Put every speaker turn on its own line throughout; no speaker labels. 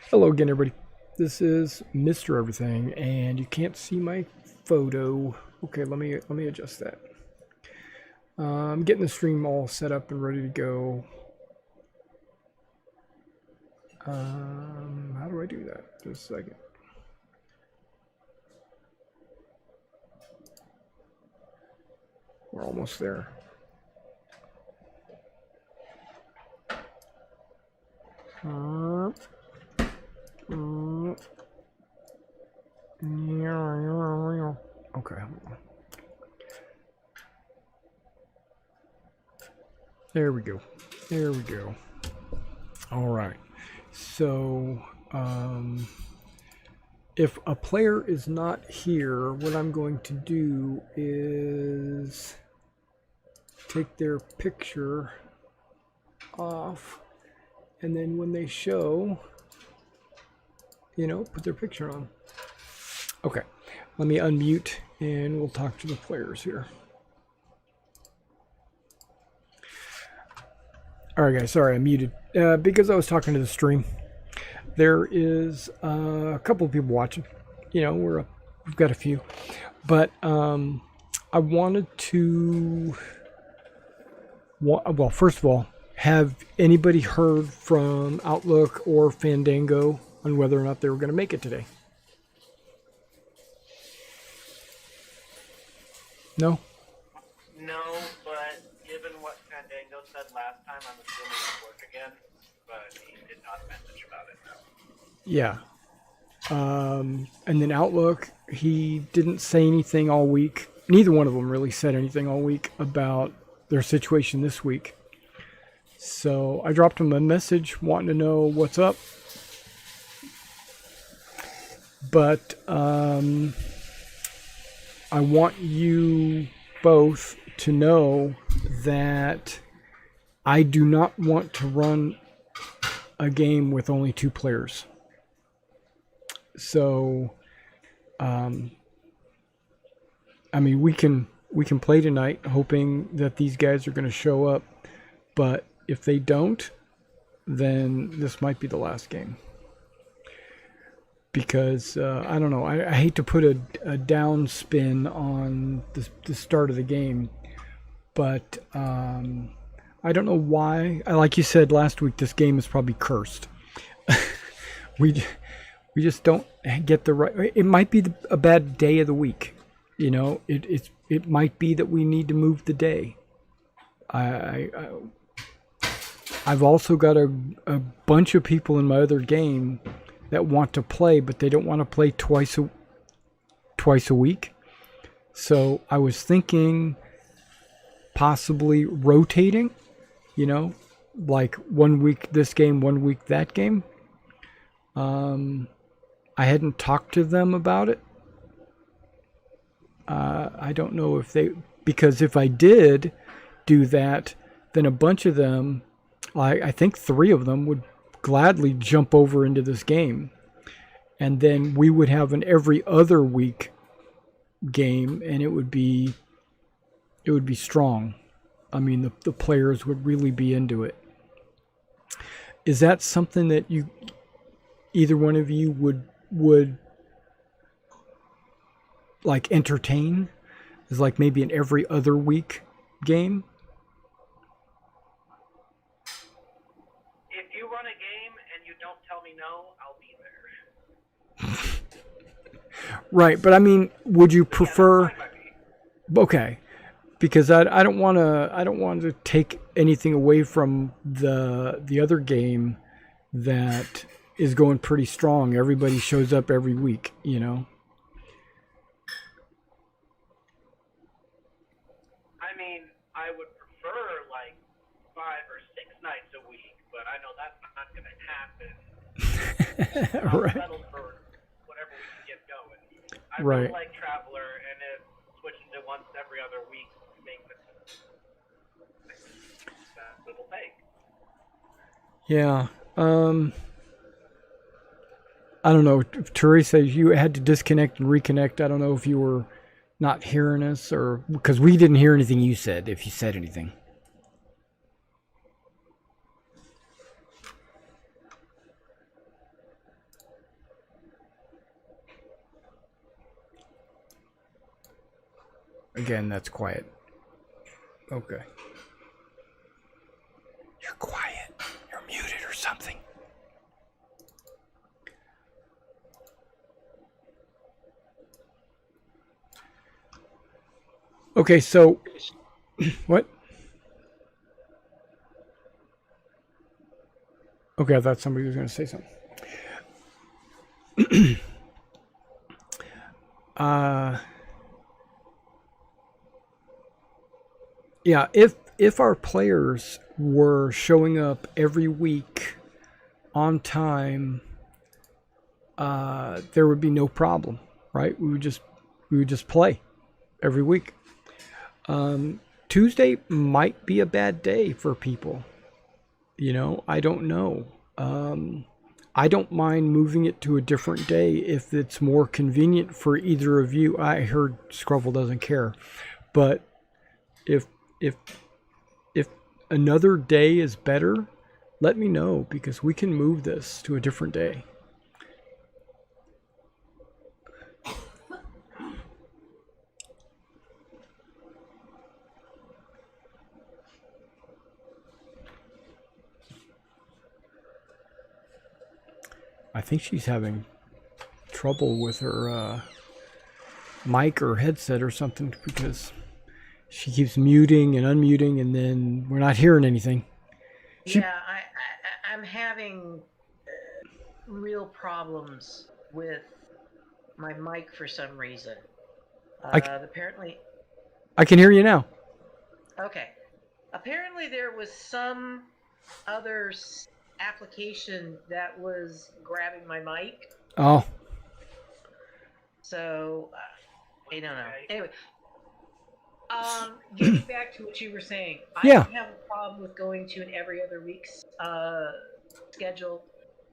Hello again, everybody. This is Mr. Everything, and you can't see my photo. Okay, let me adjust that. I'm getting the stream all set up and ready to go. How do I do that? Just a second. We're almost there. Okay. There we go. There we go. All right. So, if a player is not here, what I'm going to do is take their picture off, and then when they show, put their picture on. Okay, let me unmute and we'll talk to the players here. All right, guys, sorry I muted because I was talking to the stream. There is a couple of people watching. We've got a few, but I wanted to. Well, first of all, have anybody heard from Outlook or Fandango on whether or not they were going to make it today? No?
No, but given what Fandango said last time, I'm assuming it'll work again, but he did not message about it.
Yeah. And then Outlook, he didn't say anything all week. Neither one of them really said anything all week about their situation this week. So I dropped him a message wanting to know what's up. But I want you both to know that I do not want to run a game with only 2 players. So, I mean, we can play tonight, hoping that these guys are going to show up. But if they don't, then this might be the last game. Because I don't know, I hate to put a down spin on the start of the game, but I don't know why. Like you said last week, this game is probably cursed. we just don't get the right. It might be a bad day of the week. It might be that we need to move the day. I've also got a bunch of people in my other game that want to play, but they don't want to play twice a week. So I was thinking possibly rotating, like 1 week this game, 1 week that game. I hadn't talked to them about it. I don't know because if I did do that, then a bunch of them, I think 3 of them would gladly jump over into this game, and then we would have an every other week game, and it would be strong. I mean, the players would really be into it. Is that something that either one of you would like entertain? Is like maybe an every other week game? Right, but I mean, would you prefer? Okay, because I don't want to take anything away from the other game that is going pretty strong. Everybody shows up every week,
I mean, I would prefer like 5 or 6 nights a week, but I know that's not going to happen.
Right.
Settled for whatever we can get going. I
Right.
really like Traveler, and if switching to once every other week makes it, that little take.
Yeah. I don't know. Teresa, you had to disconnect and reconnect. I don't know if you were not hearing us or because we didn't hear anything you said, if you said anything. Again, that's quiet. Okay. You're quiet. You're muted or something. Okay, so what? Okay, I thought somebody was going to say something. Yeah, if our players were showing up every week on time, there would be no problem, right? We would just play every week. Tuesday might be a bad day for people. I don't know. I don't mind moving it to a different day if it's more convenient for either of you. I heard Scruffle doesn't care, but if if if another day is better, let me know because we can move this to a different day. I think she's having trouble with her mic or headset or something because she keeps muting and unmuting and then we're not hearing anything.
Yeah, I'm having real problems with my mic for some reason. Apparently,
I can hear you now.
Okay. Apparently there was some other application that was grabbing my mic.
Oh.
So, I don't know. Anyway, getting back to what you were saying, I don't have a problem with going to an every other week's schedule.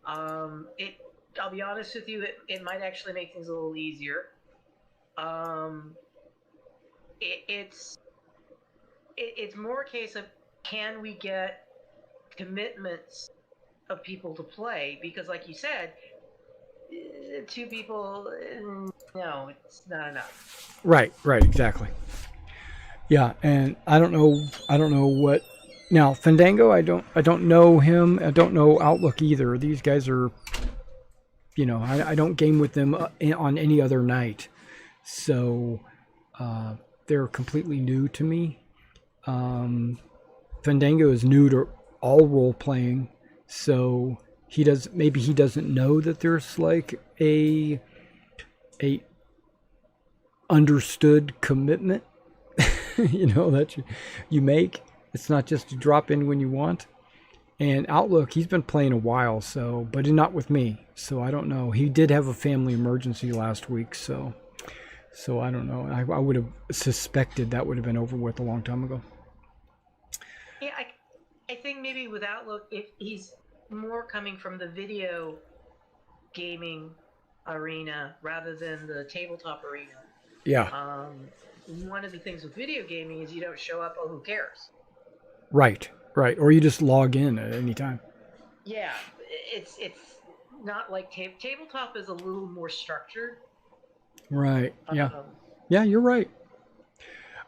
I'll be honest with you, it might actually make things a little easier. It's more a case of can we get commitments of people to play, because like you said, 2 people, no, it's not enough.
Right, exactly. Yeah, and I don't know what now Fandango. I don't know him. I don't know Outlook either. These guys are, I don't game with them on any other night, so they're completely new to me. Fandango is new to all role playing, so he doesn't know that there's like a understood commitment that you make. It's not just to drop in when you want. And Outlook, he's been playing a while, but not with me, so I don't know. He did have a family emergency last week, so I don't know. I would have suspected that would have been over with a long time ago.
Yeah, I think maybe with Outlook, if he's more coming from the video gaming arena rather than the tabletop arena.
Yeah.
One of the things with video gaming is you don't show up, who cares?
Right. Or you just log in at any time.
Yeah, it's not like tabletop is a little more structured.
Right. Yeah. Yeah, you're right.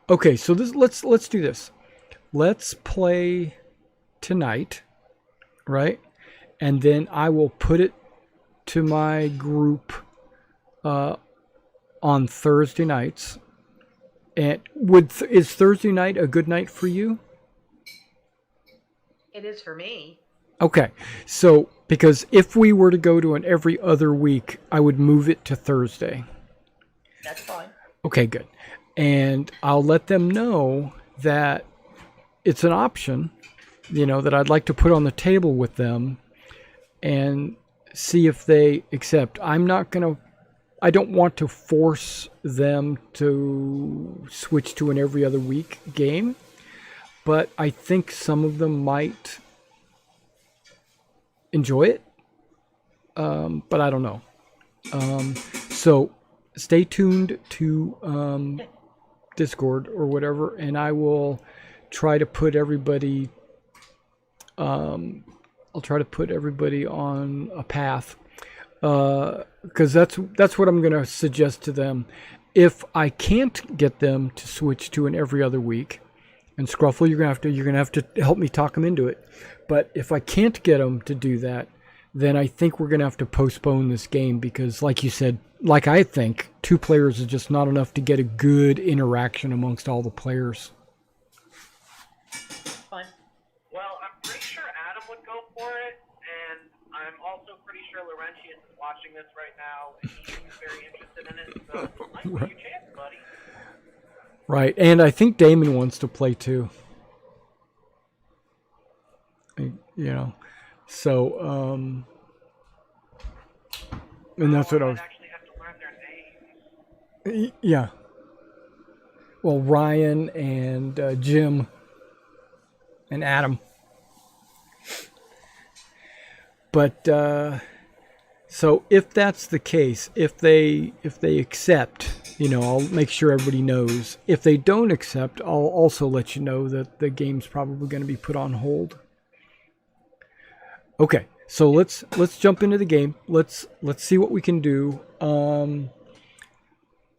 Okay, so let's do this. Let's play tonight, right? And then I will put it to my group on Thursday nights. And is Thursday night a good night for you?
It is for me.
Okay, so because if we were to go to an every other week, I would move it to Thursday.
That's fine.
Okay, good. And I'll let them know that it's an option, that I'd like to put on the table with them and see if they accept. I don't want to force them to switch to an every other week game, but I think some of them might enjoy it. But I don't know. So stay tuned to Discord or whatever, and I will try to put everybody. I'll try to put everybody on a path, because that's what I'm going to suggest to them. if I can't get them to switch to an every other week, and Scruffle, you're gonna have to help me talk them into it. But if I can't get them to do that, then I think we're gonna have to postpone this game because, like you said, like I think, 2 players is just not enough to get a good interaction amongst all the players.
Fine.
Well, I'm pretty sure Adam would go for it, and I'm also pretty sure Laurentius is watching this right now, and he's very interested in it, so might be your chance, buddy.
Right, and I think Damon wants to play too. So, and that's what I was...
actually have to learn their names.
Yeah. Well, Ryan and Jim and Adam. But so if that's the case, if they accept, I'll make sure everybody knows. If they don't accept, I'll also let you know that the game's probably going to be put on hold. Okay, so let's jump into the game. Let's see what we can do.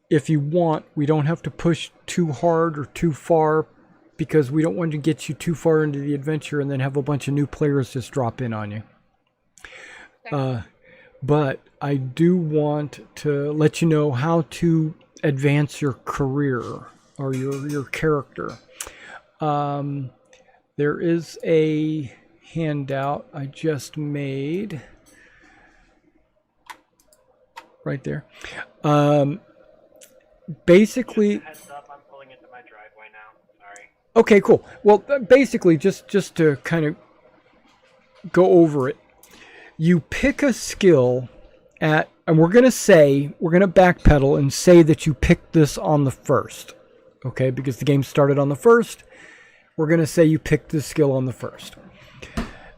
If you want, we don't have to push too hard or too far because we don't want to get you too far into the adventure and then have a bunch of new players just drop in on you. But I do want to let you know how to advance your career or your character. There is a handout I just made right there. Basically,
Heads up, I'm pulling into my driveway now. Sorry.
okay, cool. Well, basically, just to kind of go over it, you pick a skill and we're going to backpedal and say that you picked this on the 1st, okay? Because the game started on the 1st, we're going to say you picked this skill on the 1st.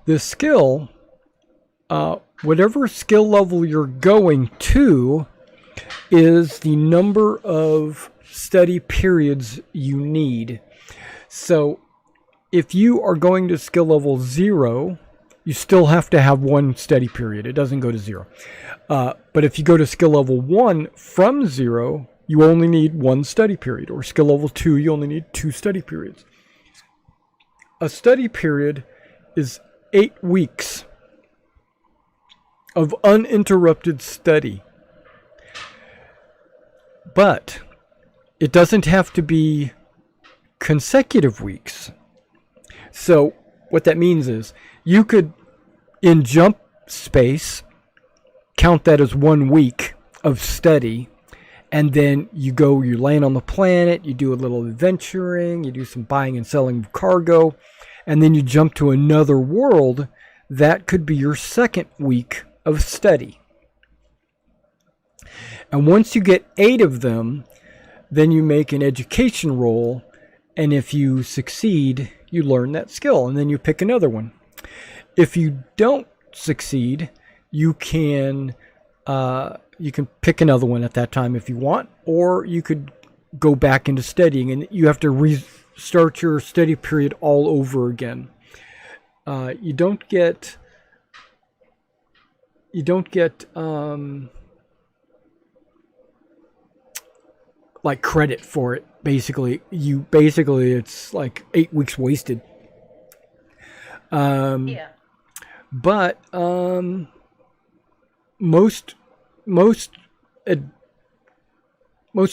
The skill, whatever skill level you're going to, is the number of study periods you need. So if you are going to skill level 0, you still have to have 1 study period. It doesn't go to 0. But if you go to skill level 1 from 0, you only need 1 study period. Or skill level 2, you only need 2 study periods. A study period is 8 weeks of uninterrupted study. But it doesn't have to be consecutive weeks. So what that means is you could, in jump space, count that as 1 week of study, and then you land on the planet, you do a little adventuring, you do some buying and selling cargo, and then you jump to another world. That could be your 2nd week of study. And once you get 8 of them, then you make an education roll, and if you succeed, you learn that skill, and then you pick another one. If you don't succeed, you can pick another one at that time if you want, or you could go back into studying, and you have to restart your study period all over again. You don't get like credit for it. Basically it's like 8 weeks wasted.
Yeah.
But most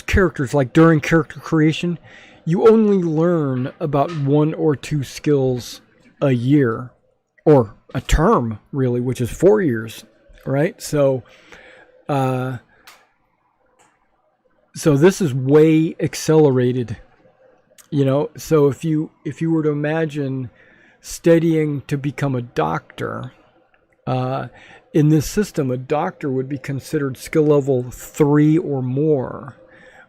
characters, like during character creation, you only learn about 1 or 2 skills a year, or a term really, which is 4 years, right? So this is way accelerated, so if you were to imagine studying to become a doctor, in this system, a doctor would be considered skill level 3 or more,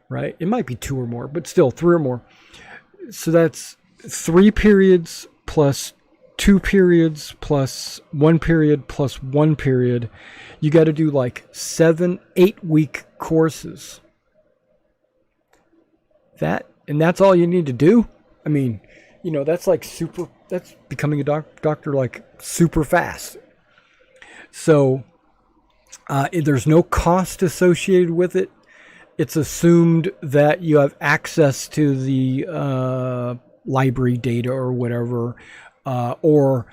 right? It might be 2 or more, but still 3 or more. So that's 3 periods plus 2 periods plus 1 period plus 1 period. You got to do like 7-8 week courses. That's all you need to do. I mean, that's becoming a doctor like super fast. So there's no cost associated with it. it's assumed that you have access to the library data or whatever, or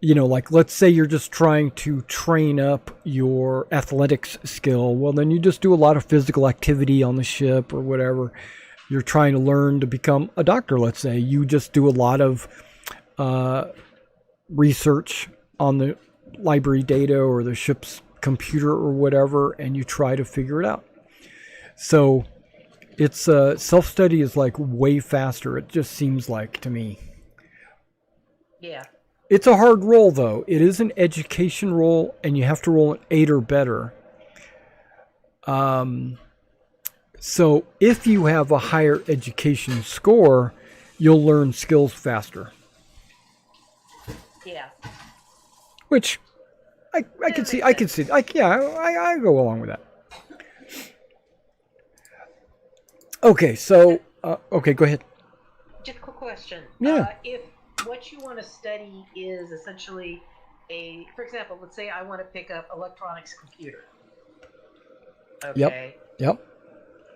like let's say you're just trying to train up your athletics skill. Well, then you just do a lot of physical activity on the ship or whatever. You're trying to learn to become a doctor, let's say. You just do a lot of research on the library data or the ship's computer or whatever, and you try to figure it out. So it's self-study is like way faster, it just seems like to me.
Yeah.
It's a hard roll, though. It is an education roll, and you have to roll an 8 or better. So if you have a higher education score, you'll learn skills faster.
Yeah.
Which I can see. I can see. I go along with that. Okay, so okay, go ahead.
Just a quick question.
Yeah.
If what you want to study is essentially for example, let's say I want to pick up electronics computer. Okay.
Yep.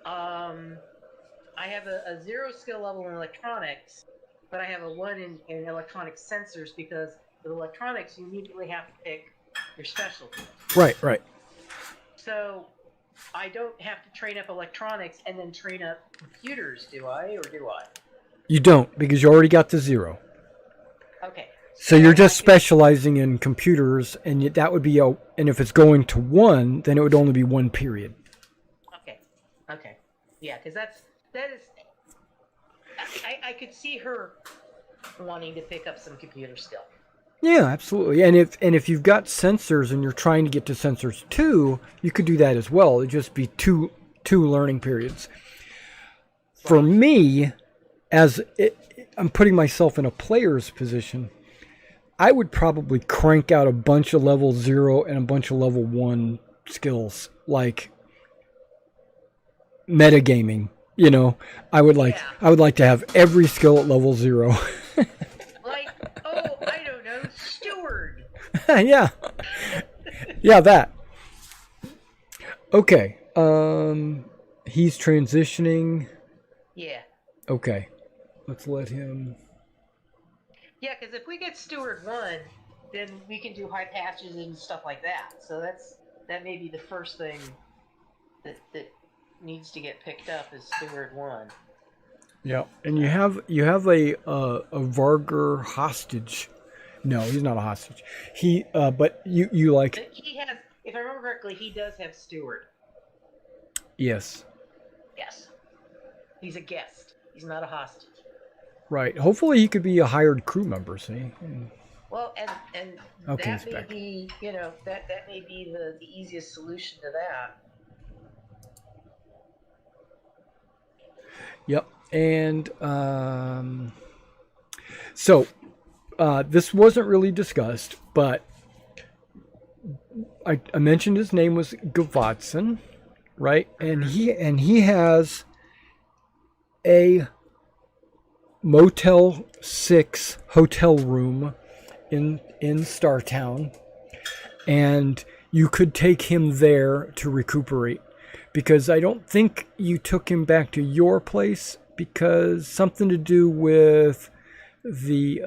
I have a 0 skill level in electronics, but I have a 1 in electronic sensors because with electronics you immediately have to pick your specialty.
Right.
So I don't have to train up electronics and then train up computers, do I, or do I?
You don't, because you already got the 0.
Okay.
So you're just specializing in computers, and that would be and if it's going to 1, then it would only be 1 period.
Okay. Yeah, because that is. I could see her wanting to pick up some computer skill.
Yeah, absolutely. And if you've got sensors and you're trying to get to sensors 2, you could do that as well. It'd just be two learning periods. For me, I'm putting myself in a player's position, I would probably crank out a bunch of level 0 and a bunch of level 1 skills, like metagaming. I would like to have every skill at level 0.
Like, I don't know, steward.
Yeah, that. Okay. He's transitioning.
Yeah.
Okay, let's let him.
Yeah, because if we get Steward 1, then we can do high patches and stuff like that. So that may be the first thing that needs to get picked up is Steward 1.
Yeah, and you have a Vargr hostage. No, he's not a hostage. But you like.
He has, if I remember correctly, he does have Steward.
Yes.
Yes. He's a guest. He's not a hostage.
Right. Hopefully, he could be a hired crew member. See.
Well, and
okay,
that may be, that may be the easiest solution to that.
Yep. And so this wasn't really discussed, but I mentioned his name was Gvatson, right? And he has a Motel 6 hotel room in Startown, and you could take him there to recuperate, because I don't think you took him back to your place because something to do with the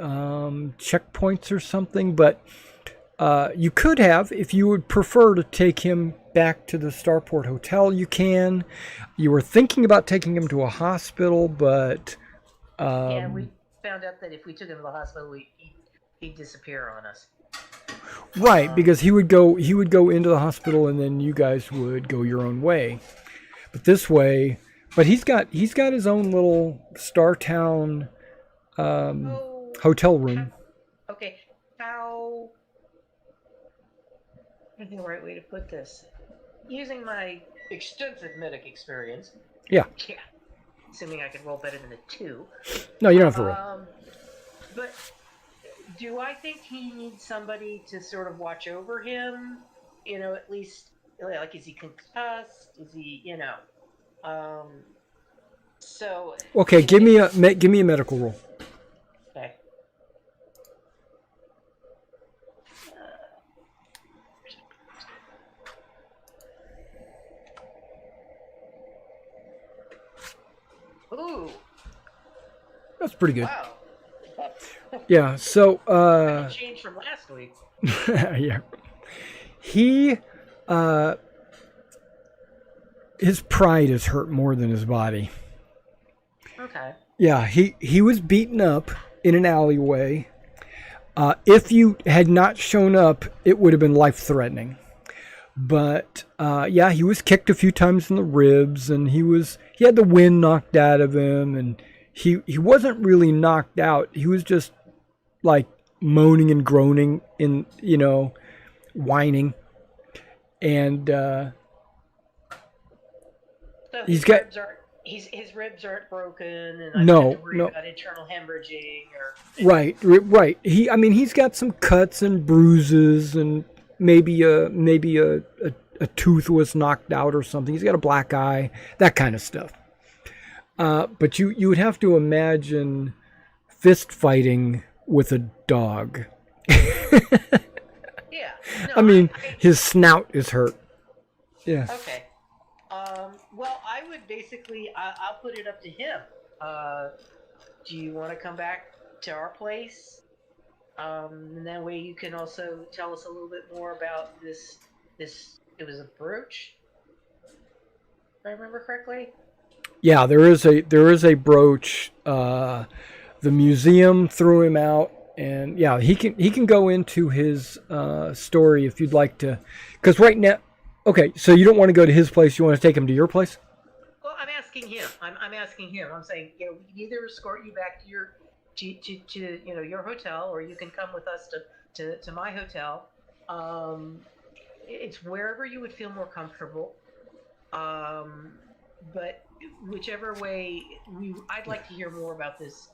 checkpoints or something, but you could have, if you would prefer to take him back to the Starport Hotel, you can. You were thinking about taking him to a hospital, but
yeah, we found out that if we took him to the hospital, he'd disappear on us.
Right, because he would go into the hospital, and then you guys would go your own way. But this way, he's got his own little Startown hotel room.
Okay, how? I think the right way to put this, using my extensive medic experience.
Yeah.
Yeah. Assuming I can roll better than a 2.
No, you don't have to roll.
But do I think he needs somebody to sort of watch over him? At least, like, is he concussed? Is he, so.
Okay, give me a medical roll.
Okay. Ooh,
That's pretty good.
wow.
Yeah. So,
That changed from last week.
yeah, he, uh, his pride is hurt more than his body.
Okay.
Yeah, he was beaten up in an alleyway. If you had not shown up, it would have been life threatening. But yeah, he was kicked a few times in the ribs, and he had the wind knocked out of him, and he wasn't really knocked out. He was just like moaning and groaning in whining, and
So
he's got
his ribs aren't broken, and I don't have
no
to worry
no
about internal hemorrhaging or.
right. He's got some cuts and bruises, and maybe a tooth was knocked out or something. He's got a black eye, that kind of stuff. But you would have to imagine fist fighting with a dog.
Yeah. No,
I mean, his snout is hurt. Yeah.
Okay. Well, I would basically, I'll put it up to him. Do you want to come back to our place? And that way you can also tell us a little bit more about this. It was a brooch, if I remember correctly.
Yeah, there is a brooch. The museum threw him out, and yeah, he can go into his story if you'd like to, because right now, okay, so you don't want to go to his place. You want to take him to your place?
Well, I'm asking him. I'm asking him. I'm saying, we can either escort you back to your your hotel, or you can come with us to my hotel. It's wherever you would feel more comfortable. But whichever way, I'd like to hear more about this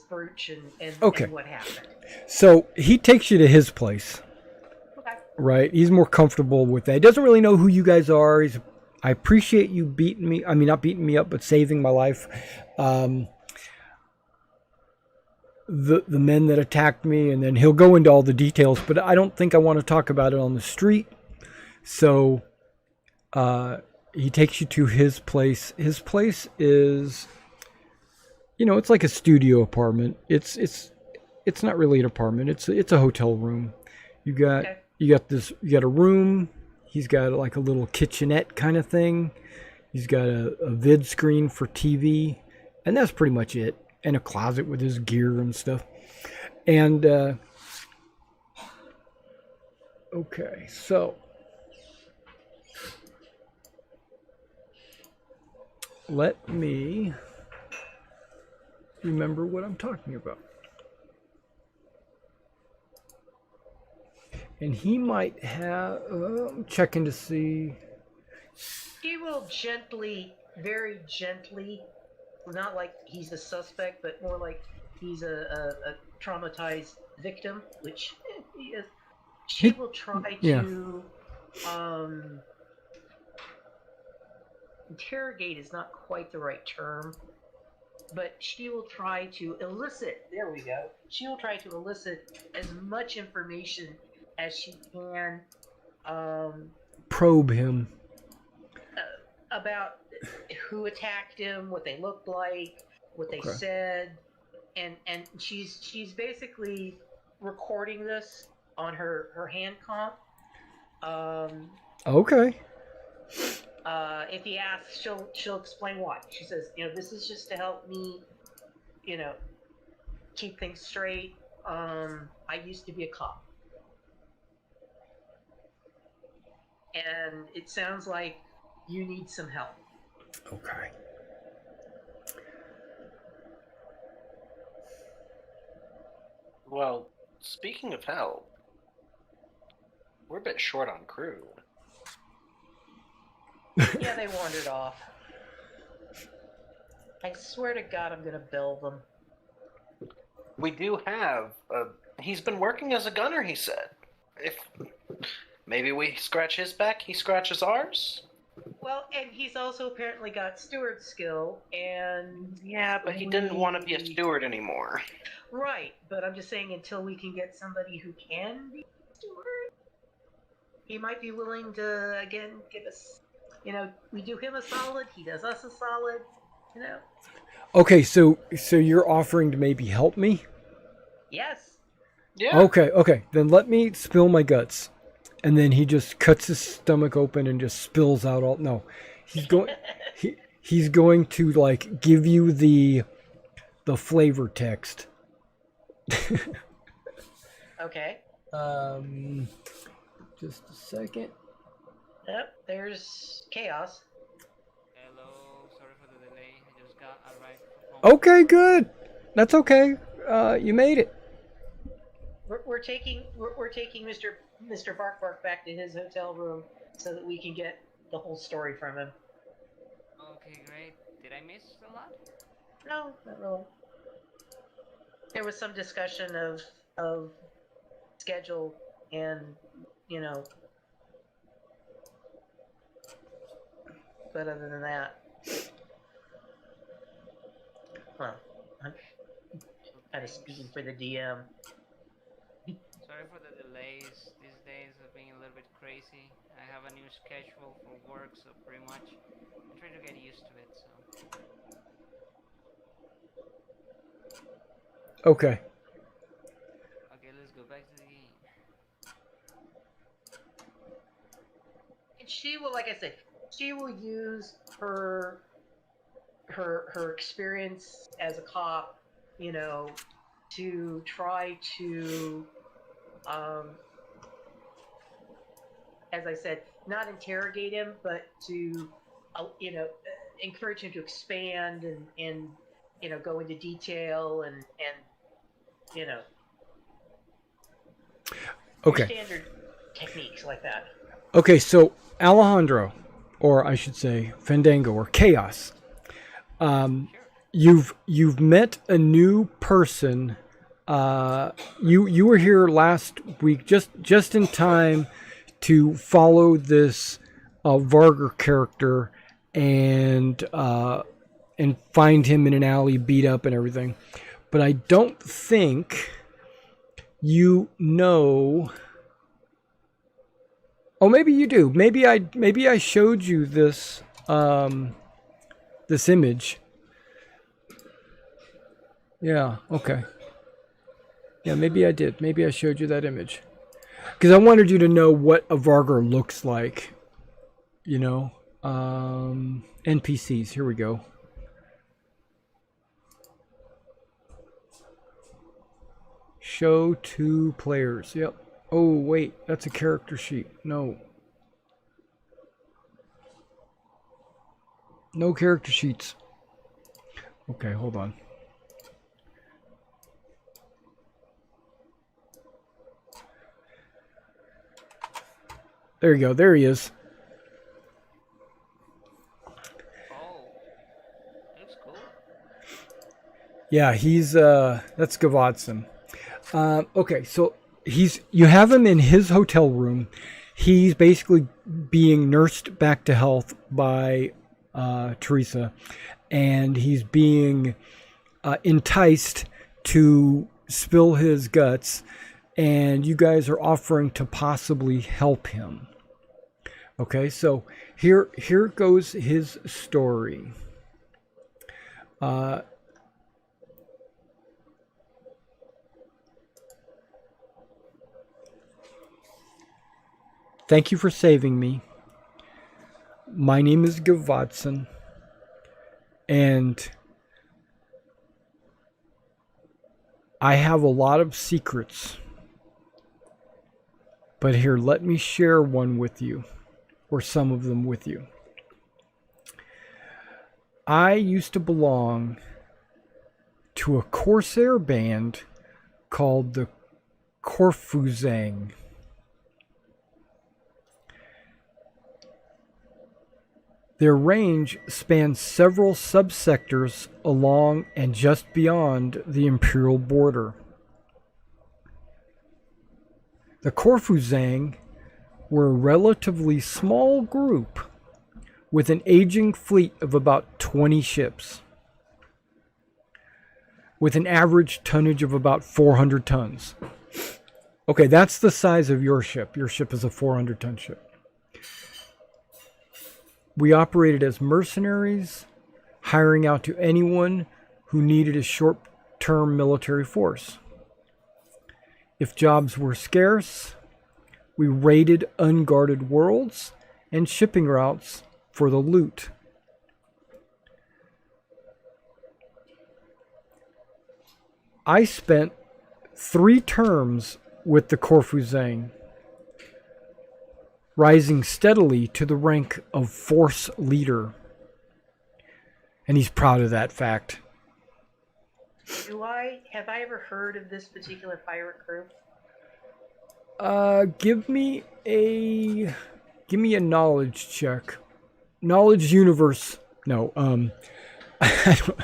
brooch and
Okay.
what happened.
So he takes you to his place,
Okay.
right? He's more comfortable with that. He doesn't really know who you guys are. I appreciate you beating me. I mean, not beating me up, but saving my life. The men that attacked me, and then he'll go into all the details, but I don't think I want to talk about it on the street. So he takes you to his place. His place is, it's like a studio apartment. It's not really an apartment. It's a hotel room. You got a room. He's got like a little kitchenette kind of thing. He's got a vid screen for TV, and that's pretty much it. And a closet with his gear and stuff. And okay, so let me remember what I'm talking about. And he might have I'm checking to see.
He will gently, very gently, not like he's a suspect, but more like he's a traumatized victim, which he is. She will try to interrogate is not quite the right term, but she will try to elicit. There we go. She will try to elicit as much information as she can.
Probe him
About who attacked him, what they looked like, what they said, and she's basically recording this on her hand comp.
Okay.
If he asks, she'll explain why. She says, this is just to help me, keep things straight. I used to be a cop, and it sounds like you need some help.
Okay.
Well, speaking of help, we're a bit short on crew.
Yeah, they wandered off. I swear to God, I'm gonna bill them.
We do have he's been working as a gunner, he said. If maybe we scratch his back, he scratches ours?
Well, and he's also apparently got steward skill, and...
Yeah, but he didn't want to be a steward anymore.
Right, but I'm just saying until we can get somebody who can be a steward, he might be willing to, again, give us... we do him a solid, he does us a solid. You know?
Okay, so you're offering to maybe help me?
Yes.
Yeah.
Okay. Then let me spill my guts. And then he just cuts his stomach open and just spills out all. No, he's going. He's going to like give you the flavor text.
Okay.
Just a second.
Yep. There's chaos.
Hello, sorry for the delay. I just got arrived from home.
Okay, good. That's okay. You made it.
We're taking Mr. Bark back to his hotel room so that we can get the whole story from him.
Okay, great. Did I miss a lot?
No, not really. There was some discussion of schedule and but other than that, well, I'm kind of speaking for the DM.
Sorry for the delays. These days have been a little bit crazy. I have a new schedule for work, so pretty much I'm trying to get used to it. So.
Okay.
Okay, let's go back to the game.
And she will, like I said, she will use her experience as a cop, to try to, as I said, not interrogate him, but to, encourage him to expand and go into detail and
Okay.
standard techniques like that.
Okay, so Alejandro, or I should say Fandango or Chaos. You've met a new person. You were here last week just in time to follow this Vargr character and find him in an alley beat up and everything. But I don't think you know. Oh, maybe you do. Maybe I showed you this this image. Yeah, okay. Yeah, maybe I did. Maybe I showed you that image. Because I wanted you to know what a Vargr looks like. NPCs. Here we go. Show to players. Yep. Oh, wait. That's a character sheet. No. No character sheets. Okay, hold on. There you go. There he is.
Oh, looks cool.
Yeah, he's that's Gavotson. Okay, so you have him in his hotel room. He's basically being nursed back to health by Teresa, and he's being enticed to spill his guts, and you guys are offering to possibly help him. Okay, so here goes his story. Thank you for saving me. My name is Gavotson, and I have a lot of secrets. But here, let me share one with you, or some of them with you. I used to belong to a Corsair band called the Corfuzang. Their range spans several subsectors along and just beyond the imperial border. The Corfuzang were a relatively small group with an aging fleet of about 20 ships, with an average tonnage of about 400 tons. Okay, that's the size of your ship. Your ship is a 400-ton ship. We operated as mercenaries, hiring out to anyone who needed a short-term military force. If jobs were scarce, we raided unguarded worlds and shipping routes for the loot. I spent 3 terms with the Corfuzang, rising steadily to the rank of Force Leader. And he's proud of that fact.
Have I ever heard of this particular pirate crew?
Give me a knowledge check. Knowledge universe. No, I don't.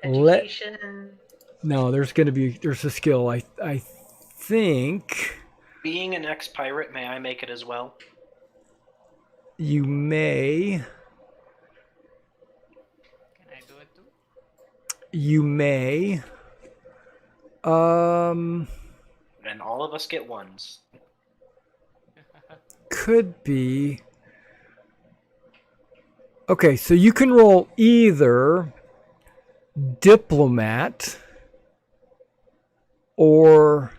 Education.
No, there's a skill. I think
Being an ex-pirate, may I make it as well?
you may.
Can I do it too?
You may.
And all of us get ones.
Could be. Okay, so you can roll either diplomat or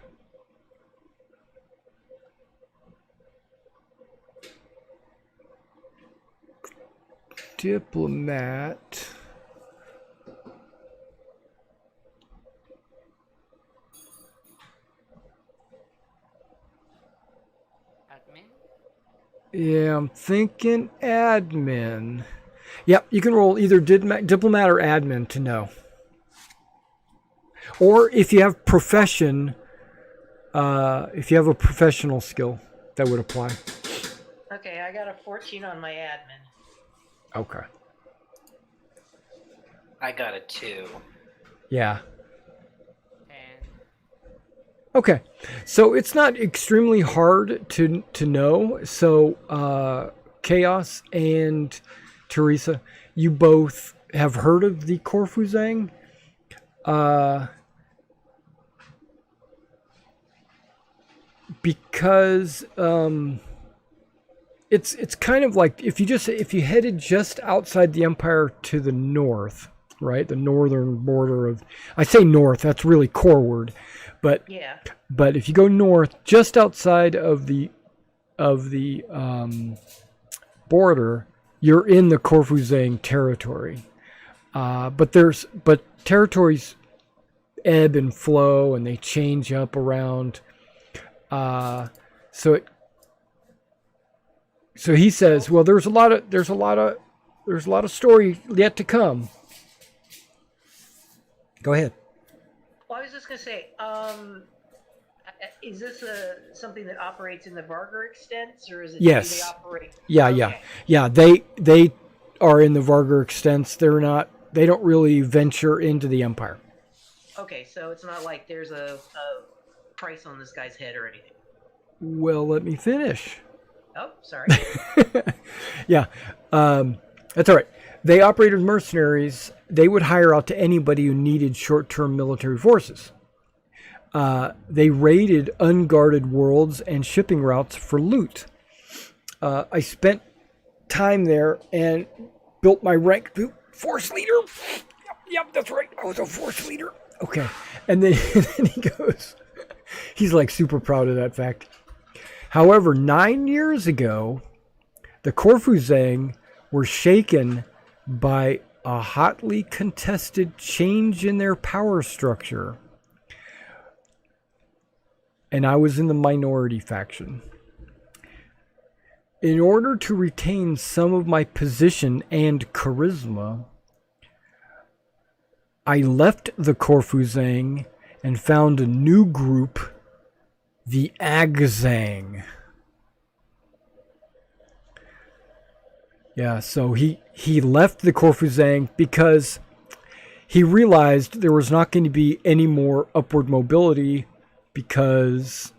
diplomat.
Admin?
Yeah, I'm thinking admin. Yep, you can roll either diplomat or admin to know. Or if you have profession, if you have a professional skill, that would apply.
Okay, I got a 14 on my admin.
Okay.
I got a 2.
Yeah.
And
Okay. So it's not extremely hard to know. So Chaos and Teresa, you both have heard of the Corfuzang. Because it's kind of like if you headed just outside the Empire to the north, right? The northern border of, I say north, that's really Coreward, but
Yeah.
but if you go north, just outside of the border, you're in the Corfuzang territory. But territories ebb and flow, and they change up around. So he says, well, there's a lot of story yet to come. Go ahead.
Well, I was just gonna say, is this something that operates in the Vargr extents, or is it?
Yes.
Do they operate?
Yeah,
Okay.
yeah. They are in the Vargr extents. They don't really venture into the Empire.
Okay, so it's not like there's a price on this guy's head or anything.
Well, let me finish.
Oh, sorry.
Yeah, that's all right. They operated mercenaries. They would hire out to anybody who needed short-term military forces. They raided unguarded worlds and shipping routes for loot. I spent time there and built my rank to Force Leader. Yep, that's right. I was a Force Leader. Okay. And then, then he goes, he's like super proud of that fact. However, 9 years ago, the Corfuzang were shaken by a hotly contested change in their power structure. And I was in the minority faction. In order to retain some of my position and charisma, I left the Corfuzang and found a new group, the Agzang. Yeah, so he left the Corfuzang because he realized there was not going to be any more upward mobility because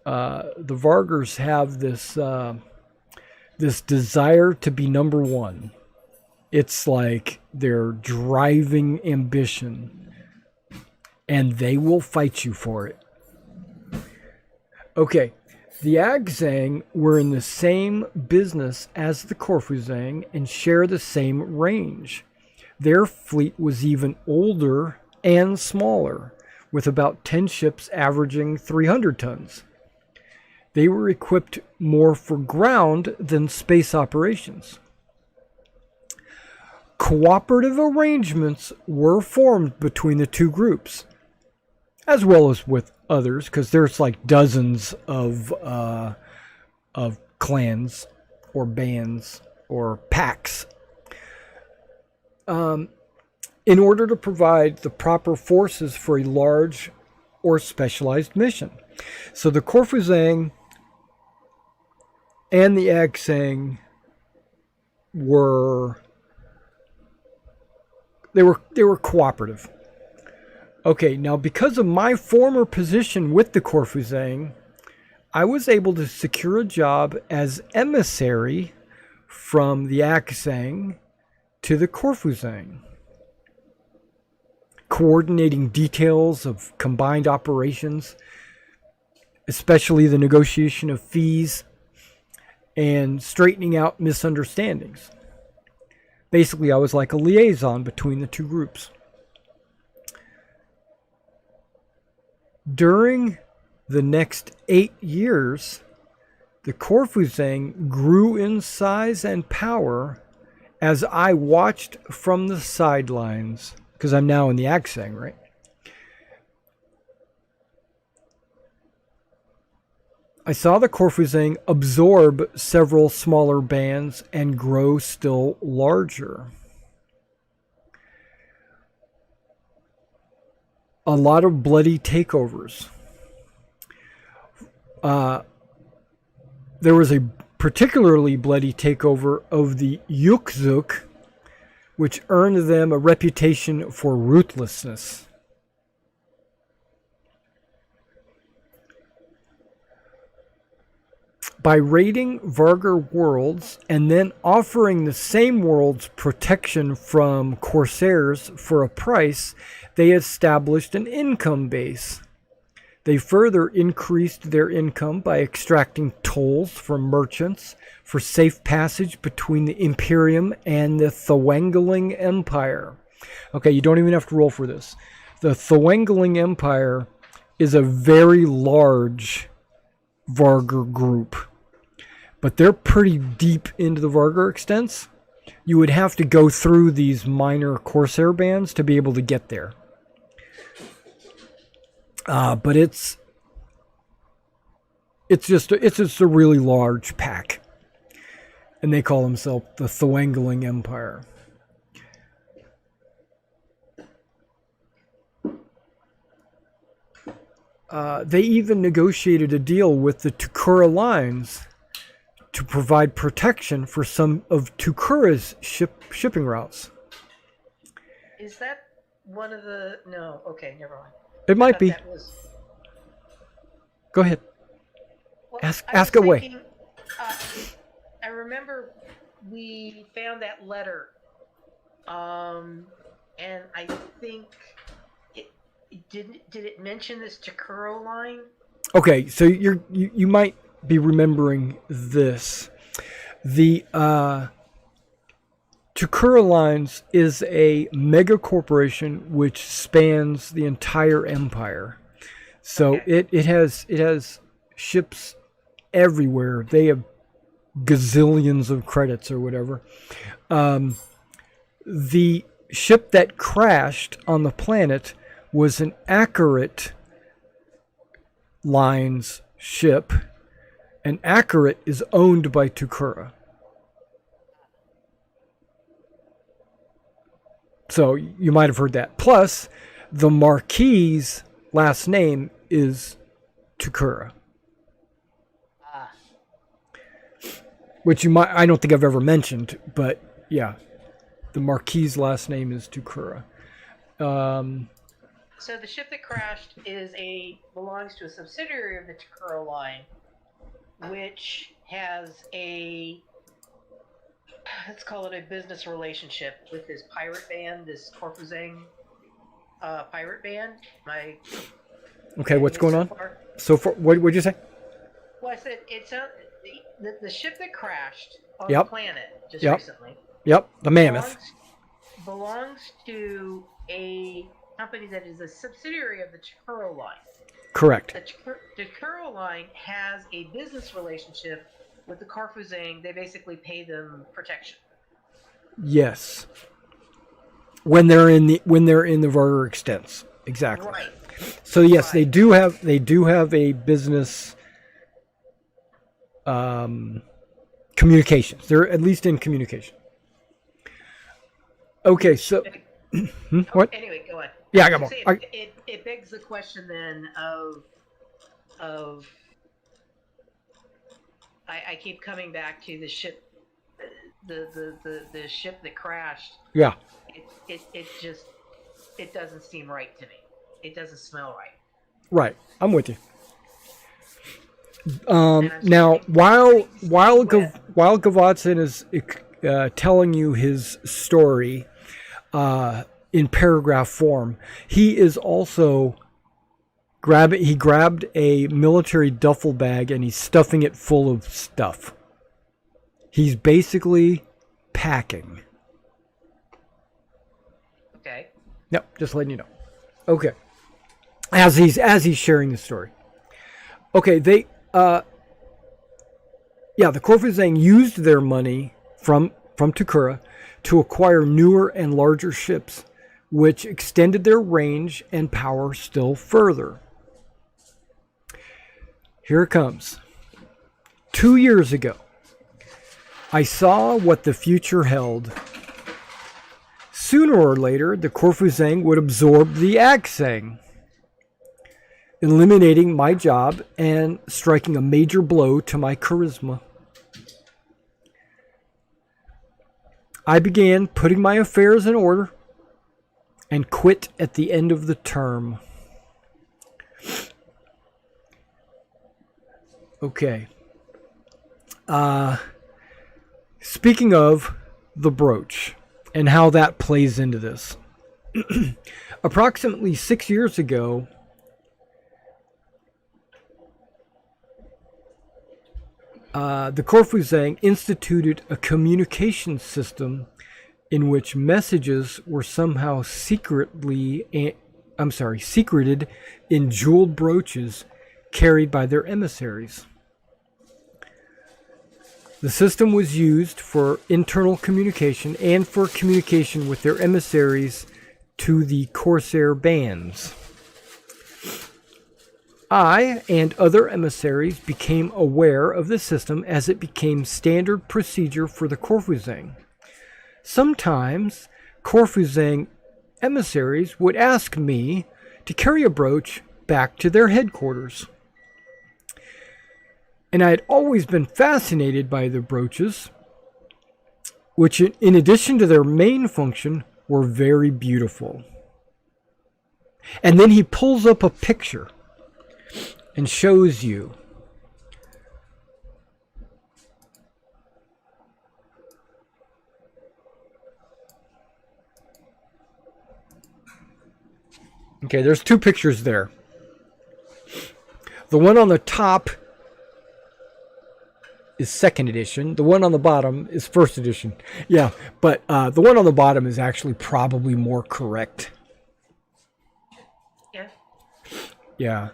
the Vargrs have this desire to be number one. It's like their driving ambition, and they will fight you for it. Okay, The Agzang were in the same business as the Corfuzang and share the same range. Their fleet was even older and smaller, with about 10 ships averaging 300 tons. They were equipped more for ground than space operations. Cooperative arrangements were formed between the two groups, as well as with others, because there's like dozens of clans or bands or packs. In order to provide the proper forces for a large or specialized mission. So the Corfuzang and the Agzang were cooperative. Okay, now because of my former position with the Corfuzang, I was able to secure a job as emissary from the Agzang to the Corfuzang, coordinating details of combined operations, especially the negotiation of fees and straightening out misunderstandings. Basically, I was like a liaison between the two groups. During the next 8 years, the Corfuzang grew in size and power as I watched from the sidelines, because I'm now in the Agzang, right? I saw the Corfuzang absorb several smaller bands and grow still larger. A lot of bloody takeovers. There was a particularly bloody takeover of the Yukzuk, which earned them a reputation for ruthlessness. By raiding Vargr worlds and then offering the same worlds protection from corsairs for a price, they established an income base. They further increased their income by extracting tolls from merchants for safe passage between the Imperium and the Thwangling Empire. Okay, you don't even have to roll for this. The Thwangling Empire is a very large Vargr group, but they're pretty deep into the Vargr extents. You would have to go through these minor Corsair bands to be able to get there. But it's just a really large pack, and they call themselves the Thwangling Empire. They even negotiated a deal with the Tukura lines to provide protection for some of Tukura's shipping routes.
Is that one of the... No, okay, never mind.
It might be. Go ahead.
Well,
Ask away.
Thinking, I remember we found that letter, and I think did it mention this Takuro line?
Okay, so you might be remembering this. The Tukura Lines is a mega corporation which spans the entire empire. So
Okay.
it has ships everywhere. They have gazillions of credits or whatever. The ship that crashed on the planet was an Accurate Lines ship, and Accurate is owned by Tukura. So you might have heard that. Plus, the Marquis's last name is Tukura, which I don't think I've ever mentioned, but yeah, the Marquis's last name is Tukura.
So the ship that crashed belongs to a subsidiary of the Takuro line, which has let's call it a business relationship with this pirate band, this Corfuzang pirate band.
Okay, what's going on?
Far?
So far, what did you say?
Well, I said it's the ship that crashed on
Yep.
the planet just
Yep.
recently
Yep, the Mammoth.
belongs to a company that is a subsidiary of the Chikuro line.
Correct.
The Chikuro line has a business relationship with the Karfuzang. They basically pay them protection.
Yes. When they're in the Vargr extents. Exactly.
Right.
So yes,
Right.
they do have a business communications. They're at least in communication. Okay, so what?
Anyway, go on.
Yeah, I got more.
It begs the question then of I keep coming back to the ship, the ship that crashed.
Yeah.
It doesn't seem right to me. It doesn't smell right.
Right. I'm with you. Now, while Gavatzen is telling you his story in paragraph form, he is also grabbed a military duffel bag and he's stuffing it full of stuff. He's basically packing.
Okay.
Yep, just letting you know. Okay. As he's sharing the story. Okay, the Korfuzang used their money from Takura to acquire newer and larger ships, which extended their range and power still further. Here it comes. 2 years ago, I saw what the future held. Sooner or later, the Korfuzang would absorb the Aksang, eliminating my job and striking a major blow to my charisma. I began putting my affairs in order and quit at the end of the term. Okay. Speaking of the brooch and how that plays into this. Approximately 6 years ago, the Korfuzang instituted a communication system in which messages were somehow secreted in jeweled brooches carried by their emissaries. The system was used for internal communication and for communication with their emissaries to the Corsair bands. I and other emissaries became aware of the system as it became standard procedure for the Korfuzang. Sometimes Korfuzang emissaries would ask me to carry a brooch back to their headquarters. And I had always been fascinated by the brooches, which in addition to their main function were very beautiful. And then he pulls up a picture and shows you. Okay, there's two pictures there. The one on the top is second edition. The one on the bottom is first edition. Yeah, but the one on the bottom is actually probably more correct.
Yeah.
Yeah.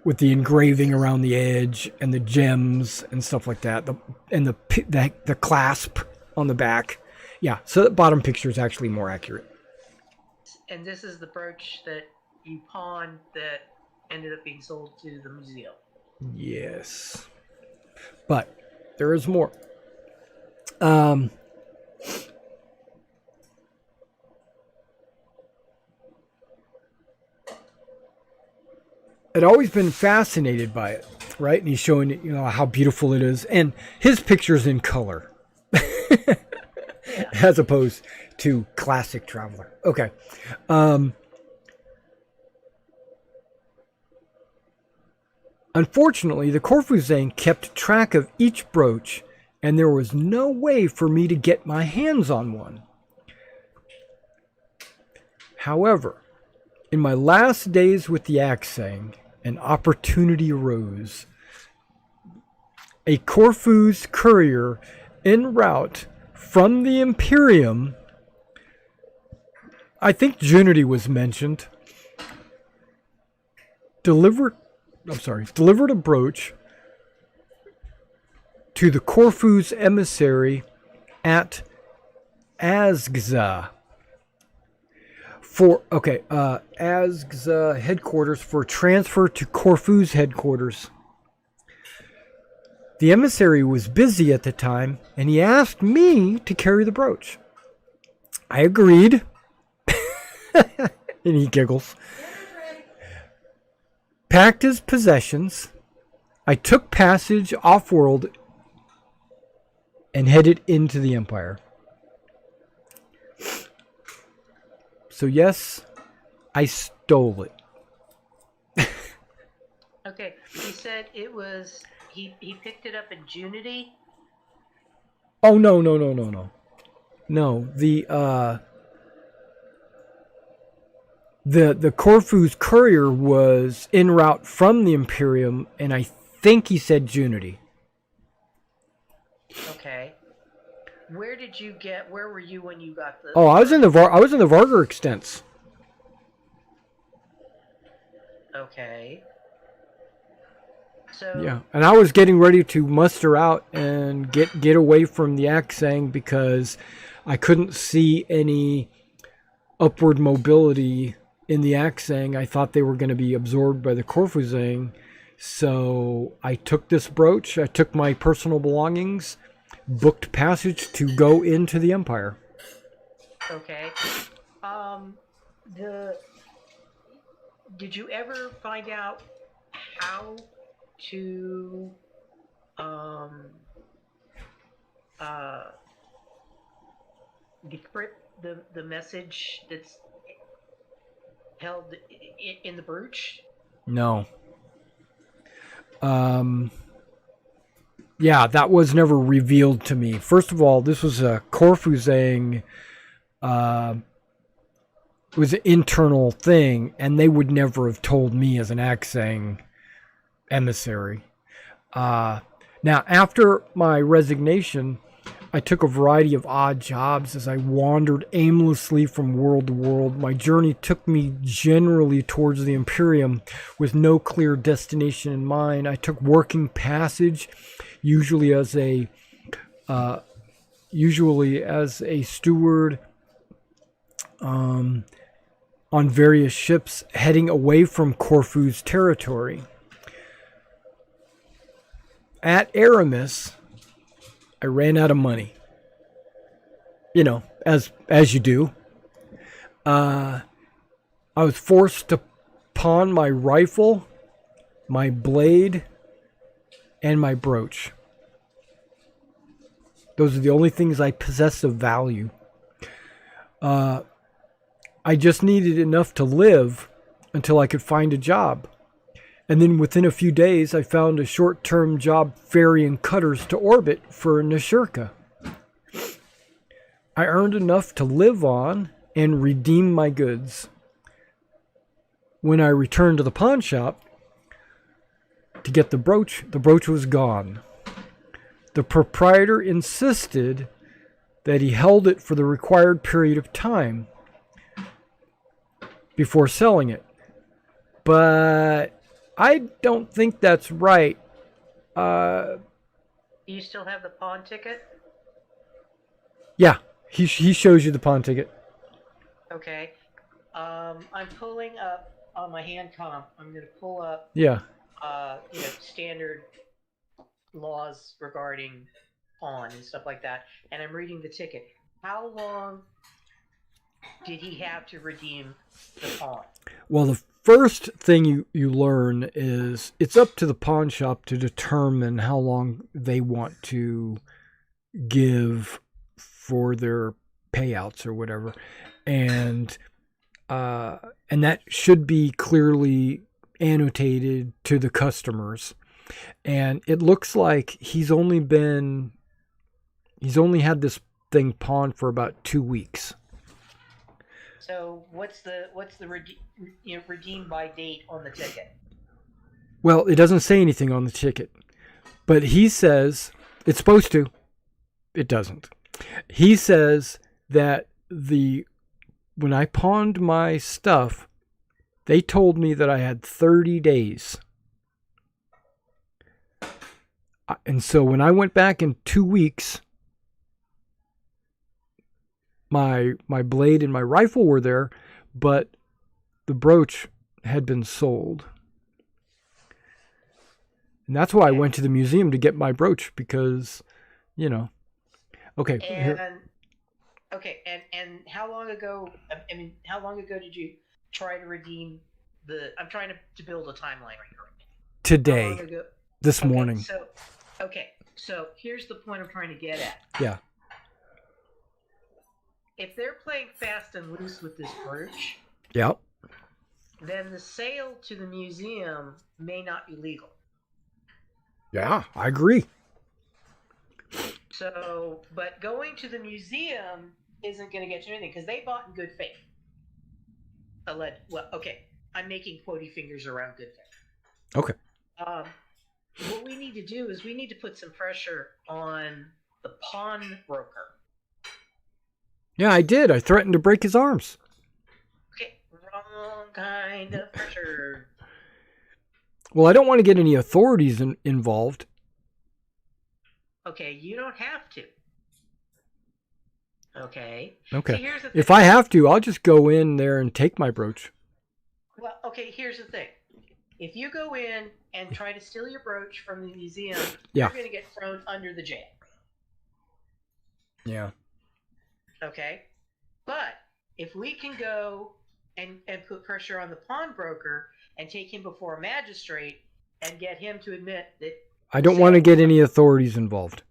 With the engraving around the edge and the gems and stuff like that, the clasp on the back. Yeah, so the bottom picture is actually more accurate.
And this is the brooch that you pawned that ended up being sold to the museum.
Yes. But there is more. I'd always been fascinated by it, right? And he's showing how beautiful it is, and his picture's in color, as opposed to classic Traveler. Okay. Unfortunately, the Korfuzang kept track of each brooch, and there was no way for me to get my hands on one. However, in my last days with the Aksang, an opportunity arose a Corfu's courier en route from the Imperium. I think Junity was mentioned. Delivered a brooch to the Corfu's emissary at Azgza. Azgza headquarters for transfer to Corfu's headquarters. The emissary was busy at the time, and he asked me to carry the brooch. I agreed. And he giggles. Packed his possessions. I took passage off-world and headed into the Empire. So yes, I stole it.
Okay, he said it was he picked it up in Junity.
Oh no. No, the Corfu's courier was en route from the Imperium, and I think he said Junity.
Okay. Where were you when you got the...
Oh, I was in the Vargr extents.
Okay. So...
Yeah, and I was getting ready to muster out and get away from the Aksang because I couldn't see any upward mobility in the Aksang. I thought they were going to be absorbed by the Corfuzang. So I took this brooch, I took my personal belongings, booked passage to go into the Empire.
Okay. Did you ever find out how to decrypt the message that's held in the brooch?
No. Yeah, that was never revealed to me. First of all, this was a Corfuzang, it was an internal thing, and they would never have told me as an Aksang emissary. Now, after my resignation, I took a variety of odd jobs as I wandered aimlessly from world to world. My journey took me generally towards the Imperium with no clear destination in mind. I took working passage, usually as a steward on various ships heading away from Corfu's territory. At Aramis, I ran out of money. You know, as you do. I was forced to pawn my rifle, my blade, and my brooch. Those are the only things I possess of value. I just needed enough to live until I could find a job. And then within a few days, I found a short-term job ferrying cutters to orbit for Nashirka. I earned enough to live on and redeem my goods. When I returned to the pawn shop to get the brooch was gone. The proprietor insisted that he held it for the required period of time before selling it. But I don't think that's right.
Do you still have the pawn ticket?
Yeah, he shows you the pawn ticket.
Okay. I'm pulling up on my hand comp. I'm going to pull up
Yeah.
Standard laws regarding pawn and stuff like that. And I'm reading the ticket. How long did he have to redeem the pawn?
Well, the first thing you learn is it's up to the pawn shop to determine how long they want to give for their payouts or whatever. And that should be clearly annotated to the customers. And it looks like he's only had this thing pawned for about 2 weeks.
So what's the redeem by date on the ticket?
Well, it doesn't say anything on the ticket, But he says it's supposed to. It doesn't. He says that when I pawned my stuff, they told me that I had 30 days. And so when I went back in 2 weeks, my blade and my rifle were there, but the brooch had been sold. And that's why I went to the museum to get my brooch because, you know. Okay.
And how long ago? I mean, how long ago did you try to redeem the? I'm trying to build a timeline right here.
Today.
How long ago?
This morning.
So here's the point I'm trying to get at.
Yeah.
If they're playing fast and loose with this brooch,
Yep.
then the sale to the museum may not be legal.
Yeah, I agree.
So, but going to the museum isn't going to get you anything because they bought in good faith. Well, okay, I'm making quotey fingers around good faith.
Okay.
What we need to do is we need to put some pressure on the pawnbroker.
Yeah, I did. I threatened to break his arms.
Okay, wrong kind of pressure.
Well, I don't want to get any authorities involved.
Okay, you don't have to. Okay.
Okay.
See, here's the thing.
If I have to, I'll just go in there and take my brooch.
Well, okay, here's the thing. If you go in and try to steal your brooch from the museum,
Yeah.
you're going to get thrown under the jail.
Yeah.
Okay? But if we can go and put pressure on the pawnbroker and take him before a magistrate and get him to admit that...
I don't want to get any authorities involved.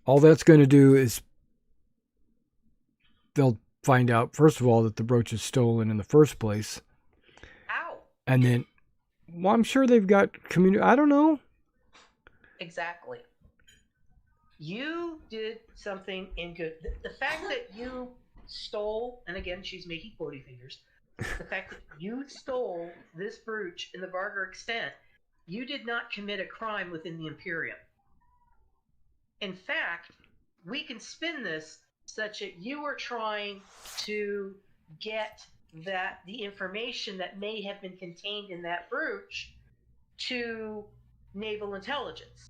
All that's going to do is they'll find out, first of all, that the brooch is stolen in the first place.
How?
And then, well, I'm sure they've got community. I don't know.
Exactly. You did something in good. The fact that you stole, and again, she's making quotey fingers. The fact that you stole this brooch in the Vargr extent, you did not commit a crime within the Imperium. In fact, we can spin this such that you were trying to get the information that may have been contained in that brooch to naval intelligence.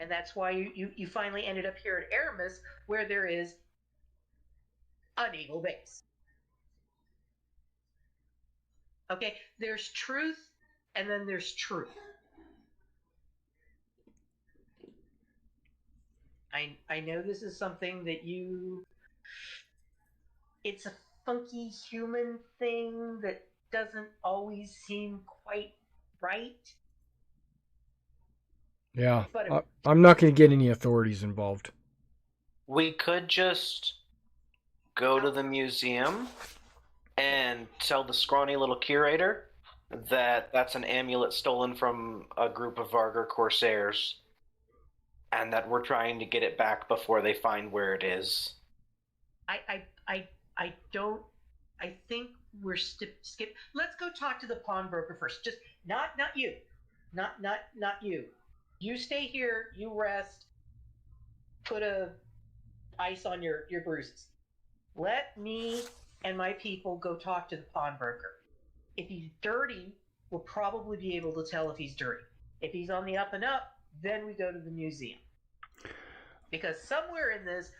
And that's why you finally ended up here at Aramis, where there is a naval base. Okay, there's truth, and then there's truth. I know this is something that it's a funky human thing that doesn't always seem quite right.
Yeah.
But
I'm not going to get any authorities involved.
We could just go to the museum and tell the scrawny little curator that that's an amulet stolen from a group of Vargr corsairs, and that we're trying to get it back before they find where it is.
I don't. I think we're skip. Let's go talk to the pawnbroker first. Just not you, not you. You stay here. You rest. Put ice on your bruises. Let me and my people go talk to the pawnbroker. If he's dirty, we'll probably be able to tell if he's dirty. If he's on the up and up, then we go to the museum. Because somewhere in this,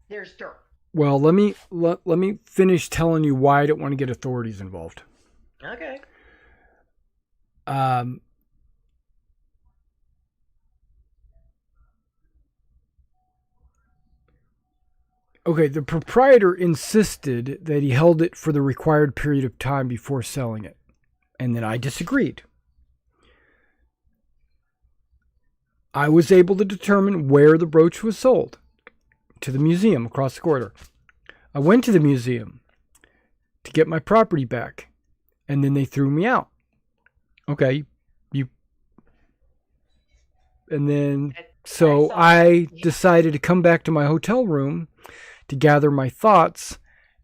there's dirt.
Well, let me finish telling you why I don't want to get authorities involved.
Okay.
Okay, the proprietor insisted that he held it for the required period of time before selling it. And then I disagreed. I was able to determine where the brooch was sold. To the museum across the corridor. I went to the museum to get my property back. And then they threw me out. Okay, and then so I decided to come back to my hotel room to gather my thoughts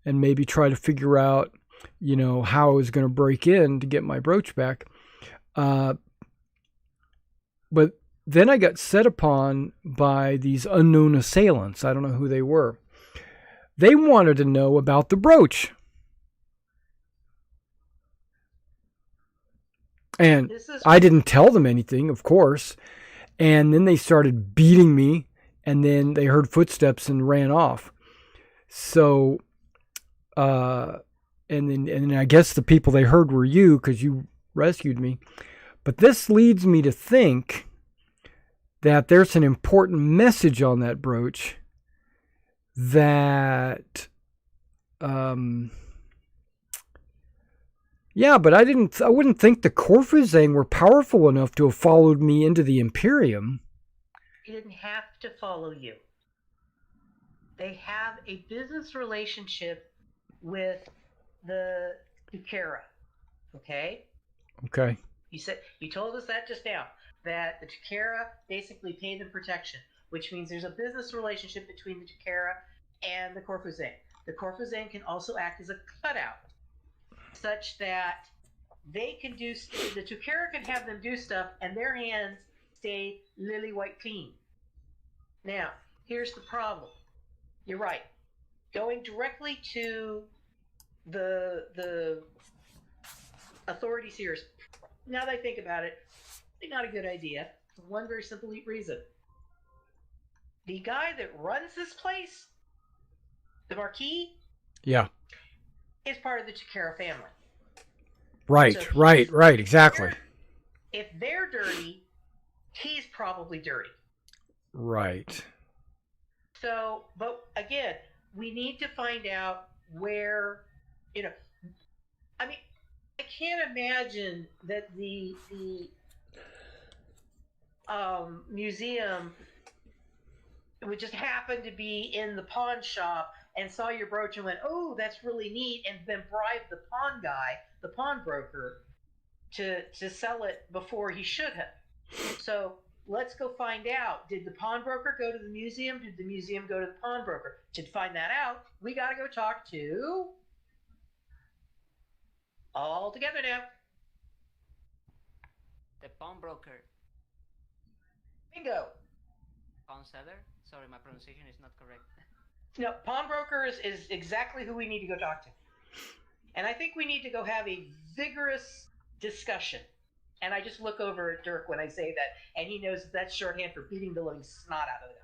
and maybe try to figure out, how I was going to break in to get my brooch back. But then I got set upon by these unknown assailants. I don't know who they were. They wanted to know about the brooch. And I didn't tell them anything, of course. And then they started beating me, and then they heard footsteps and ran off. So, and then I guess the people they heard were you, because you rescued me. But this leads me to think that there's an important message on that brooch that, yeah, but I wouldn't think the Corfuzang were powerful enough to have followed me into the Imperium.
They didn't have to follow you. They have a business relationship with the Tukara. Okay?
Okay.
You told us that just now, that the Tukara basically pay them protection, which means there's a business relationship between the Tukara and the Corfuzang. The Corfuzang can also act as a cutout, such that they can do, the Tukara can have them do stuff and their hands stay lily white clean. Now, here's the problem. You're right. Going directly to the authorities here is, now that I think about it, not a good idea. For one very simple reason. The guy that runs this place, the Marquis,
yeah,
is part of the Tukara family.
Right,
so
right, exactly.
If they're dirty, he's probably dirty.
Right.
So, but again, we need to find out where, I mean, I can't imagine that the museum would just happen to be in the pawn shop and saw your brooch and went, "Oh, that's really neat," and then bribed the pawn guy, the pawnbroker, to sell it before he should have. So let's go find out. Did the pawnbroker go to the museum? Did the museum go to the pawnbroker? To find that out, we got to go talk to, all together now,
The pawnbroker.
bingo.
Pawn seller? Sorry, my pronunciation is not correct.
No, pawnbroker is exactly who we need to go talk to. And I think we need to go have a vigorous discussion. And I just look over at Dirk when I say that, and he knows that's shorthand for beating the living snot out of them.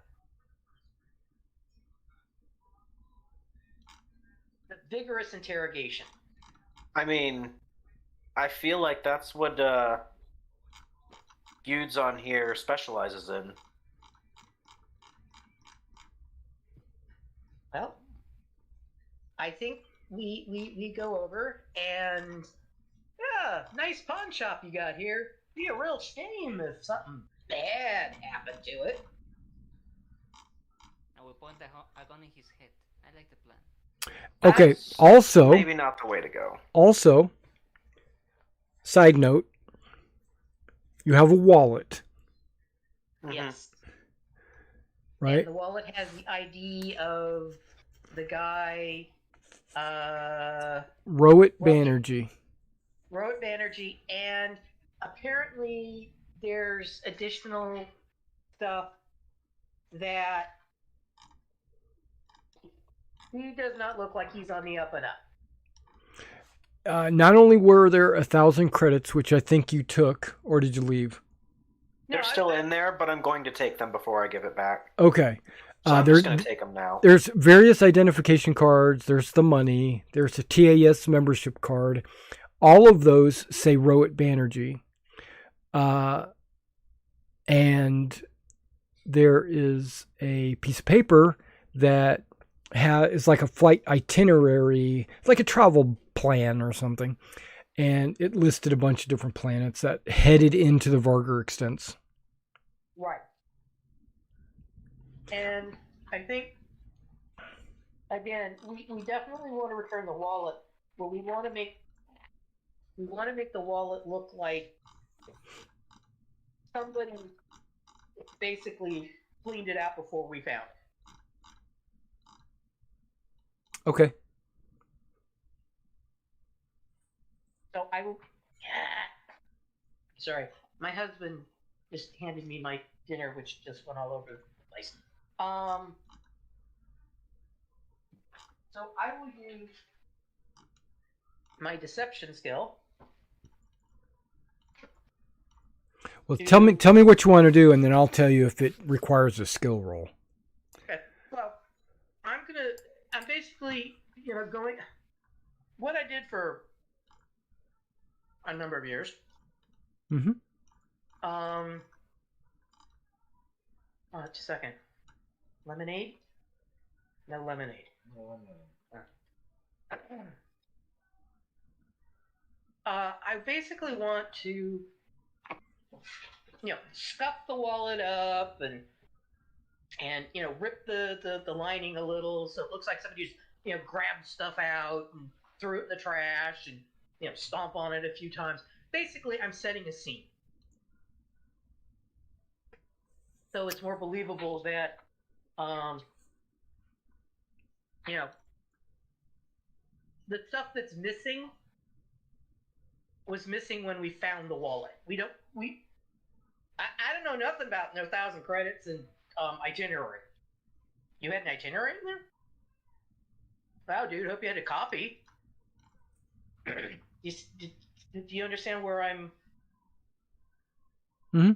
The vigorous interrogation.
I mean, I feel like that's what Gudes on here specializes in.
Well, I think we go over and, yeah, nice pawn shop you got here. Be a real shame if something bad happened to it.
I will point a gun in his head. I like the plan.
Okay,
That's
also...
maybe not the way to go.
Also, side note, you have a wallet.
Mm-hmm.
Yes.
Right?
And the wallet has the ID of the guy,
Rohit Banerjee.
Rohit Banerjee, and apparently there's additional stuff that he does not look like he's on the up and up.
Not only were there 1,000 credits, which I think you took, or did you leave?
They're still in there, but I'm going to take them before I give it back.
Okay.
So I'm just going to take them now.
There's various identification cards. There's the money. There's a TAS membership card. All of those say Rohit Banerjee. And there is a piece of paper that is like a flight itinerary, like a travel plan or something. And it listed a bunch of different planets that headed into the Vargr extents.
Right. And I think, again, we definitely want to return the wallet, but we want to make the wallet look like somebody basically cleaned it out before we found it.
Okay.
So I will. Sorry, my husband just handed me my dinner, which just went all over the place. So I will use my deception skill.
Well, tell me what you want to do, and then I'll tell you if it requires a skill roll.
Okay. Well, I'm basically, going. What I did for a number of years.
Mm-hmm.
Just a second. Lemonade? No lemonade. No lemonade. I basically want to, scuff the wallet up and rip the lining a little so it looks like somebody just, grabbed stuff out and threw it in the trash and, stomp on it a few times. Basically, I'm setting a scene. So it's more believable that, the stuff that's missing was missing when we found the wallet. I don't know nothing about no 1,000 credits and itinerary. You had an itinerary in there? Wow, dude, hope you had a copy. Do you understand where I'm?
Mm-hmm.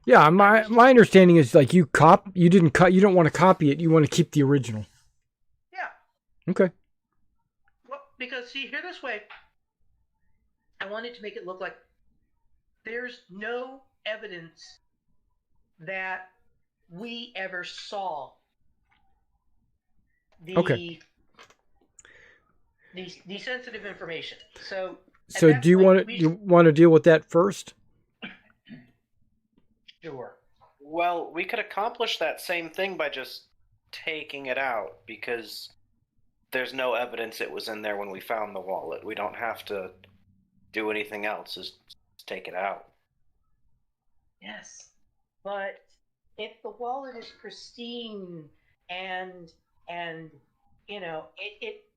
Yeah, my understanding is like you don't want to copy it. You want to keep the original.
Yeah.
Okay.
Well, because see, here this way, I wanted to make it look like there's no evidence that we ever saw the sensitive information. So
do you want to deal with that first?
Sure.
Well, we could accomplish that same thing by just taking it out, because there's no evidence it was in there when we found the wallet. We don't have to do anything else, just take it out.
Yes. But if the wallet is pristine and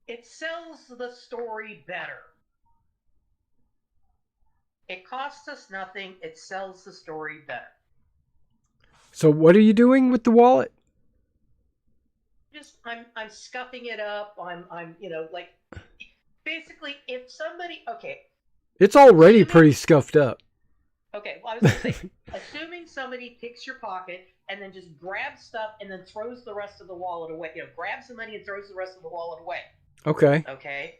it sells the story better. It costs us nothing, it sells the story better.
So what are you doing with the wallet?
Just I'm scuffing it up. I'm like basically if somebody
It's already pretty scuffed up.
Okay, well I was gonna say assuming somebody picks your pocket and then just grabs stuff and then throws the rest of the wallet away. Grabs the money and throws the rest of the wallet away.
Okay.
Okay.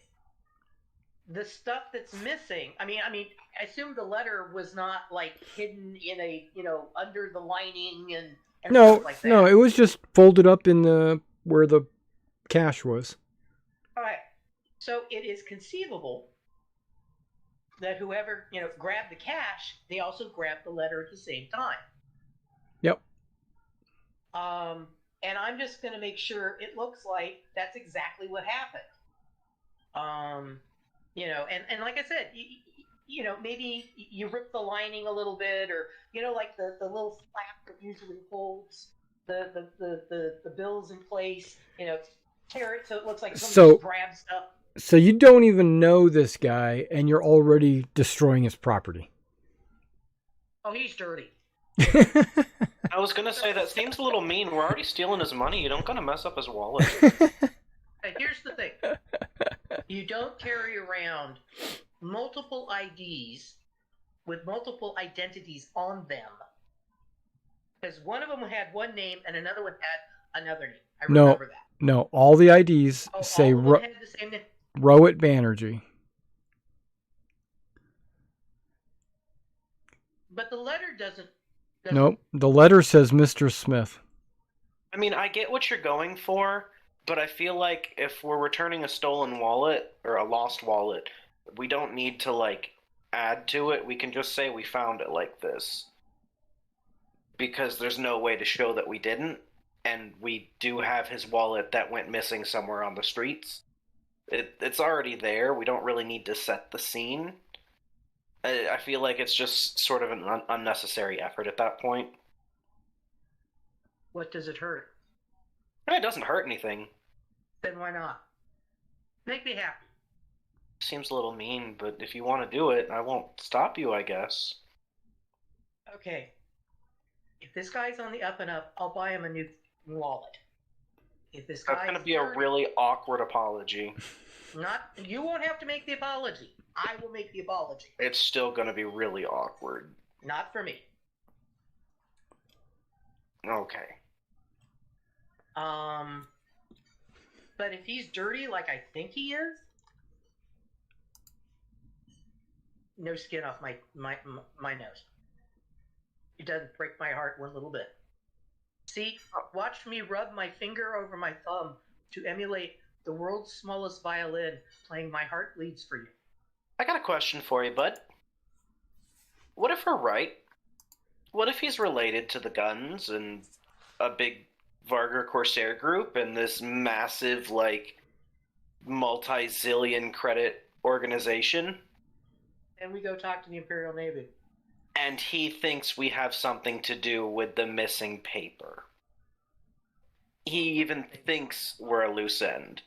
The stuff that's missing. I mean, I assume the letter was not like hidden in a under the lining and stuff like that.
No, it was just folded up in where the cash was.
All right. So it is conceivable that whoever grabbed the cash, they also grabbed the letter at the same time.
Yep.
And I'm just going to make sure it looks like that's exactly what happened. And like I said, maybe you rip the lining a little bit, or like the little flap that usually holds the bills in place. Tear it so it looks like somebody just grabbed stuff.
So you don't even know this guy, and you're already destroying his property.
Oh, he's dirty.
I was gonna say that seems a little mean. We're already stealing his money. You don't gotta mess up his wallet.
Hey, here's the thing. You don't carry around multiple IDs with multiple identities on them. Because one of them had one name and another one had another name. I remember that.
No, all the IDs say
all of them had the same name.
Rowett Banerjee.
But the letter doesn't.
Nope, the letter says Mr. Smith.
I mean, I get what you're going for, but I feel like if we're returning a stolen wallet or a lost wallet, we don't need to, add to it. We can just say we found it like this. Because there's no way to show that we didn't, and we do have his wallet that went missing somewhere on the streets. It's already there. We don't really need to set the scene. I feel like it's just sort of an unnecessary effort at that point.
What does it hurt?
It doesn't hurt anything.
Then why not? Make me happy.
Seems a little mean, but if you want to do it, I won't stop you, I guess.
Okay. If this guy's on the up and up, I'll buy him a new wallet. If this
That's
guy's
going to be a
dirty,
really awkward apology.
you won't have to make the apology. I will make the apology.
It's still going to be really awkward.
Not for me.
Okay.
But if he's dirty like I think he is, no skin off my nose. It doesn't break my heart one little bit. See, watch me rub my finger over my thumb to emulate the world's smallest violin playing My Heart Bleeds for You.
I got a question for you, bud. What if we're right? What if he's related to the Guns and a big Vargr Corsair group and this massive, like, multi-zillion credit organization?
And we go talk to the Imperial Navy.
And he thinks we have something to do with the missing paper. He even thinks we're a loose end.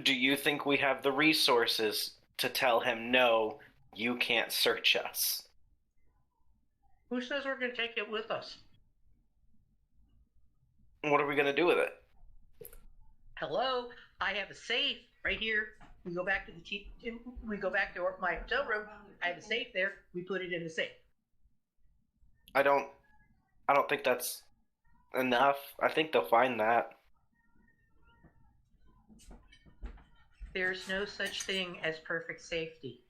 Do you think we have the resources to tell him, no, you can't search us?
Who says we're going to take it with us?
What are we going to do with it?
Hello, I have a safe right here. We go back to my hotel room. I have a safe there. We put it in the safe.
I don't think that's enough. I think they'll find that.
There's no such thing as perfect safety.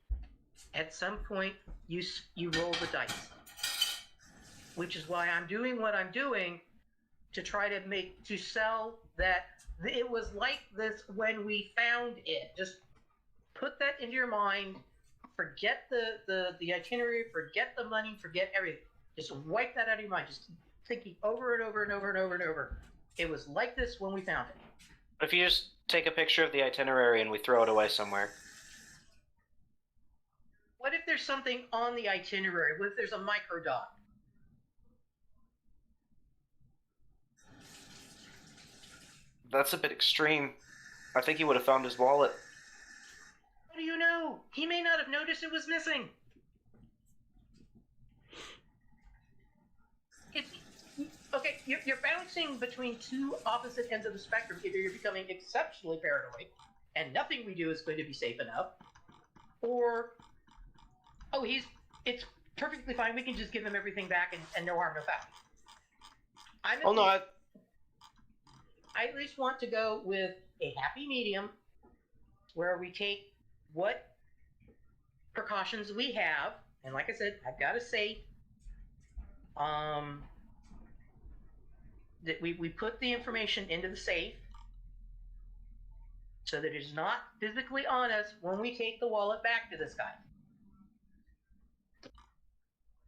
At some point, you roll the dice, which is why I'm doing what I'm doing to try to sell that it was like this when we found it. Just put that into your mind. Forget the itinerary. Forget the money. Forget everything. Just wipe that out of your mind. Just thinking over and over and over and over and over. It was like this when we found it.
If you just take a picture of the itinerary and we throw it away somewhere.
What if there's something on the itinerary? What if there's a microdot?
That's a bit extreme. I think he would have found his wallet.
How do you know? He may not have noticed it was missing. Okay, you're bouncing between two opposite ends of the spectrum. Either you're becoming exceptionally paranoid, and nothing we do is going to be safe enough, or, it's perfectly fine. We can just give him everything back and no harm, no foul. I at least want to go with a happy medium where we take what precautions we have, and like I said, I've got a safe. That we put the information into the safe so that it is not physically on us when we take the wallet back to this guy.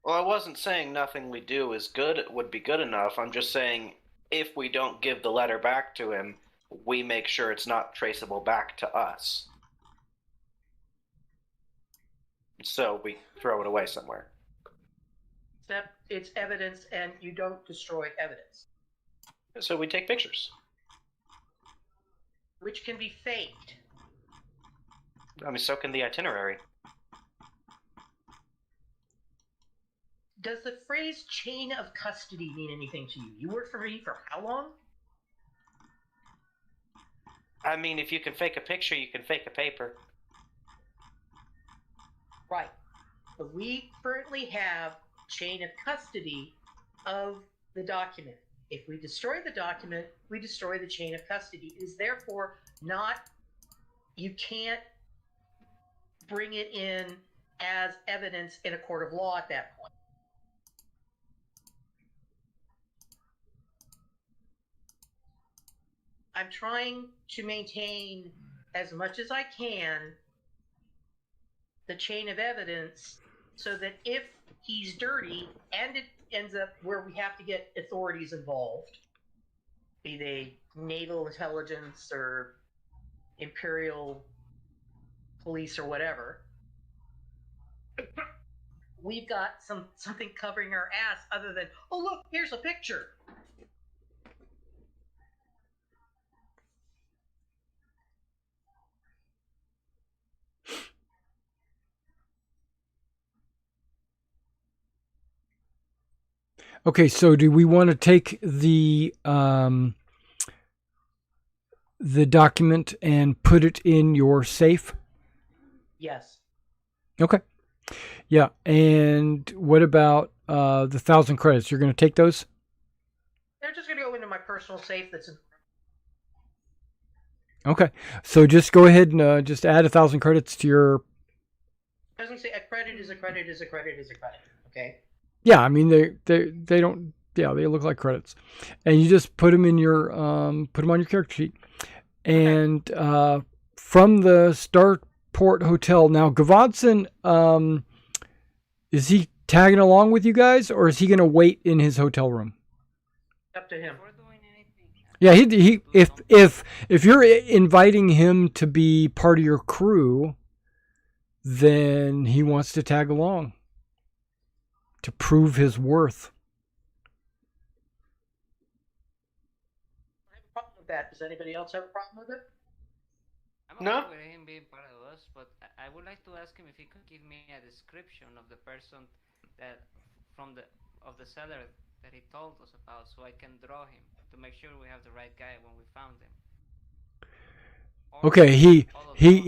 Well, I wasn't saying nothing we do is good, would be good enough. I'm just saying if we don't give the letter back to him, we make sure it's not traceable back to us. So we throw it away somewhere.
Except it's evidence and you don't destroy evidence.
So we take pictures.
Which can be faked.
I mean, so can the itinerary.
Does the phrase chain of custody mean anything to you? You worked for me for how long?
I mean, if you can fake a picture, you can fake a paper.
Right. But we currently have chain of custody of the document. If we destroy the document, we destroy the chain of custody. It is therefore not, you can't bring it in as evidence in a court of law at that point. I'm trying to maintain as much as I can the chain of evidence so that if he's dirty and it ends up where we have to get authorities involved, be they naval intelligence or imperial police or whatever, we've got something covering our ass other than, oh look, here's a picture.
Okay, so do we want to take the document and put it in your safe?
Yes.
Okay. Yeah, and what about the 1,000 credits? You're going to take those?
They're just going to go into my personal safe that's in...
Okay, so just go ahead and just add 1,000 credits to your.
I was going to say a credit is a credit is a credit is a credit. Okay.
Yeah, I mean they don't. Yeah, they look like credits, and you just put them in your put them on your character sheet, and from the Starport Hotel. Now, Gavadson, is he tagging along with you guys, or is he going to wait in his hotel room?
Up to him.
Before doing anything,
Yeah, he if you're inviting him to be part of your crew, then he wants to tag along to prove his worth.
I have a problem with that. Does anybody else have a problem with it?
I'm okay
No.
with him being part of us, but I would like to ask him if he could give me a description of the person that from the seller that he told us about, so I can draw him to make sure we have the right guy when we found him. Or
Okay,
all of them.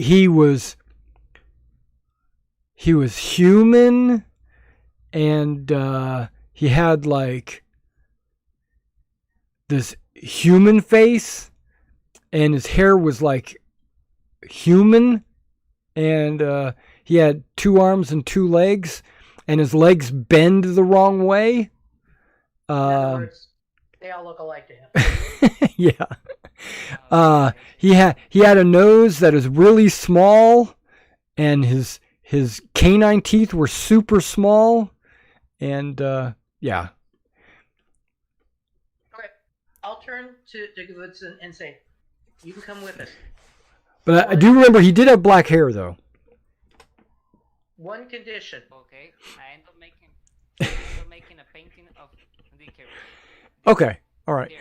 he was human, and he had like this human face, and his hair was like human, and he had 2 arms and 2 legs, and his legs bend the wrong way.
In other words, they all look alike to him.
Yeah.
Okay.
He had a nose that is really small, and his canine teeth were super small, and yeah.
Okay. I'll turn to Goodson and say, you can come with us.
But I do remember he did have black hair, though.
One condition.
Okay, I end up making a painting of the character.
Okay, all right.
Dirk.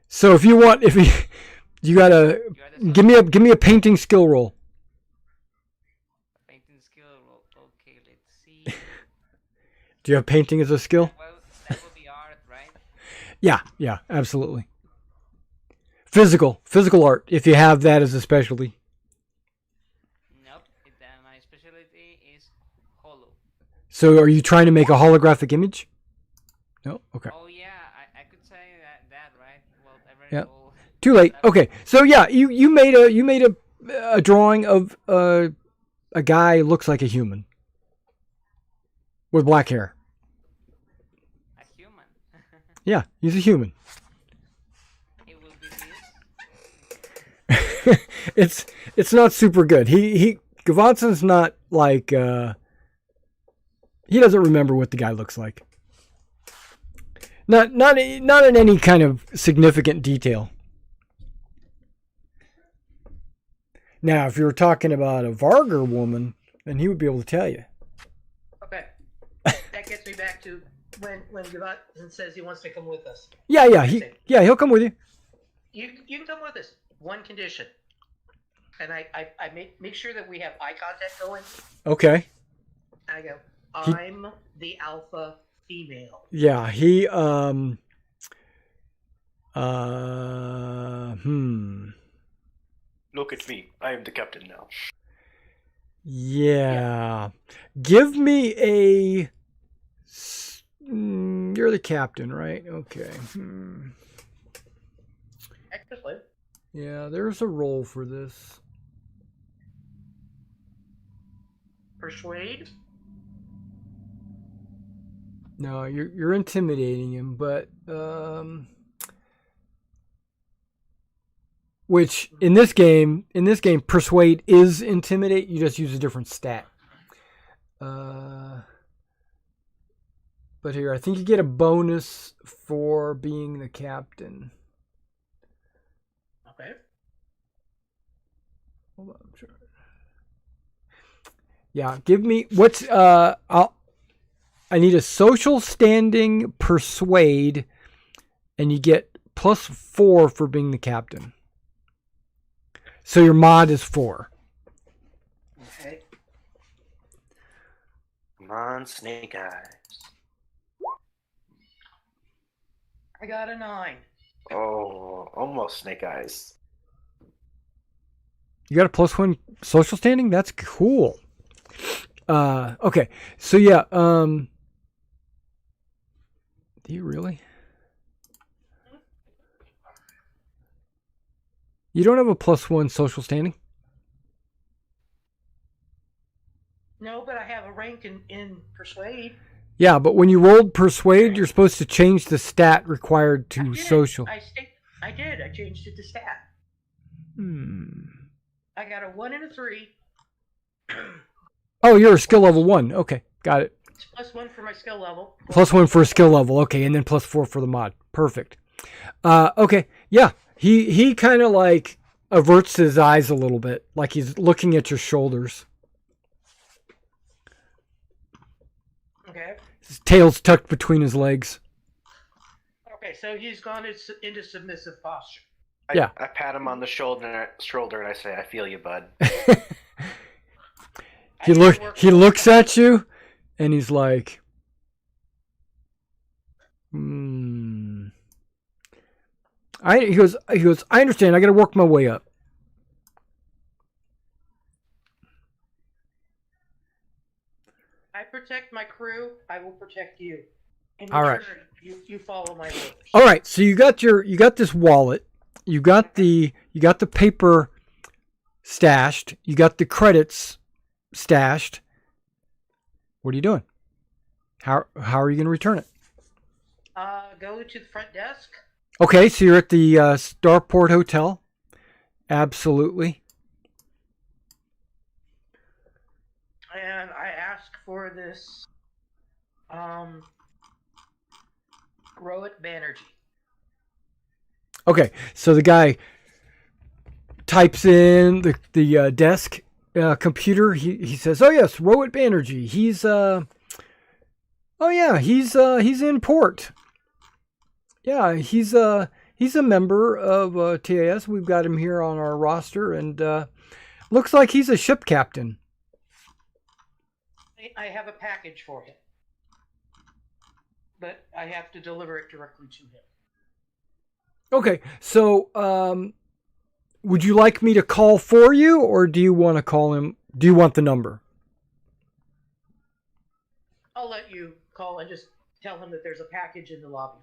So if you want, you gotta
You are the
give me a painting skill roll.
painting skill roll. Okay, let's see.
Do you have painting as a skill?
Well, that would be art, right?
Yeah, absolutely. Physical art, if you have that as a specialty.
Nope. My specialty is holo.
So are you trying to make a holographic image? No? Okay.
Oh yeah, I could say that right. Well,
Yeah.
will...
Too late. Okay. So yeah, you made a drawing of a guy who looks like a human with black hair.
A human.
Yeah, he's a human.
It will be this.
It's not super good. Gavatson's not like he doesn't remember what the guy looks like. Not in any kind of significant detail. Now, if you were talking about a Vargr woman, then he would be able to tell you.
Okay. That gets me back to when Goodson says he wants to come with us.
Yeah, he'll come with you.
You can come with us. One condition. And I make sure that we have eye contact going.
Okay.
I go, I'm the alpha female.
Yeah,
Look at me. I am the captain now.
Yeah. Give me a. You're the captain, right? Okay.
Actually,
Yeah, there's a role for this.
persuade.
No, you're intimidating him, but which in this game, persuade is intimidate. You just use a different stat. But here, I think you get a bonus for being the captain.
Okay.
Hold on, I'm sure. Yeah, give me what's I need a social standing persuade, and you get +4 for being the captain. So your mod is 4.
Okay.
Come on, Snake Eyes.
I got a 9.
Oh, almost Snake Eyes.
You got a +1 social standing? That's cool. Okay. So yeah, do you really? You don't have a +1 social standing?
No, but I have a rank in Persuade.
Yeah, but when you rolled Persuade, you're supposed to change the stat required to social.
I did. I changed it to stat. I got a 1 and a 3.
Oh, you're a skill level 1. Okay, got it.
It's +1 for my skill level.
+1 for a skill level. Okay, and then +4 for the mod. Perfect. Okay, yeah. He kind of like averts his eyes a little bit, like he's looking at your shoulders.
Okay.
His tail's tucked between his legs.
Okay, so he's gone into submissive posture.
Yeah.
I pat him on the shoulder and I say, "I feel you, bud."
He looks at you, and he's like, He goes. I understand. I got to work my way up.
I protect my crew. I will protect you. In
All right.
return, you follow my orders.
All right. So you got this wallet. You got the paper stashed. You got the credits stashed. What are you doing? How are you going to return it?
Go to the front desk.
Okay, so you're at the Starport Hotel. Absolutely.
And I ask for this Rohit Banerjee.
Okay, so the guy types in the desk computer. He says, "Oh yes, Rohit Banerjee. He's he's in port. Yeah, he's a member of TAS. We've got him here on our roster, and looks like he's a ship captain."
I have a package for him, but I have to deliver it directly to him.
Okay, so would you like me to call for you, or do you want to call him? Do you want the number?
I'll let you call and just tell him that there's a package in the lobby.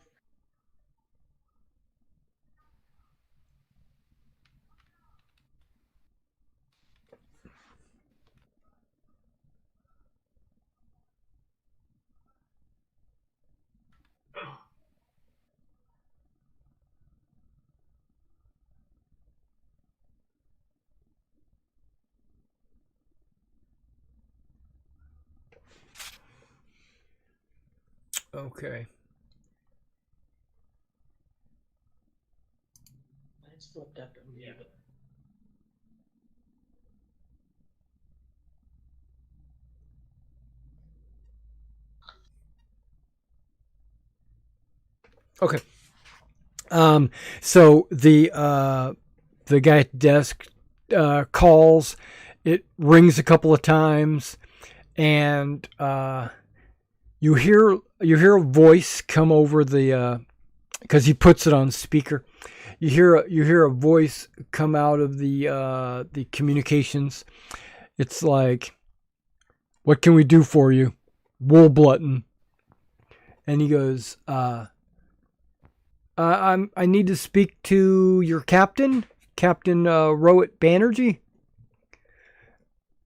Okay.
It's flipped up. Yeah.
Okay. So the guy at the desk calls. It rings a couple of times, and you hear a voice come over the because he puts it on speaker. You hear a voice come out of the communications. It's like, "What can we do for you, Woolblutton?" And he goes, I need to speak to your captain, Captain Rohit Banerjee."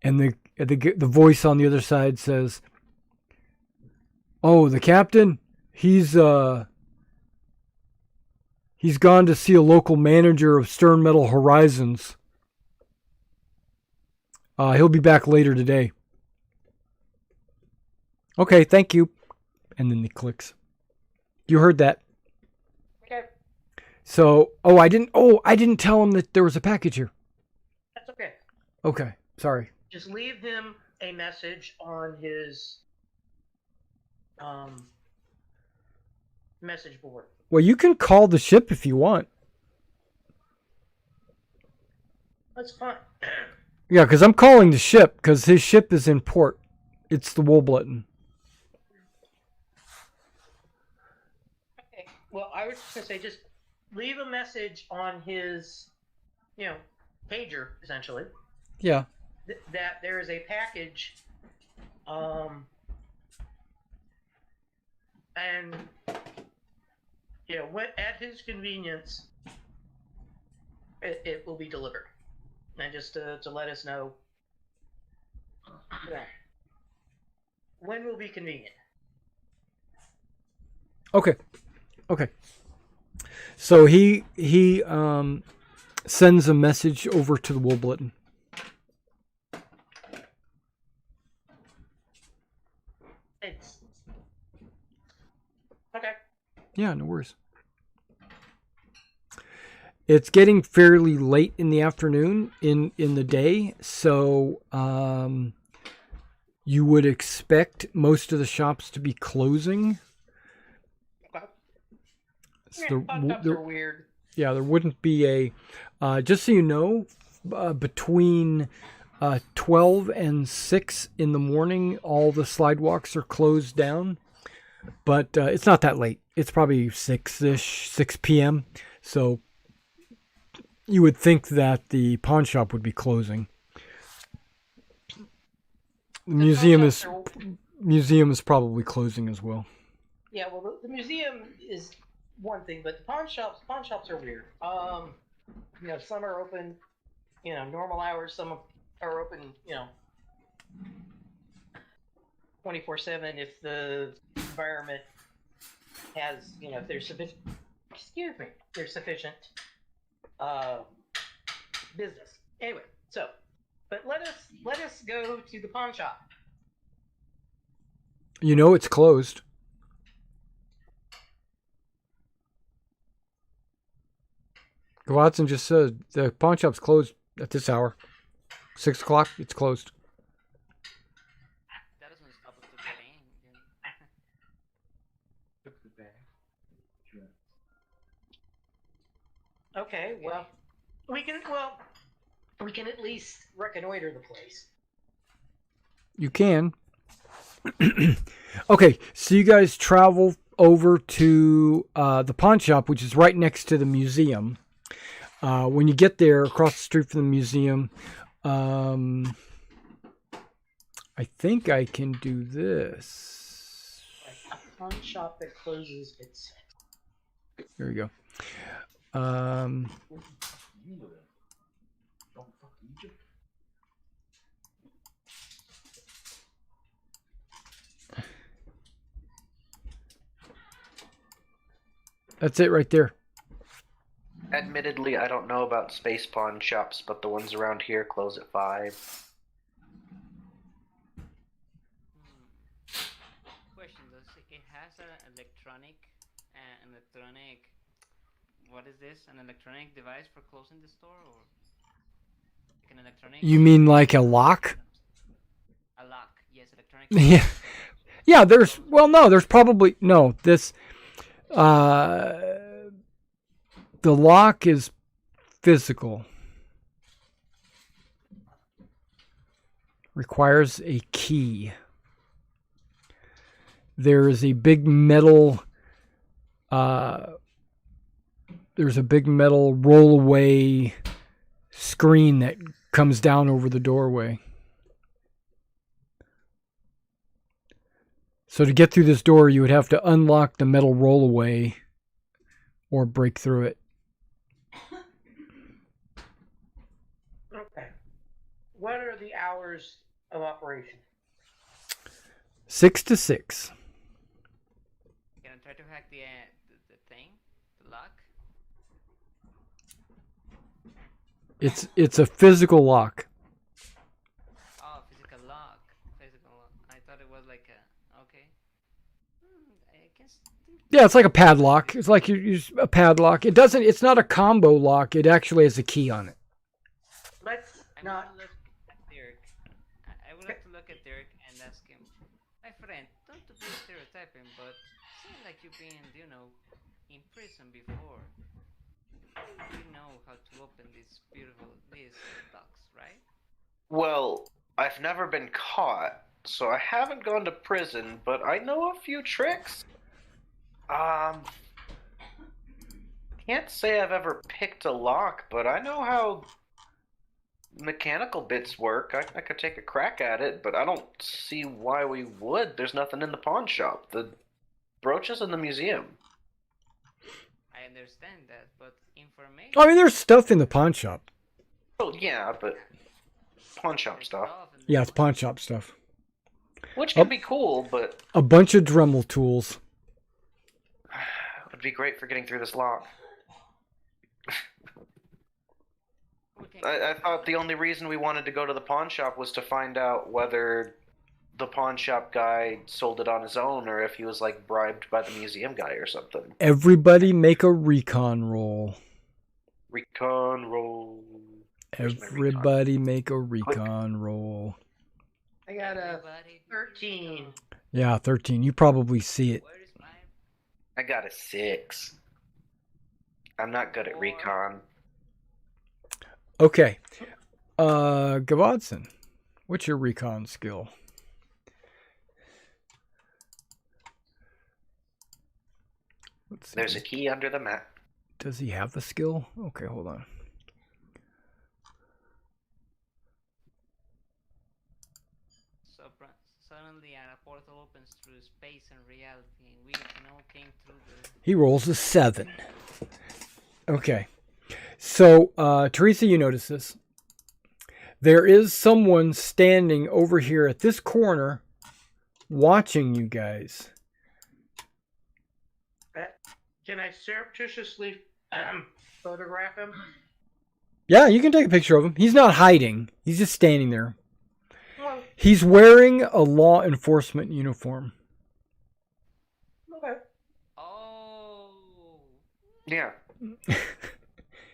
And the voice on the other side says, "Oh, the captain, he's gone to see a local manager of Stern Metal Horizons. He'll be back later today." "Okay, thank you." And then he clicks. You heard that.
Okay,
So, I didn't tell him that there was a package here.
that's okay.
Okay, sorry.
Just leave him a message on his message board.
Well, you can call the ship if you want.
That's fine.
Yeah, because I'm calling the ship because his ship is in port. It's the Woolblutton.
Okay. Well, I was just gonna say, just leave a message on his, pager, essentially,
Yeah.
that there is a package, and when at his convenience, it will be delivered, and just to let us know when will be convenient.
Okay. Okay. So he sends a message over to the Woolblitten.
It's okay.
Yeah, no worries. It's getting fairly late in the afternoon in the day, so you would expect most of the shops to be closing.
Okay.
So
Pop-ups are weird.
Yeah, there wouldn't be a. Just so you know, between 12 and 6 in the morning, all the slidewalks are closed down. But it's not that late. It's probably 6-ish, 6 p.m. So you would think that the pawn shop would be closing. The museum is probably closing as well.
Yeah, well, the museum is one thing, but the pawn shops are weird. Some are open, normal hours. Some are open, 24/7 if the environment has, if there's sufficient. Excuse me, there's sufficient business. Anyway, but let us go to the pawn shop.
You know it's closed. Watson just said the pawn shop's closed at this hour. 6 o'clock, it's closed.
That doesn't stop us to get in.
Okay, well, we can at least reconnoiter the place.
You can. Okay, so you guys travel over to the pawn shop, which is right next to the museum. When you get there, across the street from the museum, I think I can do this.
A pawn shop that closes at 6.
There we go. That's it right there.
Admittedly, I don't know about space pawn shops, but the ones around here close at 5.
Question: does it has an electronic? What is this? An electronic device for closing the store, or like an electronic?
You mean like a lock?
A lock, yes, electronic.
Yeah. Yeah, there's probably no. This the lock is physical. Requires a key. There is a big metal roll-away screen that comes down over the doorway. So to get through this door, you would have to unlock the metal roll-away or break through it.
Okay. What are the hours of operation?
6 to 6.
Can I try to hack the thing, the lock?
It's a physical lock.
Oh, physical lock. I thought it was like a. Okay. I guess.
Yeah, it's like a padlock. It's like you use a padlock. It's not a combo lock. It actually has a key on it.
Let's
I
not.
would look at Derek. I would like to look at Derek and ask him, my friend, don't to be stereotyping, but it seems like you've been, in prison before. You know how to open these locks, right?
Well, I've never been caught, so I haven't gone to prison, but I know a few tricks. can't say I've ever picked a lock, but I know how mechanical bits work. I could take a crack at it, but I don't see why we would. There's nothing in the pawn shop. The brooch is in the museum.
I understand that, but information.
I mean, there's stuff in the pawn shop.
Oh yeah, but pawn shop stuff.
Yeah, it's pawn shop stuff.
Which can be cool, but
A bunch of Dremel tools.
would be great for getting through this lock.
Okay.
I thought the only reason we wanted to go to the pawn shop was to find out whether the pawn shop guy sold it on his own or if he was like bribed by the museum guy or something.
Everybody make a recon roll.
Recon roll. Where's my recon?
Everybody make a recon roll.
I got a
Everybody-
13.
Yeah, 13. You probably see it.
Where is my
I got a 6. I'm not good at recon.
Okay. Gavodson, what's your recon skill? Let's see.
There's a key under the mat.
Does he have the skill? Okay, hold on.
Suddenly a portal opens through space and reality, and we came through the.
He rolls a 7. Okay. So, Teresa, you notice this. There is someone standing over here at this corner watching you guys.
Can I surreptitiously photograph him?
Yeah, you can take a picture of him. He's not hiding. He's just standing there.
Well,
He's wearing a law enforcement uniform.
okay.
Oh.
Yeah.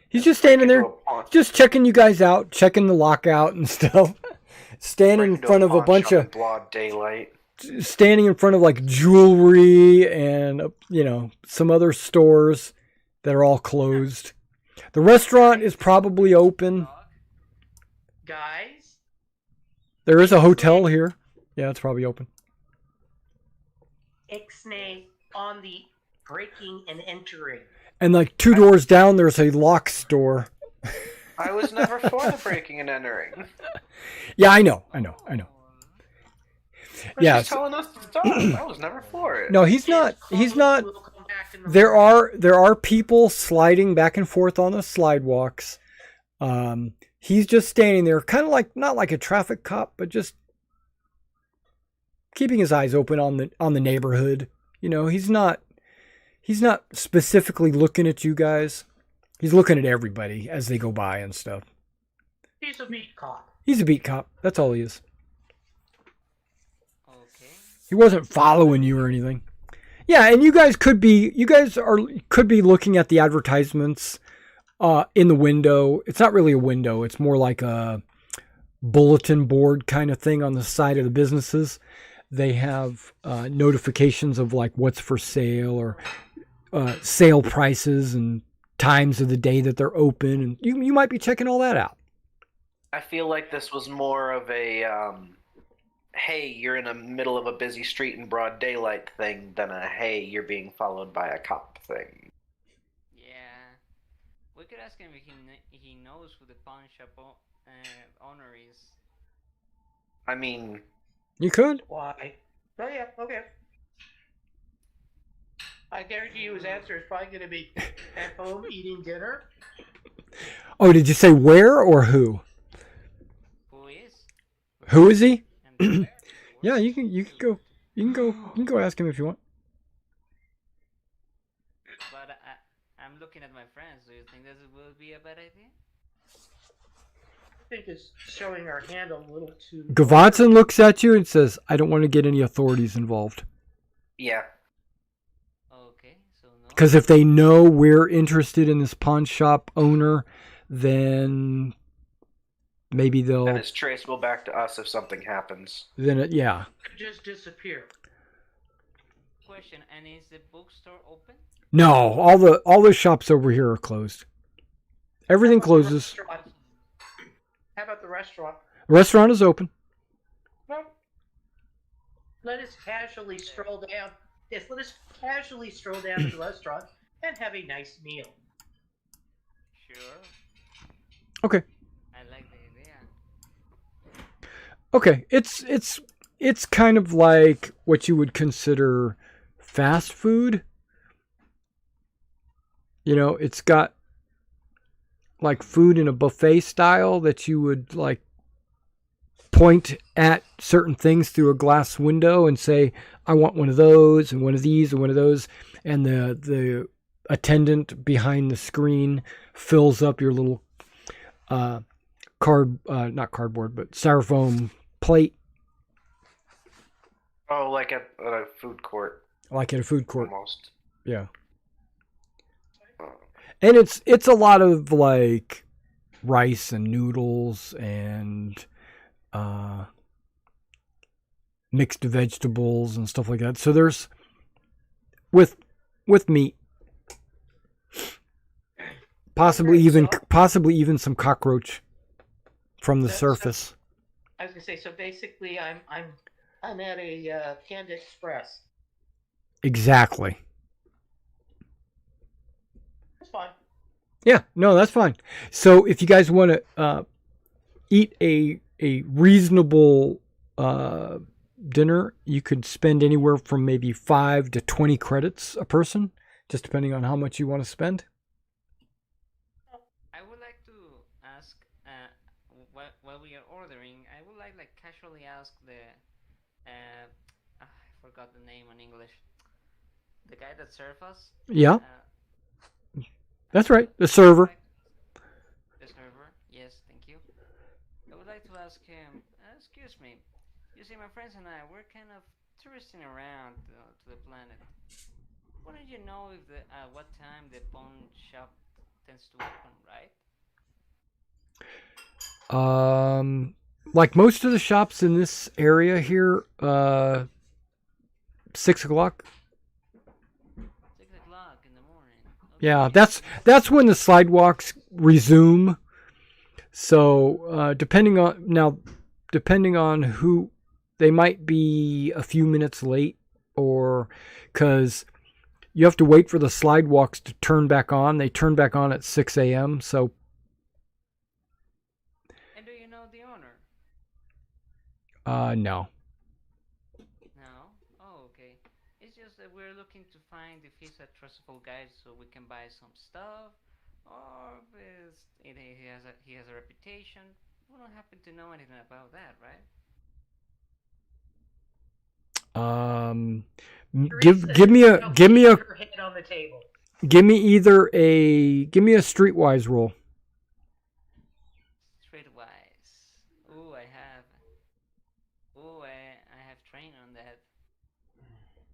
He's just standing there,
Break into a pawn-
just checking you guys out, checking the lockout and stuff. Standing in
break into
front of a
pawn
bunch
shop
of,
in broad daylight.
standing in front of like jewelry and, you know, some other stores that are all closed. The restaurant is probably open.
Guys,
There is a hotel here. Yeah, it's probably open.
ixnay on the breaking and entering.
And like 2 doors down, there's a lock store.
I was never for the breaking and entering.
Yeah, I know. Yeah,
He's telling us to stop. I was never for it.
No, he's not. He's not.
We'll come back in the
There
room.
are people sliding back and forth on the slidewalks. He's just standing there, kind of like not like a traffic cop, but just keeping his eyes open on the neighborhood. You know, he's not specifically looking at you guys. He's looking at everybody as they go by and stuff.
He's a beat cop.
He's a beat cop. That's all he is.
Okay.
He wasn't following you or anything. Yeah, and you guys could be looking at the advertisements in the window. It's not really a window. It's more like a bulletin board kind of thing on the side of the businesses. They have notifications of like what's for sale or sale prices and times of the day that they're open, and you might be checking all that out.
I feel like this was more of a, hey, you're in the middle of a busy street in broad daylight thing than a, hey, you're being followed by a cop thing.
Yeah. We could ask him if he knows who the pawn shop owner is.
I mean,
You could.
Why? Oh yeah, okay. I guarantee you his answer is probably going to be at home eating dinner.
Oh, did you say where or who?
Who is?
Who is he?
And where?
Yeah, you can go ask him if you want.
But I'm looking at my friends. Do you think this will be a bad idea?
I think it's showing our hand a little too.
Gavodson looks at you and says, "I don't want to get any authorities involved.
yeah.
Okay, so no.
Because if they know we're interested in this pawn shop owner, then maybe they'll.
And it's traceable back to us if something happens.
Yeah.
Just disappear.
Question, and is the bookstore open?
No, all the shops over here are closed. Everything closes.
How about the restaurant?
The restaurant is open.
Well, let us casually stroll down. Yes, let us casually stroll down to the restaurant and have a nice meal.
Sure.
Okay.
I like the idea.
Okay. It's kind of like what you would consider fast food. It's got like food in a buffet style that you would like point at certain things through a glass window and say, I want one of those and one of these and one of those. And the attendant behind the screen fills up your little not cardboard, but styrofoam plate.
Oh, like at a food court.
Like at a food court.
Almost.
Yeah. And it's a lot of like rice and noodles and mixed vegetables and stuff like that. So there's with meat, possibly even some cockroach from the surface.
I was gonna say, so basically, I'm at a Panda Express.
Exactly.
That's fine.
Yeah, no, that's fine. So if you guys want to eat a reasonable dinner, you could spend anywhere from maybe 5 to 20 credits a person, just depending on how much you want to spend.
I would like to ask, while we are ordering, I would like casually ask I forgot the name in English. The guy that served us.
Yeah. That's right. The server.
The server. Yes, thank you. I would like to ask him, excuse me, you see, my friends and I, we're kind of touristing around to the planet. Wouldn't you know if what time the pawn shop tends to open, right?
Like most of the shops in this area here, 6 o'clock.
6 o'clock in the morning. Okay.
Yeah, that's when the sidewalks resume. So depending on who, they might be a few minutes late, or because you have to wait for the slidewalks to turn back on. They turn back on at 6 a.m. So.
And do you know the owner?
No.
No? Oh, okay. It's just that we're looking to find if he's a trustable guy so we can buy some stuff, or if he has a reputation. We don't happen to know anything about that, right?
Give me a
Her head on the table.
give me a streetwise roll.
Streetwise. I have trained on that.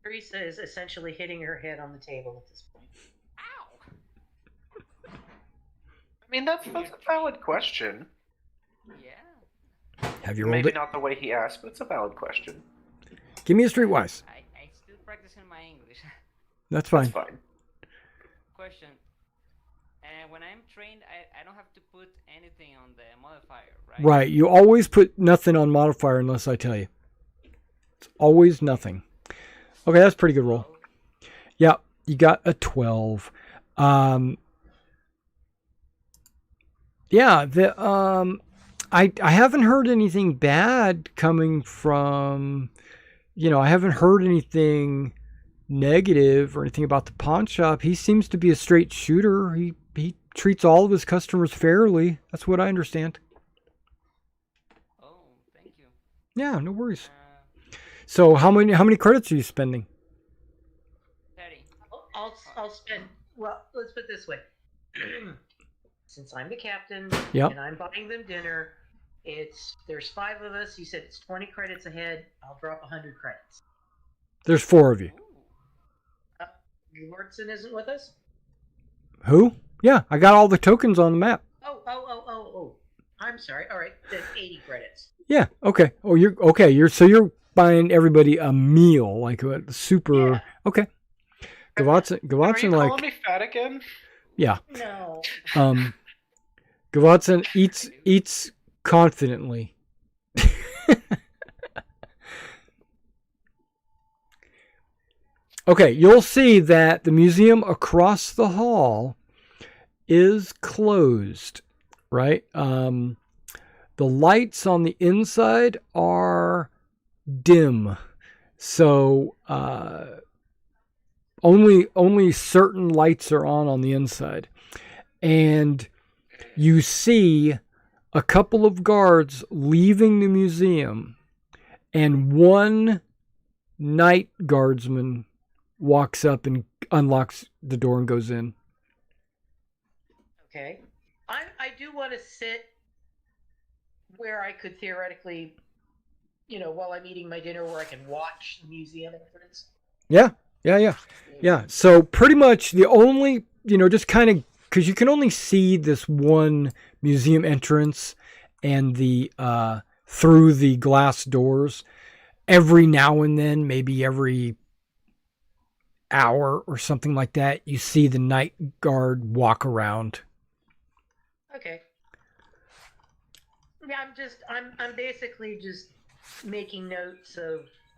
Teresa is essentially hitting her head on the table at this point.
Ow!
I mean, that's a valid question.
Yeah.
Have you rolled
Maybe
it?
not the way he asked, but it's a valid question.
Give me a streetwise.
I still practicing my English.
That's fine.
That's fine.
Question. When I'm trained, I don't have to put anything on the modifier, right?
Right. You always put nothing on modifier unless I tell you. It's always nothing. Okay, that's a pretty good roll. Yeah, you got a 12. Yeah, I haven't heard anything bad coming from, I haven't heard anything negative or anything about the pawn shop. He seems to be a straight shooter. He treats all of his customers fairly. That's what I understand.
Oh, thank you.
Yeah, no worries. So how many credits are you spending?
30.
I'll spend. Well, let's put it this way. Since I'm the captain
Yep.
and I'm buying them dinner, there's 5 of us. You said it's 20 credits ahead. I'll drop 100 credits.
There's 4 of you.
Lordson isn't with us?
Who? Yeah, I got all the tokens on the map.
Oh. I'm sorry. All right, then 80 credits.
Yeah. Okay. Oh, you're okay. You're buying everybody a meal, like a super.
Yeah.
Okay. Gavotson,
Are you
like,
calling me fat again?
yeah.
No.
Gavotson eats confidently. Okay, you'll see that the museum across the hall is closed, right? The lights on the inside are dim, so only certain lights are on the inside, and you see a couple of guards leaving the museum, and one night guardsman walks up and unlocks the door and goes in.
Okay. I do want to sit where I could theoretically, while I'm eating my dinner, where I can watch the museum entrance.
Yeah. So pretty much the only, just kind of, because you can only see this one museum entrance and the through the glass doors. Every now and then, maybe every hour or something like that, you see the night guard walk around.
Okay. Yeah, I'm basically just making notes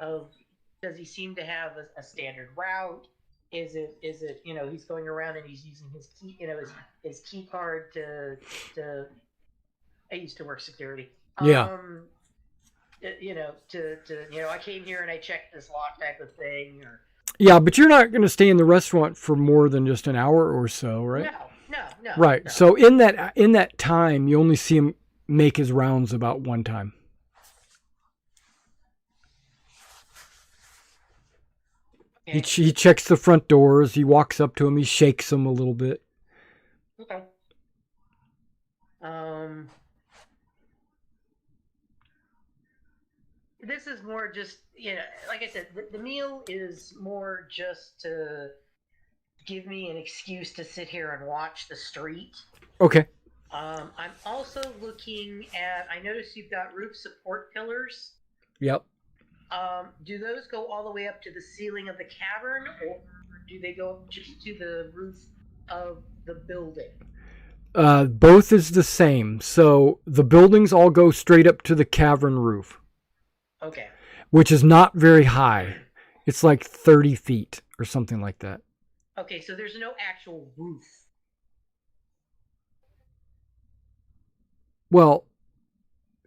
of does he seem to have a standard route? Is it he's going around and he's using his key his key card to I used to work security.
Yeah.
I came here and I checked this lock type of thing, or
Yeah, but you're not going to stay in the restaurant for more than just an hour or so, right?
No.
Right.
No.
So in that time, you only see him make his rounds about one time.
Okay.
He checks the front doors. He walks up to him. He shakes them a little bit.
Okay. This is more just, like I said, the meal is more just to give me an excuse to sit here and watch the street.
Okay.
I'm also looking at, I noticed you've got roof support pillars.
Yep.
Do those go all the way up to the ceiling of the cavern, or do they go just to the roof of the building?
Both is the same. So the buildings all go straight up to the cavern roof.
Okay.
Which is not very high. It's like 30 feet or something like that.
Okay, so there's no actual roof.
Well,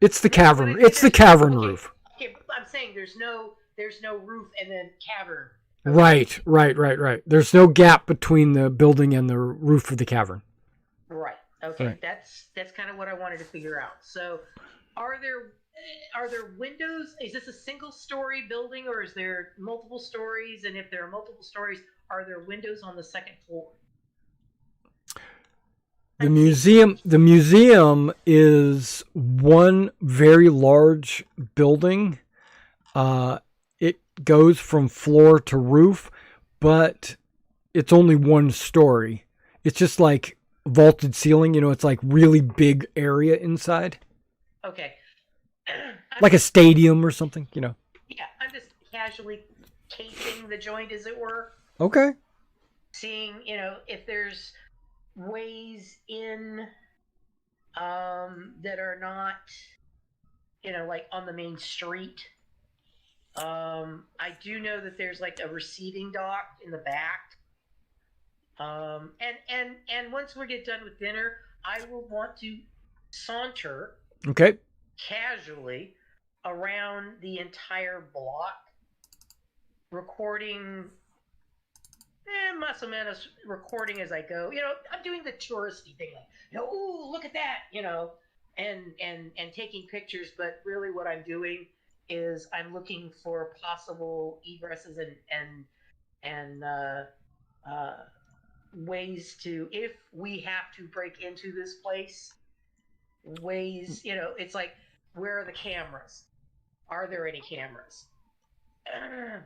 it's the cavern. It's the cavern roof.
Okay, I'm saying there's no roof and then cavern.
Right. There's no gap between the building and the roof of the cavern.
Right. Okay.
Right.
That's kind of what I wanted to figure out. So, are there windows? Is this a single story building, or is there multiple stories? And if there are multiple stories, are there windows on the second floor?
The museum is one very large building. It goes from floor to roof, but it's only one story. It's just like vaulted ceiling, it's like really big area inside.
Okay.
Like a stadium or something,
Yeah, I'm just casually casing the joint, as it were.
Okay.
Seeing, if there's ways in that are not, like on the main street. I do know that there's like a receiving dock in the back. And once we get done with dinner, I will want to saunter casually around the entire block, recording muscle menace, recording as I go. I'm doing the touristy thing, like, ooh, look at that, and taking pictures. But really, what I'm doing is I'm looking for possible egresses and ways to, if we have to break into this place, ways. It's like, where are the cameras? Are there any cameras? Are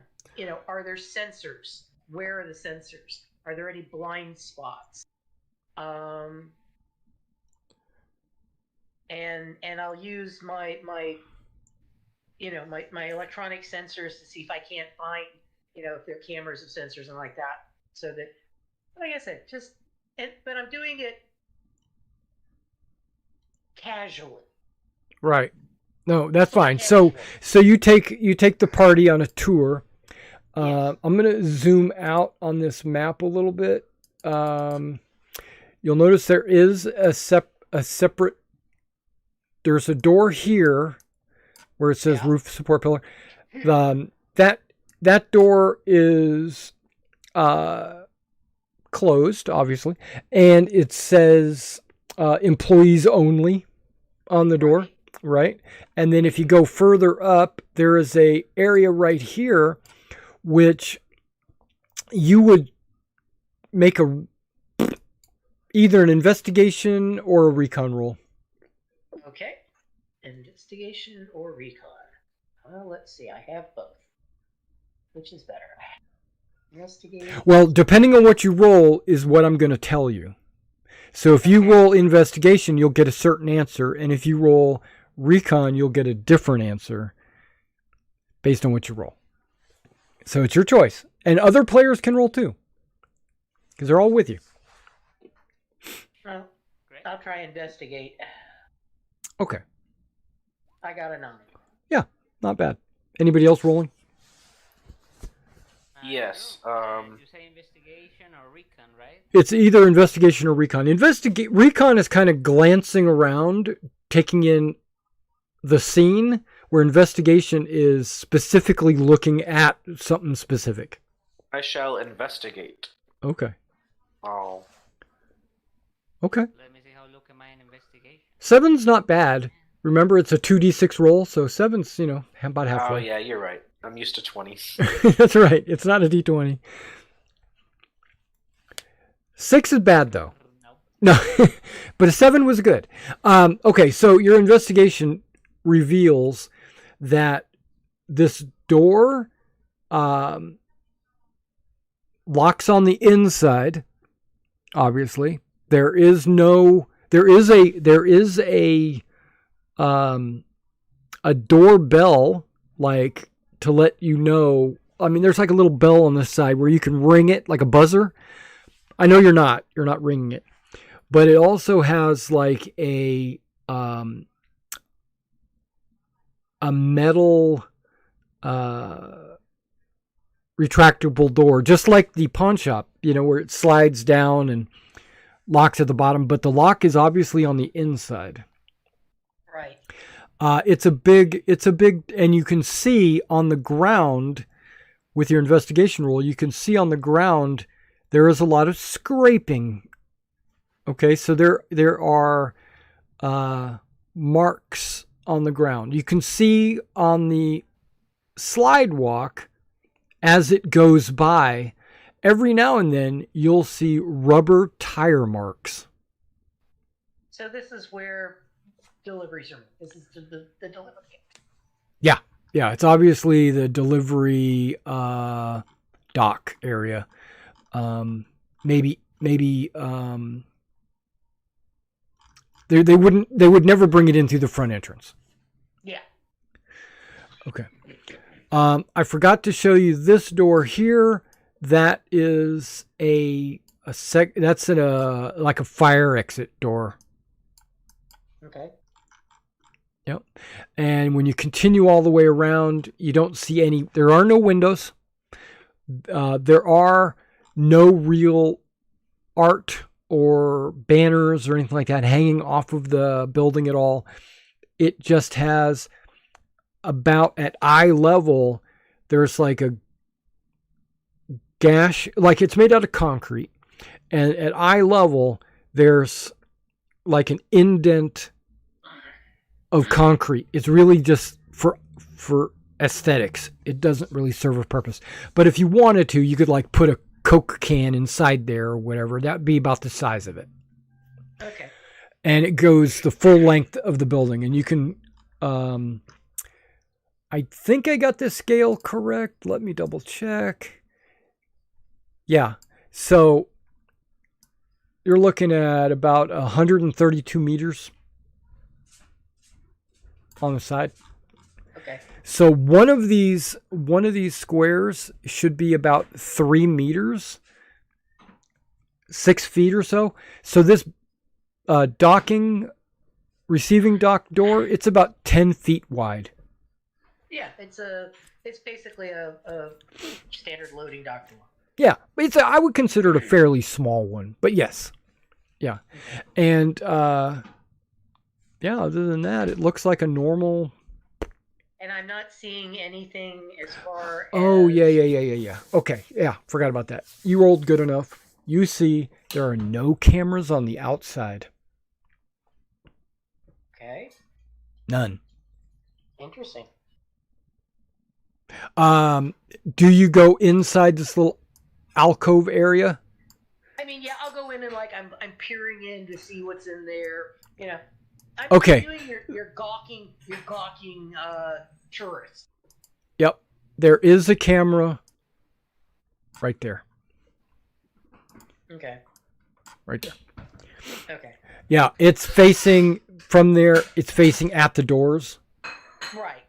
there sensors? Where are the sensors? Are there any blind spots? And I'll use my electronic sensors to see if I can't find, if there are cameras of sensors and like that. So that, like I said, but I'm doing it casually.
Right. No, that's fine. So you take the party on a tour.
Yes.
I'm going to zoom out on this map a little bit. you'll notice there is a separate. There's a door here where it says roof support pillar. That door is closed, obviously, and it says employees only on the door, right? And then if you go further up, there is a area right here which you would make either an investigation or a recon roll.
Okay. Investigation or recon? Well, let's see. I have both. Which is better? Investigation.
Well, depending on what you roll is what I'm going to tell you. So if you roll investigation, you'll get a certain answer. And if you roll recon, you'll get a different answer based on what you roll. So it's your choice. And other players can roll too. Because they're all with you.
Well, I'll try investigate.
Okay.
I got a 9.
Yeah, not bad. Anybody else rolling?
Yes.
You say investigation or recon, right?
It's either investigation or recon. Recon is kind of glancing around, taking in the scene, where investigation is specifically looking at something specific.
I shall investigate.
Okay.
Oh.
Okay.
Let me see how look at my investigation.
7's not bad. Remember, it's a 2d6 roll, so 7's, about halfway.
Oh, yeah, you're right. I'm used to 20s.
That's right. It's not a d20. 6 is bad, though.
Nope.
No, but a 7 was good. Okay, so your investigation reveals that this door locks on the inside. Obviously, there is a doorbell, like, to let you know. I mean, there's like a little bell on this side where you can ring it like a buzzer. I know you're not ringing it, but it also has like a metal retractable door, just like the pawn shop, where it slides down and locks at the bottom, but the lock is obviously on the inside.
Right.
It's a big, and you can see on the ground with your investigation roll, you can see on the ground there is a lot of scraping. Okay, so there are marks on the ground. You can see on the slidewalk as it goes by, every now and then you'll see rubber tire marks.
So this is where deliveries are. This is the delivery.
Yeah, it's obviously the delivery dock area. Maybe they would never bring it in through the front entrance.
Yeah.
Okay. I forgot to show you this door here. That is that's like a fire exit door.
Okay.
Yep. And when you continue all the way around, you don't see any. There are no windows. There are no real art or banners or anything like that hanging off of the building at all. It just has about at eye level, there's like a gash, like it's made out of concrete. And at eye level, there's like an indent of concrete. It's really just for aesthetics. It doesn't really serve a purpose. But if you wanted to, you could like put a Coke can inside there or whatever. That would be about the size of it.
Okay.
And it goes the full length of the building. And you can, I think I got this scale correct. Let me double check. Yeah. So you're looking at about 132 meters on the side.
Okay.
So one of these squares should be about 3 meters, 6 feet or so. So this receiving dock door, it's about 10 feet wide.
Yeah, it's basically a standard loading dock door.
Yeah, I would consider it a fairly small one, but yes. Yeah. And yeah, other than that, it looks like a normal.
And I'm not seeing anything as far as.
Oh, yeah. Okay, yeah, forgot about that. You rolled good enough. You see there are no cameras on the outside.
Okay.
None.
Interesting.
Do you go inside this little alcove area?
I mean, yeah, I'll go in and like I'm peering in to see what's in there. You know. I'm
Okay.
doing your gawking tourist.
Yep. There is a camera right there.
Okay.
Right there.
Okay.
Yeah, it's facing from there. It's facing at the doors.
Right.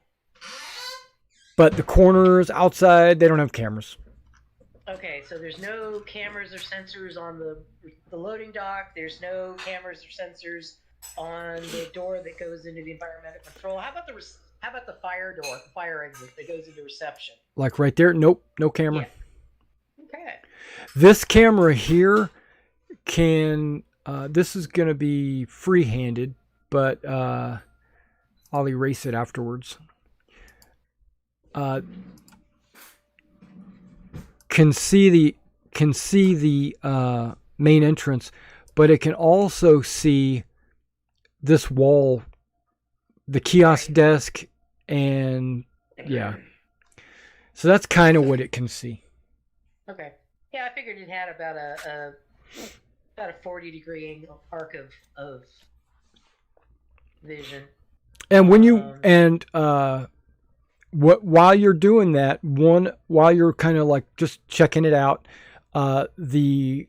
But the corners outside, they don't have cameras.
Okay, so there's no cameras or sensors on the loading dock. There's no cameras or sensors on the door that goes into the environmental control. How about the fire door, the fire exit that goes into reception?
Like right there? Nope, no camera.
Yeah. Okay.
This camera here can. This is going to be free-handed, but I'll erase it afterwards. Can see the main entrance, but it can also see this wall, the kiosk desk, and yeah. So that's kind of what it can see.
Okay. Yeah, I figured it had about a 40-degree angle arc of vision.
And when you while you're doing that, while you're kind of like just checking it out, the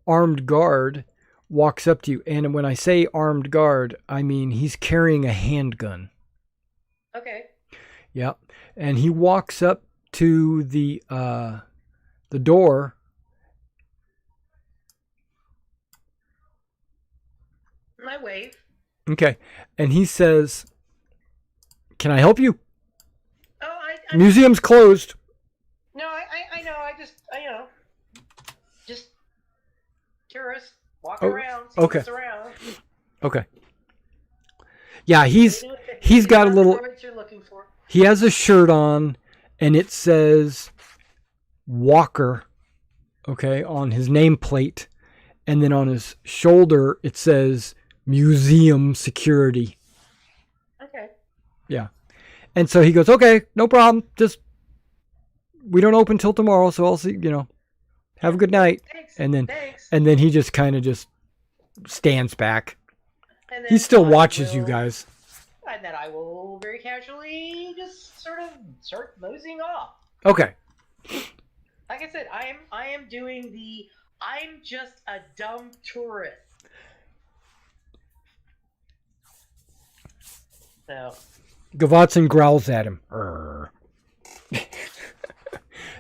armed guard walks up to you, and when I say armed guard, I mean he's carrying a handgun.
Okay.
Yeah, and he walks up to the door.
I wave.
Okay, and he says, "Can I help you?
Oh,
Museum's closed."
No, I know. Just tourists walking around. See
okay.
what's around.
Okay. Yeah, he's got a little.
You're looking for.
He has a shirt on, and it says Walker, okay, on his nameplate, and then on his shoulder it says Museum Security.
Okay.
Yeah. And so he goes, "Okay, no problem. Just we don't open till tomorrow, so I'll see, have a good night."
Thanks.
And then he just kind of just stands back.
And then
He still
I
watches
will-
you guys.
And then I will very casually just sort of start moseying off.
Okay.
Like I said, I am doing I'm just a dumb tourist. So.
Gavatzen growls at him. Urgh.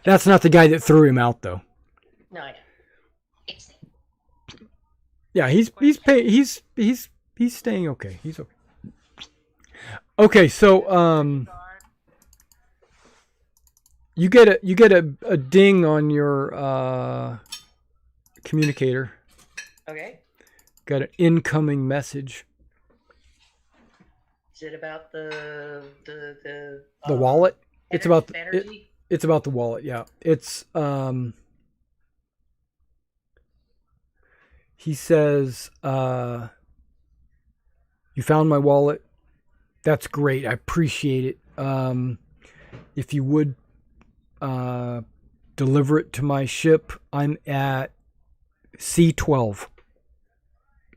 That's not the guy that threw him out, though.
No, I know.
Yeah, he's staying okay. He's okay. Okay, so you get a ding on your communicator.
Okay.
Got an incoming message.
Is it about the
wallet? It's about
energy?
it's about the wallet. Yeah, it's he says, "You found my wallet. That's great. I appreciate it. If you would deliver it to my ship, I'm at C12.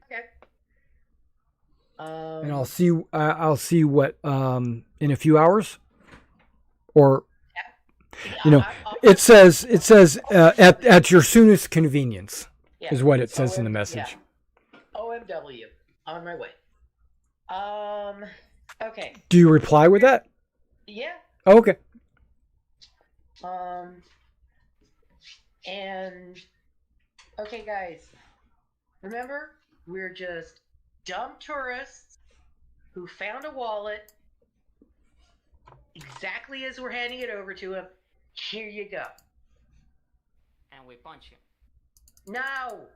Okay.
And I'll see what in a few hours, or it says at your soonest convenience is what it says in the message.
Yeah. OMW. On my way. Okay.
Do you reply with that?
Yeah.
Oh, okay.
And okay, guys. Remember, we're just dumb tourists who found a wallet exactly as we're handing it over to him. Here you go.
And we punch him.
No.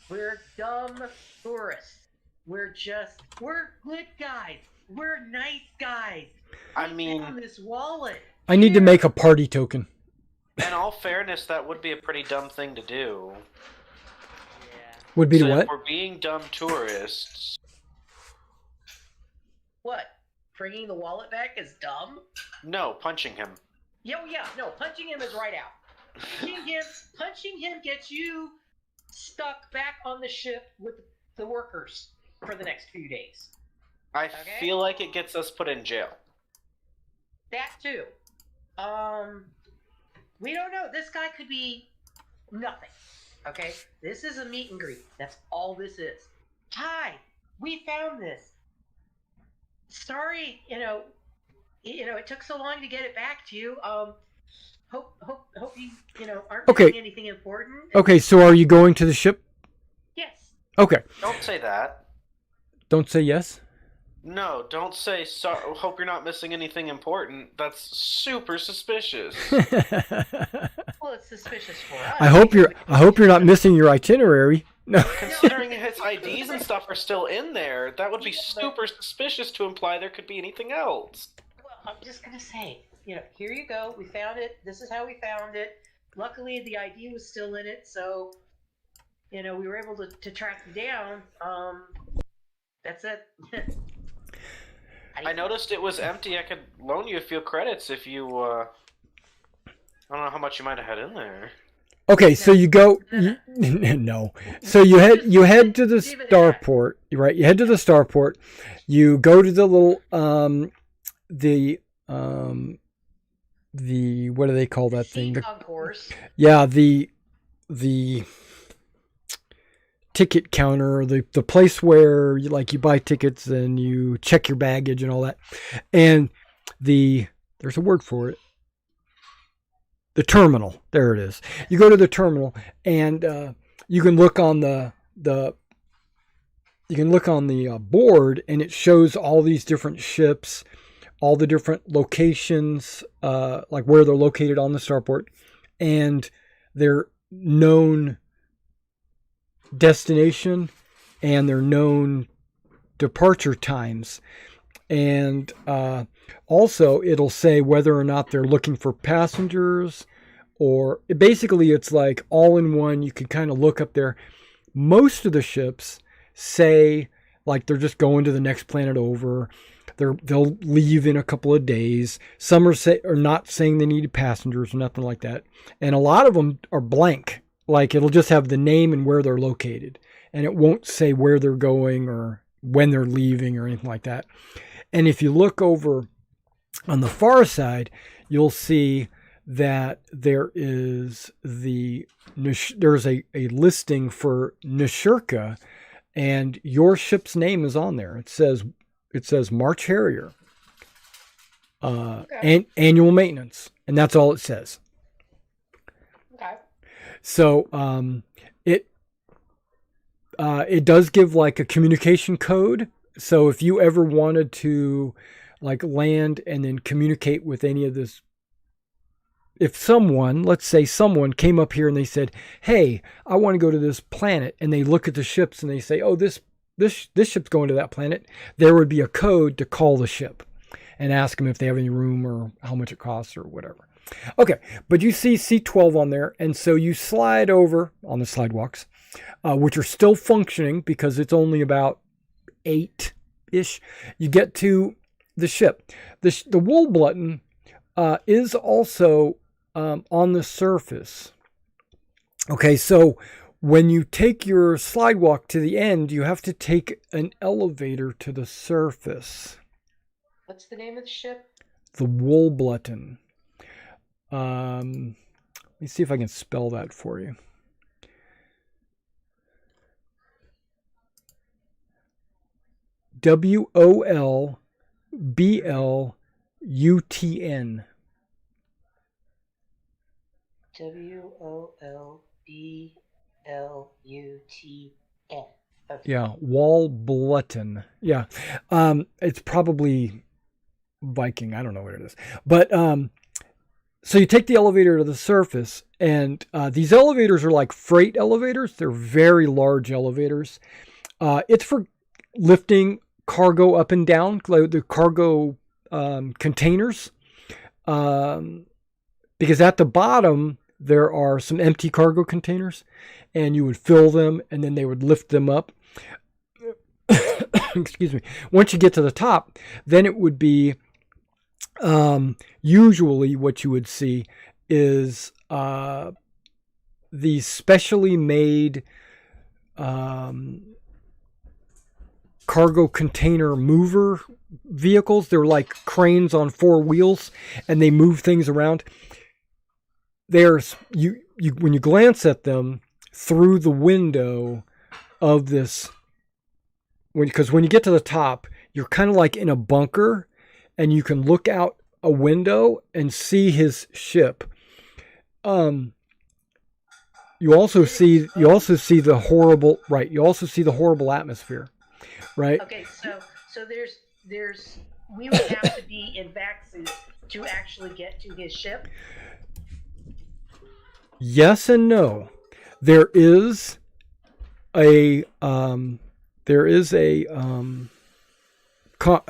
We're dumb tourists. We're good guys. We're nice guys.
I mean,
Found this wallet.
I need to make a party token.
in all fairness, that would be a pretty dumb thing to do.
Yeah.
Would be
So
to
if
what?
we're being dumb tourists,
What? Bringing the wallet back is dumb?
no, punching him.
Yeah, no, punching him is right out. Punching him gets you stuck back on the ship with the workers for the next few days.
I feel like it gets us put in jail.
That too. We don't know. This guy could be nothing. Okay? This is a meet and greet. That's all this is. Hi, we found this. Sorry, it took so long to get it back to you. Hope you aren't
Okay.
missing anything important.
Okay, so are you going to the ship?
Yes.
Okay.
Don't say that.
Don't say yes.
No, don't say, hope you're not missing anything important. That's super suspicious.
Well, it's suspicious for us.
I hope you're not missing your itinerary. No.
Considering his IDs and stuff are still in there, that would be super suspicious to imply there could be anything else.
Well, I'm just gonna say, here you go. We found it. This is how we found it. Luckily, the ID was still in it, so we were able to track you down. That's it.
I noticed it was empty. I could loan you a few credits if you, I don't know how much you might have had in there.
Okay, so you go. No. So you head to the starport, right? You head to the starport. You go to the little the what do they call that thing?
Concourse.
Yeah, the ticket counter, the place where you buy tickets and you check your baggage and all that. And there's a word for it. The terminal. There it is. You go to the terminal and you can look on the board, and it shows all these different ships, all the different locations, like where they're located on the starport, and their known destination and their known departure times. And also it'll say whether or not they're looking for passengers, or basically it's like all in one. You can kind of look up there. Most of the ships say like they're just going to the next planet over. They'll leave in a couple of days. Some are not saying they needed passengers or nothing like that. And a lot of them are blank. Like it'll just have the name and where they're located, and it won't say where they're going or when they're leaving or anything like that. And if you look over on the far side, you'll see that there's a listing for Nishurka, and your ship's name is on there. It says March Harrier, and annual maintenance, and that's all it says.
Okay.
So it does give like a communication code. So if you ever wanted to like land and then communicate with any of this, if let's say someone came up here and they said, "Hey, I want to go to this planet," and they look at the ships and they say, "Oh, this ship's going to that planet," there would be a code to call the ship and ask them if they have any room or how much it costs or whatever. Okay, but you see C12 on there, and so you slide over on the slidewalks, which are still functioning because it's only about 8-ish. You get to the ship. The wool button is also on the surface. Okay, so when you take your slidewalk to the end, you have to take an elevator to the surface.
What's the name of the ship?
The wool button. Let me see if I can spell that for you. WOLBLUTN.
WOLBLUTN. Okay.
Yeah, Walblutton. Yeah. It's probably Viking. I don't know what it is. But So you take the elevator to the surface, and these elevators are like freight elevators. They're very large elevators. It's for lifting cargo up and down, like the cargo containers. Because at the bottom, there are some empty cargo containers, and you would fill them, and then they would lift them up. Excuse me. Once you get to the top, then it would be usually what you would see is these specially made cargo container mover vehicles. They're like cranes on 4 wheels, and they move things around. There's you when you glance at them through the window of this, because when you get to the top, you're kind of like in a bunker, and you can look out a window and see his ship. You also see the horrible, right? You also see the horrible atmosphere, right?
Okay, so there's we would have to be in vac suits to actually get to his ship.
Yes and no. There is a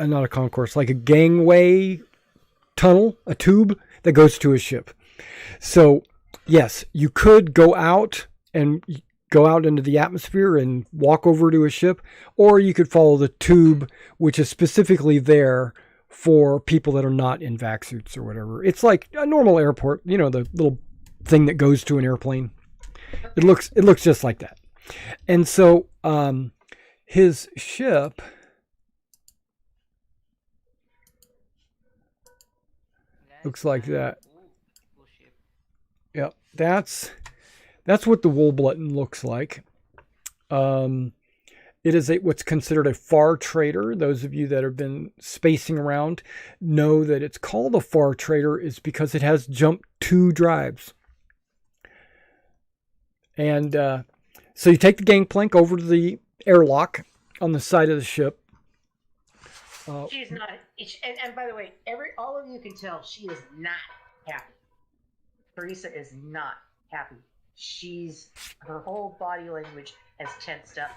not a concourse, like a gangway tunnel, a tube that goes to a ship. So yes, you could go out into the atmosphere and walk over to a ship, or you could follow the tube, which is specifically there for people that are not in vac suits or whatever. It's like a normal airport, the little thing that goes to an airplane. It looks just like that. And so his ship looks like that. Yep, that's what the wool button looks like. It is what's considered a far trader. Those of you that have been spacing around know that it's called a far trader is because it has jump 2 drives. And so you take the gangplank over to the airlock on the side of the ship.
She's not, and by the way, all of you can tell she is not happy. Teresa is not happy. Her whole body language has tensed up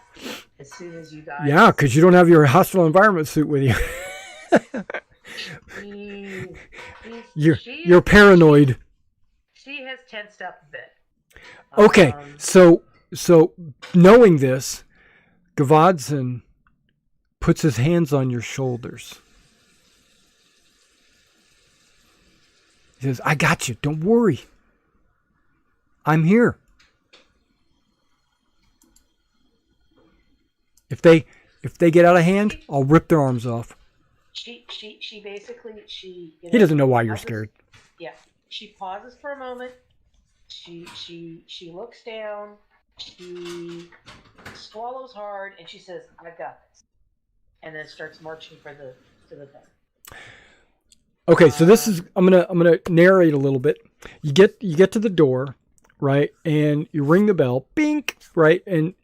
as soon as you guys.
Yeah, because you don't have your hostile environment suit with you. You're paranoid.
She has tensed up a bit.
Okay, so knowing this, Gavadson puts his hands on your shoulders. He says, "I got you. Don't worry. I'm here. If they get out of hand, I'll rip their arms off."
She basically
He doesn't know why you're scared.
Yeah, she pauses for a moment. She looks down. She swallows hard, and she says, "I got this," and then starts marching to the thing.
Okay, so this is I'm gonna narrate a little bit. You get to the door, right, and you ring the bell, bink, right, and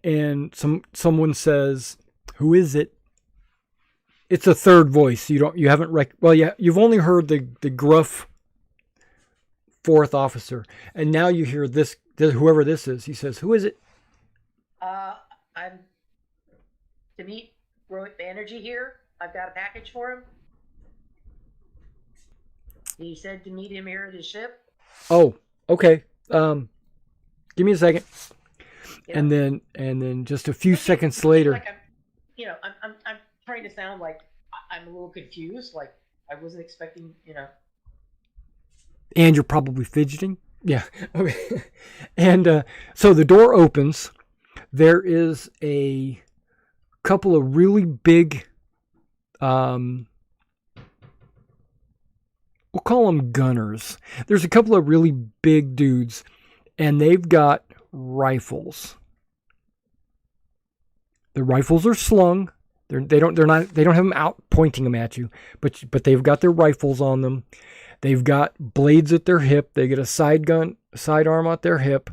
someone says, "Who is it?" It's a third voice. You've only heard the gruff 4th officer, and now you hear this whoever this is. He says, "Who is it?"
I'm to meet Rohit Banerjee here. I've got a package for him. He said to meet him here at his ship.
Oh, okay. Give me a second.
Yeah.
And then just a few seconds later.
Like I'm trying to sound like I'm a little confused. Like I wasn't expecting,
And you're probably fidgeting. Yeah. Okay. And so the door opens. There is a couple of really big, we'll call them gunners. There's a couple of really big dudes, and they've got rifles. The rifles are slung. They don't have them out pointing them at you, but they've got their rifles on them. They've got blades at their hip. They get a sidearm at their hip,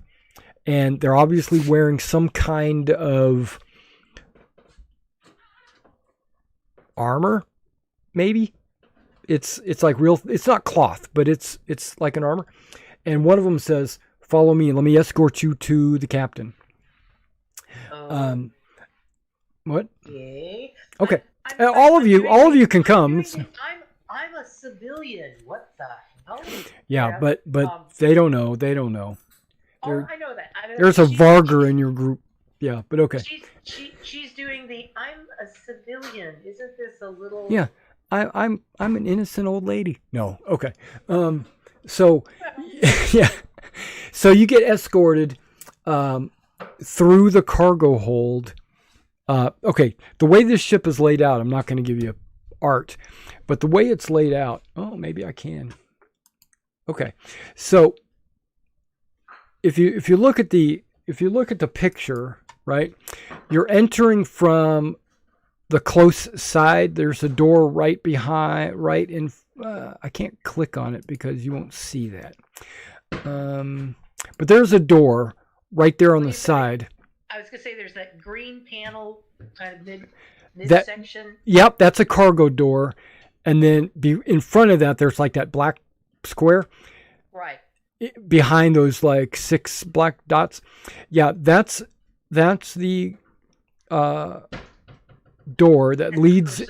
and they're obviously wearing some kind of armor, maybe. It's like real. It's not cloth, but it's like an armor. And one of them says, "Follow me. Let me escort you to the captain." What?
Okay.
Okay. All of you can come.
I'm a civilian. What the hell?
Yeah, but they don't know. They don't know.
I know that.
There's a Vargr in your group. Yeah, but okay.
She's doing the I'm a civilian. Isn't this a little?
Yeah, I'm an innocent old lady. No, okay. So yeah, so you get escorted through the cargo hold. Okay, the way this ship is laid out, I'm not going to give you art, but the way it's laid out. Oh, maybe I can. Okay, so if you look at the picture, right, you're entering from the close side. There's a door right in. I can't click on it because you won't see that. But there's a door right there on the side.
I was gonna say there's that green panel kind of mid section.
Yep, that's a cargo door, and then in front of that there's like that black square.
Right.
Behind those like 6 black dots. Yeah, that's the door that leads.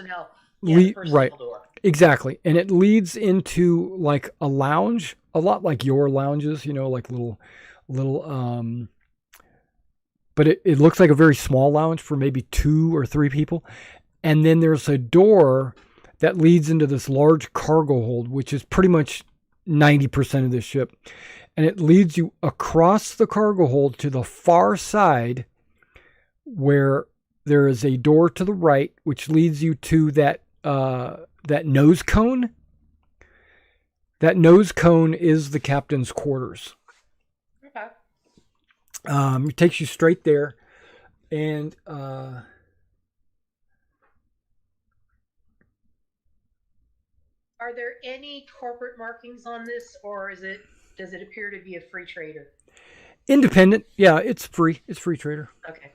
Right. Door. Exactly, and it leads into like a lounge, a lot like your lounges, like little. But it looks like a very small lounge for maybe 2 or 3 people. And then there's a door that leads into this large cargo hold, which is pretty much 90% of this ship. And it leads you across the cargo hold to the far side where there is a door to the right, which leads you to that nose cone. That nose cone is the captain's quarters. It takes you straight there, and are
there any corporate markings on this, or does it appear to be a free trader?
Independent, yeah, it's free. It's free trader.
Okay.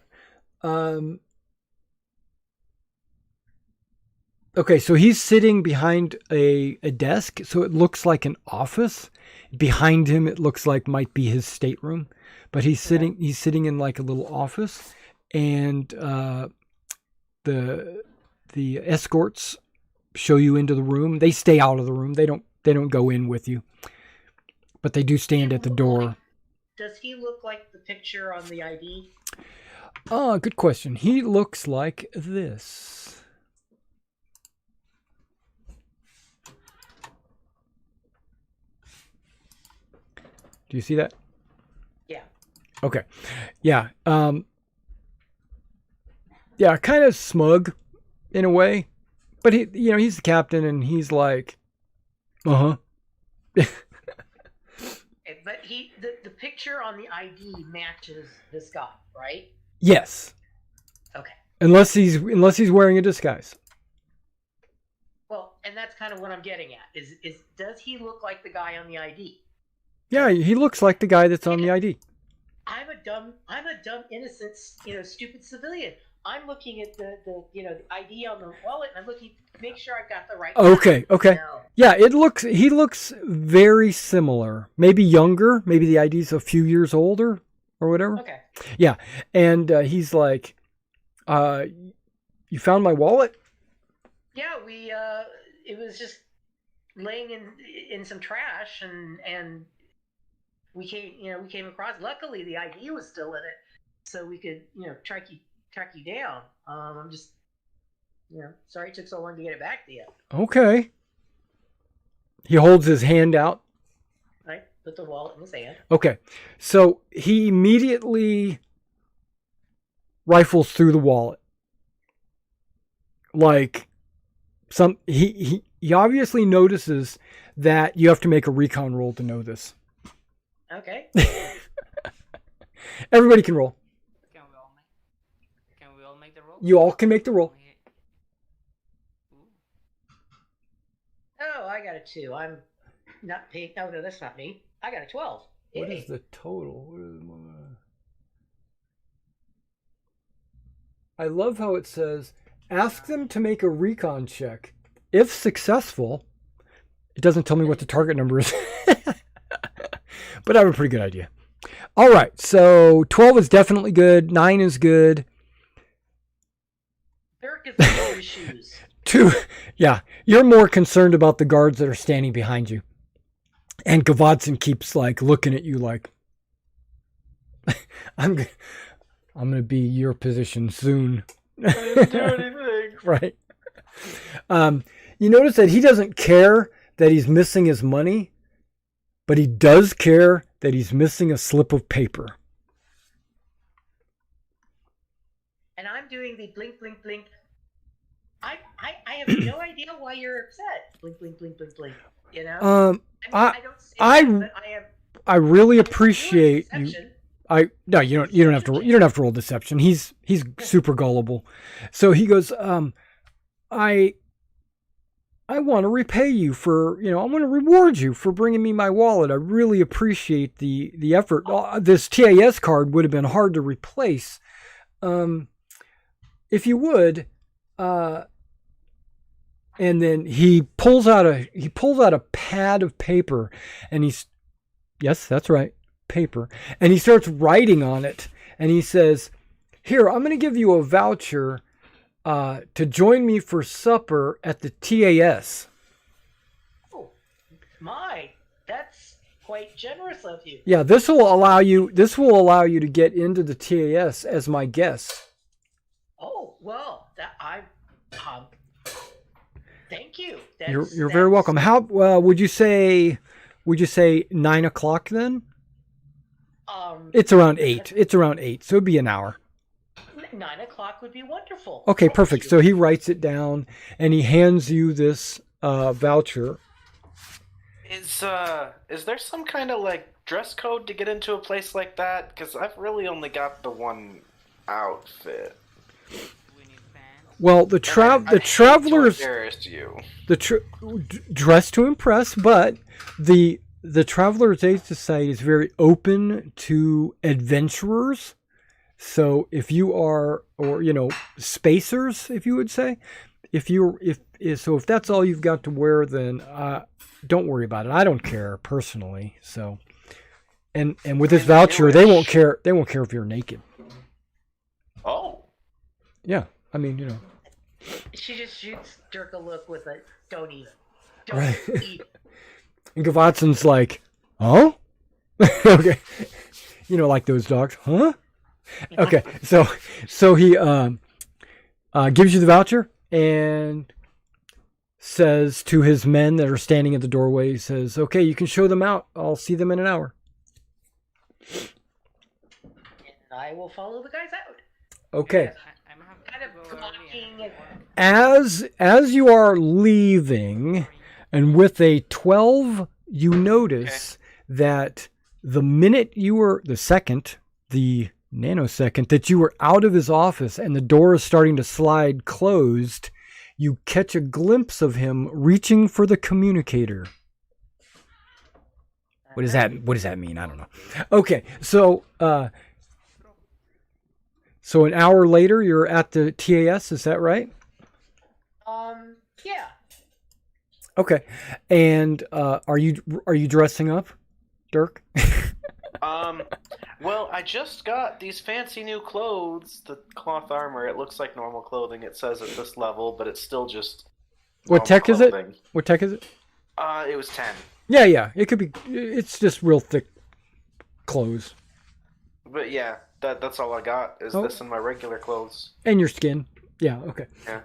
Okay, so he's sitting behind a desk, so it looks like an office. Behind him, it looks like might be his stateroom. But he's sitting in like a little office, and the escorts show you into the room. They stay out of the room. They don't go in with you, but they do stand at the door.
Does he look like the picture on the ID?
Good question. He looks like this. Do you see that?
Yeah.
Okay. Yeah. Yeah, kind of smug in a way. But he's the captain and he's like, uh-huh.
But the picture on the ID matches this guy, right?
Yes.
Okay.
Unless he's wearing a disguise.
Well, and that's kind of what I'm getting at. Is does he look like the guy on the ID?
Yeah, he looks like the guy that's on the ID.
I'm a dumb, innocent, stupid civilian. I'm looking at the ID on the wallet, and I'm looking to make sure I've got the right.
Okay.
Now.
Yeah, he looks very similar. Maybe younger. Maybe the ID's a few years older or whatever.
Okay.
Yeah, and he's like, "You found my wallet?"
Yeah, it was just laying in some trash, and we came across. Luckily, the ID was still in it, so we could track you down. I'm just sorry it took so long to get it back to you.
Okay. He holds his hand out.
Right, put the wallet in his hand.
Okay, so he immediately rifles through the wallet. Like he obviously notices that you have to make a recon roll to know this.
Okay.
Everybody can roll.
Can we all make the roll?
You all can make the roll.
Oh, I got a 2. I'm not paying. Oh, no, that's not me. I got a 12.
What is the total? I love how it says, ask them to make a recon check. If successful, It doesn't tell me what the target number is. But I have a pretty good idea. All right, so 12 is definitely good. 9 is good.
Dirk is in his shoes.
2, yeah, you're more concerned about the guards that are standing behind you. And Gavotson keeps like looking at you like, I'm going to be your position soon.
I didn't do anything.
Right. You notice that he doesn't care that he's missing his money, but he does care that he's missing a slip of paper.
And I'm doing the blink, blink, blink. I have no idea why you're upset. Blink, blink, blink, blink, blink. You know? I don't see that, but I
really appreciate you.
Deception.
No, you don't have to roll deception. He's super gullible. So he goes, I want to repay you for, I want to reward you for bringing me my wallet. I really appreciate the effort. This TAS card would have been hard to replace. If you would, and then he pulls out a pad of paper, and yes, that's right, paper, and he starts writing on it, and he says, "Here, I'm going to give you a voucher to join me for supper at the TAS."
Oh, that's quite generous of you.
Yeah, this will allow you to get into the TAS as my guest.
Oh, well, thank you.
You're very welcome. How would you say 9 o'clock then? It's around 8. It's around 8, so it'd be an hour.
9 o'clock would be wonderful.
Okay,
Thank
perfect.
you.
So he writes it down and he hands you this voucher.
Is there some kind of like dress code to get into a place like that? Because I've really only got the one outfit.
We need pants.
Well, the travelers
embarrass you.
Dress to impress, but the Travelers Aid Society is very open to adventurers. So if you are, or spacers, if you would say, if that's all you've got to wear, then don't worry about it. I don't care personally. So, and with this voucher, they won't care. They won't care if you're naked.
Oh.
Yeah, I mean,
She just shoots Dirk a look with a don't even.
Right.
Even.
And Gavotson's like, oh, okay, like those dogs, huh? Okay, so he gives you the voucher and says to his men that are standing at the doorway, he says, "Okay, you can show them out. I'll see them in an hour."
And I will follow the guys out.
Okay.
I'm
Kind of gawking.
As you are leaving, and with a 12, you notice that the nanosecond that you were out of his office and the door is starting to slide closed, you catch a glimpse of him reaching for the communicator. What does that mean? I don't know. Okay, so an hour later you're at the TAS, is that right?
Yeah.
Okay. And are you dressing up, Dirk?
Well, I just got these fancy new clothes, the cloth armor. It looks like normal clothing. It says at this level, but it's still just
What tech is it?
clothing.
What tech is it?
It was 10.
Yeah. It could be. It's just real thick clothes.
But yeah, that's all I got is this and my regular clothes.
And your skin. Yeah. Okay.
Yeah.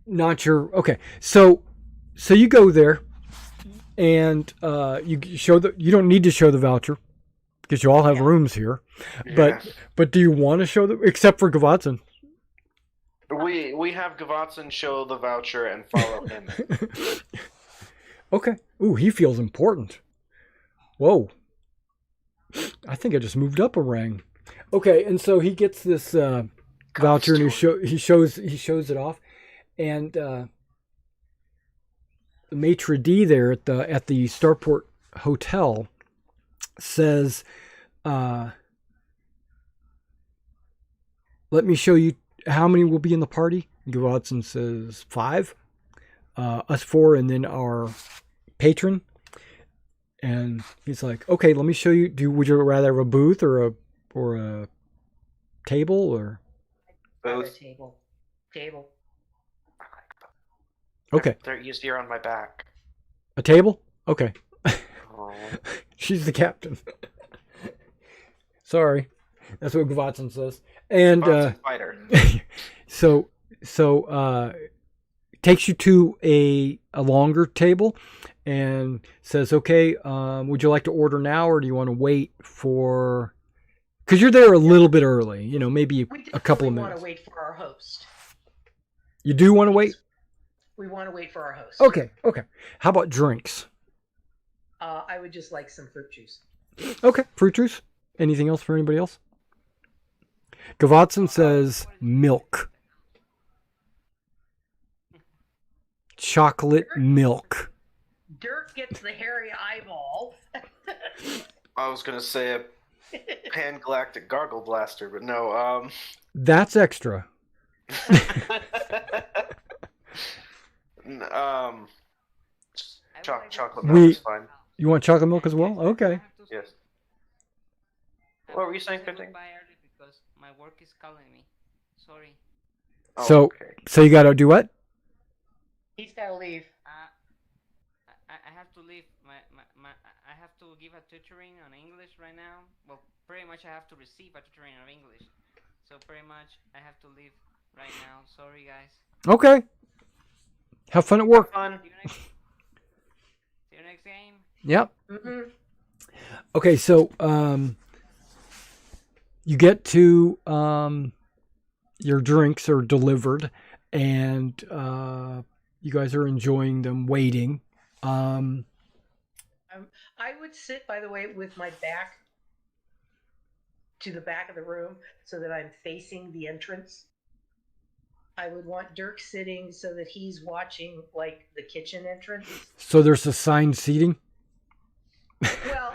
Not your. Okay. So you go there, and you show you don't need to show the voucher because you all have rooms here.
Yeah.
But do you want to show except for Gavotson?
We have Gavotson show the voucher and follow him.
Okay. Ooh, he feels important. Whoa. I think I just moved up a rank. Okay, and so he gets this voucher and he shows it off, and the maitre d' there at the Starport Hotel says, "Let me show you how many will be in the party." Gavotson says 5, us 4, and then our patron, and he's like, "Okay, let me show you. Would you rather have a booth or a table or?"
Rather
Both.
Table.
Okay,
They're easier on my back.
a table. Okay,
Oh.
she's the captain. Sorry, that's what Gvatson says. And
Fighter.
so takes you to a longer table and says, "Okay, would you like to order now, or do you want to wait for?" Because you're there a little bit early, maybe
We
a couple of
definitely want
minutes.
to wait for our host.
You do want to wait?
We want to wait for our host.
Okay. How about drinks?
I would just like some fruit juice.
Okay, fruit juice. Anything else for anybody else? Gvatson says milk. Chocolate milk.
Dirk gets the hairy eyeball.
I was gonna say a pan-galactic gargle blaster, but no.
That's extra.
Chocolate milk is fine.
You want chocolate milk as well? Okay.
Yes. What were you saying, Fitting?
Bye early because my work is calling me. Sorry.
Oh,
So,
okay.
so you gotta do what?
He's got to leave.
I have to leave. I have to give a tutoring on English right now. Well, pretty much I have to receive a tutoring of English. So pretty much I have to leave right now. Sorry, guys.
Okay. Have fun at work.
Fun.
See you next game.
Yep.
Mm-hmm.
Okay, so you get to your drinks are delivered, and you guys are enjoying them, waiting.
I would sit, by the way, with my back to the back of the room so that I'm facing the entrance. I would want Dirk sitting so that he's watching, like, the kitchen entrance.
So there's assigned seating.
Well,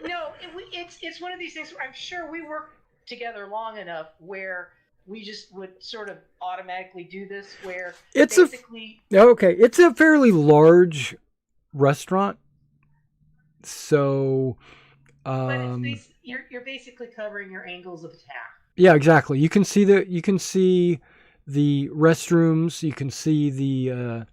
no, it's one of these things where I'm sure we work together long enough where we just would sort of automatically do this, where
It's
basically...
It's a fairly large restaurant. So,
but you're basically covering your angles of attack.
yeah, exactly. You can see the restrooms. You can see the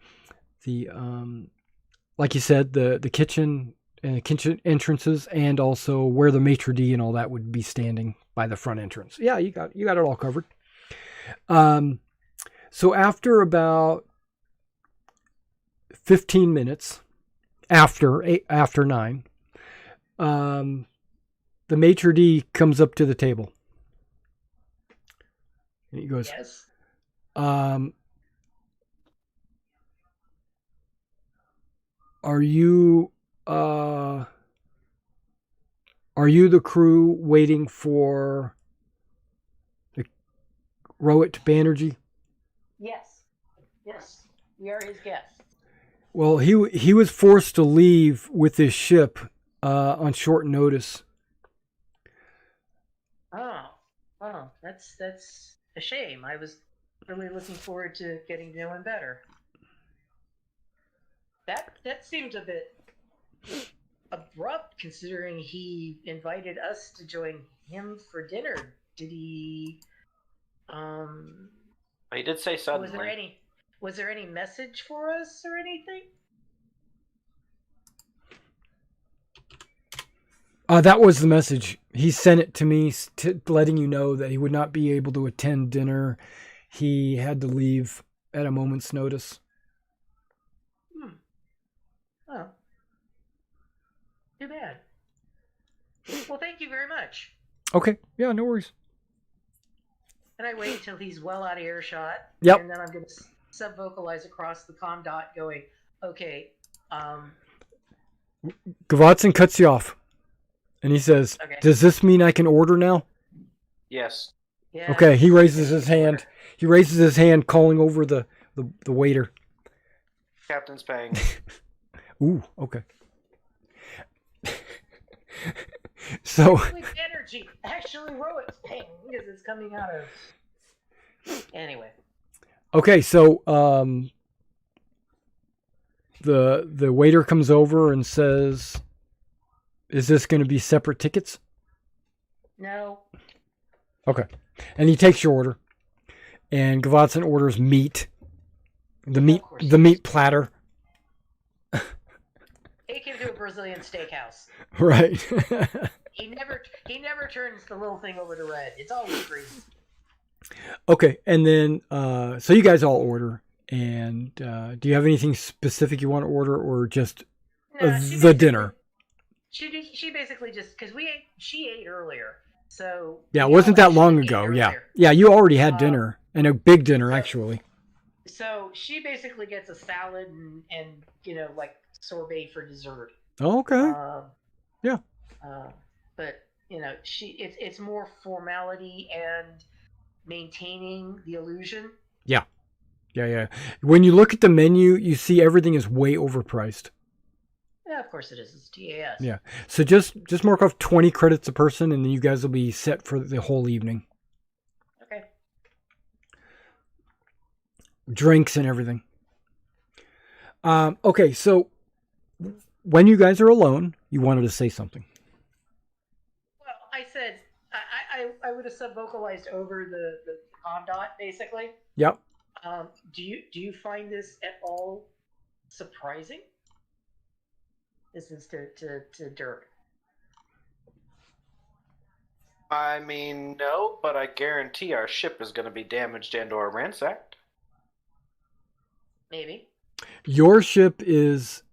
like you said, the kitchen entrances, and also where the maitre d' and all that would be standing by the front entrance. Yeah, you got it all covered. So after about 15 minutes, after 9, the maitre d' comes up to the table. And he goes,
Yes.
Are you the crew waiting for the Rowett Banerjee?
Yes. We are his guests.
Well, he was forced to leave with his ship on short notice.
Oh, that's a shame. I was really looking forward to getting to know him better. That seemed a bit abrupt, considering he invited us to join him for dinner. Did he?
He did say suddenly.
Was there any message for us or anything?
That was the message. He sent it to me, letting you know that he would not be able to attend dinner. He had to leave at a moment's notice.
Oh. Too bad. Well, thank you very much.
Okay. Yeah, no worries.
And I wait until he's well out of earshot.
Yep.
And then I'm going to sub-vocalize across the comm dot going, okay,
Gvatson cuts you off. And he says,
Okay.
Does this mean I can order now?
Yes.
yeah.
Okay, he raises his hand. He raises his hand, calling over the waiter.
Captain's paying.
Ooh, okay. So
Energy actually Rowan's paying because it's coming out of... Anyway.
okay, so the waiter comes over and says, "Is this going to be separate tickets?"
No.
Okay. And he takes your order, and Gavotson orders meat. The meat platter.
Take him to a Brazilian steakhouse.
Right.
He never turns the little thing over to red. It's always green.
Okay, and then so you guys all order, and do you have anything specific you want to order, or just the dinner?
She basically just because she ate earlier, so
yeah, it wasn't that long ago. Yeah, you already had dinner, and a big dinner actually.
So she basically gets a salad and like sorbet for dessert.
Oh, okay. Yeah.
But it's more formality and maintaining the illusion.
Yeah. When you look at the menu, you see everything is way overpriced.
Yeah, of course it is. It's TAS.
Yeah. So just mark off 20 credits a person, and then you guys will be set for the whole evening.
Okay.
Drinks and everything. Okay, so when you guys are alone, you wanted to say something.
Well, I said I would have sub-vocalized over the comm dot basically.
Yep.
Do you find this at all surprising? This is to Dirk.
I mean, no, but I guarantee our ship is going to be damaged and/or ransacked.
Maybe.
Your ship is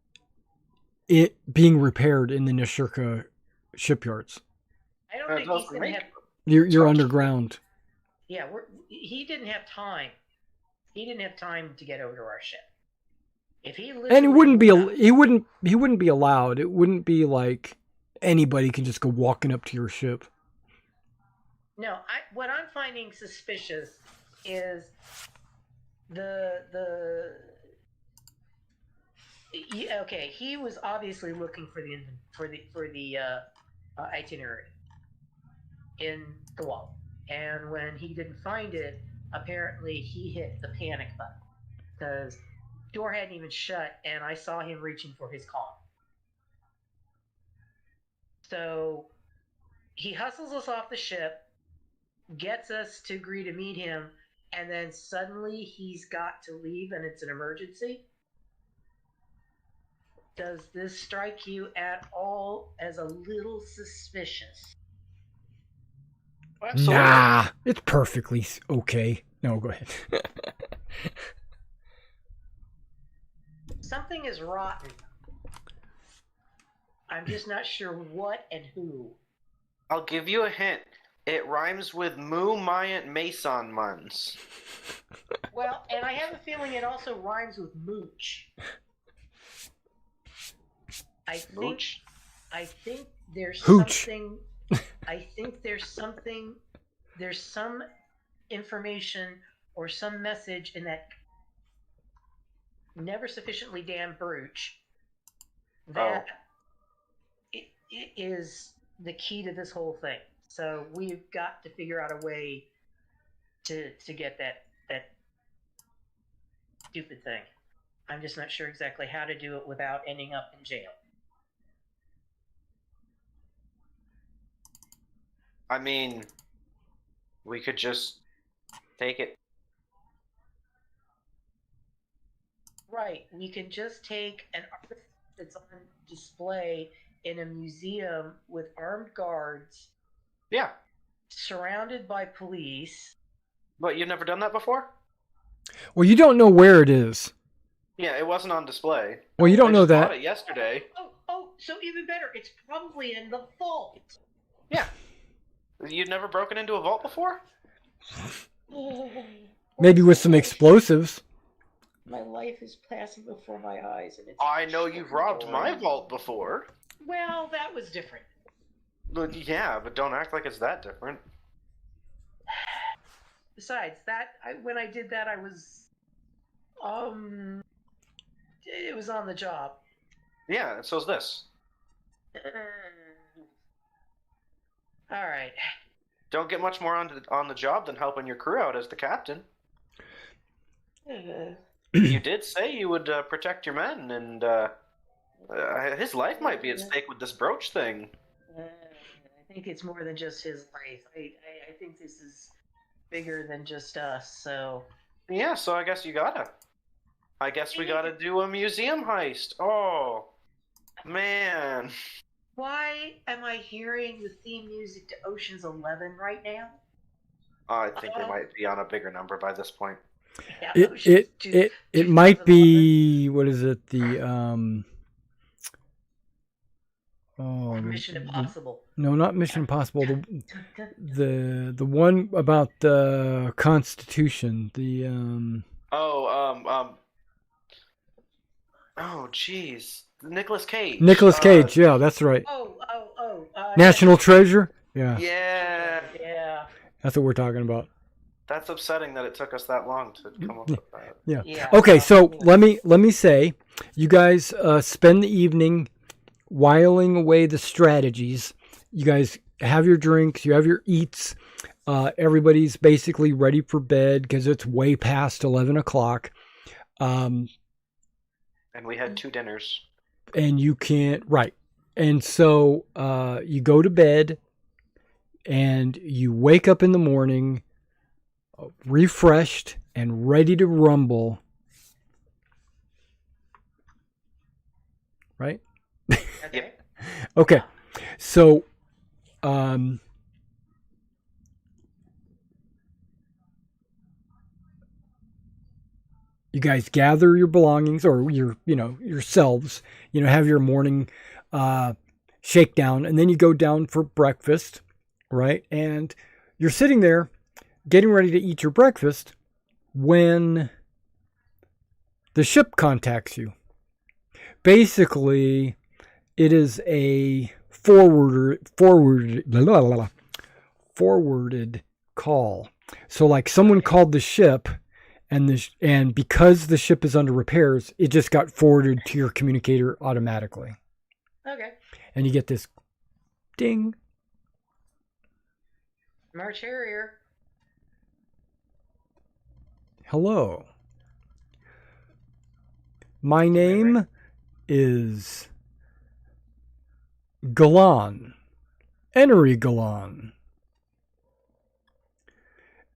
being repaired in the Nishirka shipyards.
I don't think he's going to have...
You're underground.
Yeah, he didn't have time. He didn't have time to get over to our ship. If he
and he wouldn't be allowed. It wouldn't be like anybody can just go walking up to your ship.
No, what I'm finding suspicious is okay, he was obviously looking for the itinerary in the wall, and when he didn't find it, apparently he hit the panic button because door hadn't even shut, and I saw him reaching for his comm. So he hustles us off the ship, gets us to agree to meet him, and then suddenly he's got to leave and it's an emergency. Does this strike you at all as a little suspicious?
Absolutely.
Nah, it's perfectly okay. No, go ahead.
Something is rotten. I'm just not sure what and who.
I'll give you a hint. It rhymes with Mu Mayan Mason Muns.
Well, and I have a feeling it also rhymes with mooch. I think there's
Hooch.
something. I think there's something. There's some information or some message in that never sufficiently damn brooch that it is the key to this whole thing. So we've got to figure out a way to get that stupid thing. I'm just not sure exactly how to do it without ending up in jail.
I mean, we could just take it.
Right, we can just take an artifact that's on display in a museum with armed guards.
Yeah.
Surrounded by police.
But you've never done that before?
Well, you don't know where it is.
Yeah, it wasn't on display.
Well, you don't know
I
that.
bought it yesterday.
Oh, so even better. It's probably in the vault.
Yeah. You've never broken into a vault before?
Maybe with some explosives.
My life is passing before my eyes, and it's...
I know you've robbed my vault before.
Well, that was different.
Yeah, but don't act like it's that different.
Besides, when I did that, I was... It was on the job.
Yeah, and so's this.
Alright.
Don't get much more on the job than helping your crew out as the captain. You did say you would protect your men, and his life might be at stake with this brooch thing.
I think it's more than just his life. I think this is bigger than just us. So
Yeah, so I guess you gotta. I guess we gotta do a museum heist. Oh, man.
why am I hearing the theme music to Ocean's 11 right now?
I think we might be on a bigger number by this point.
Yeah,
It might be, what is it, the
Mission Impossible.
No, not Mission Impossible. The one about the Constitution.
Oh, jeez. Nicolas Cage.
Nicolas Cage. Yeah, that's right. National Treasure. Yeah.
Yeah.
That's what we're talking about.
That's upsetting that it took us that long to come up with that.
Yeah. Okay, so let me say, you guys spend the evening whiling away the strategies. You guys have your drinks, you have your eats. Everybody's basically ready for bed because it's way past 11 o'clock.
And we had 2 dinners.
And you can't, right. And so you go to bed and you wake up in the morning refreshed and ready to rumble. Right?
Okay.
Okay. So, you guys gather your belongings or yourselves, have your morning shakedown, and then you go down for breakfast, right? And you're sitting there getting ready to eat your breakfast when the ship contacts you. Basically, it is a forwarded call. So like someone called the ship, and because the ship is under repairs, it just got forwarded to your communicator automatically.
Okay.
And you get this ding.
March Harrier.
Hello. My name is Galan. Enery Galan.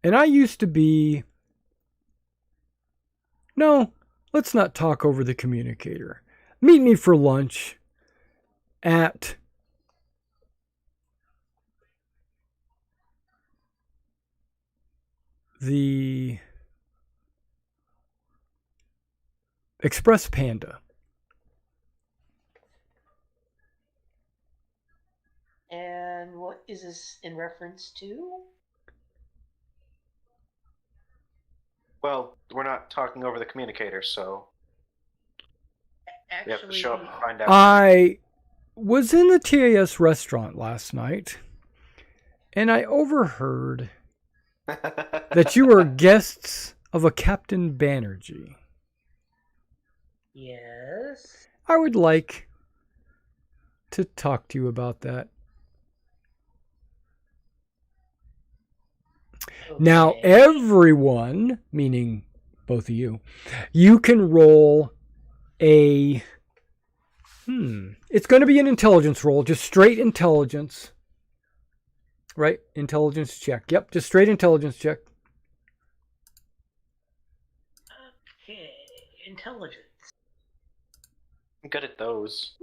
And I used to be... No, let's not talk over the communicator. Meet me for lunch at the Express Panda.
And what is this in reference to?
Well, we're not talking over the communicator, so we have to show up and find out.
I was in the TAS restaurant last night, and I overheard that you were guests of a Captain Banerjee.
Yes.
I would like to talk to you about that.
Okay.
Now, everyone, meaning both of you can roll a... It's going to be an intelligence roll, just straight intelligence. Right? Intelligence check. Yep, just straight intelligence check.
Okay. Intelligence.
I'm good at those.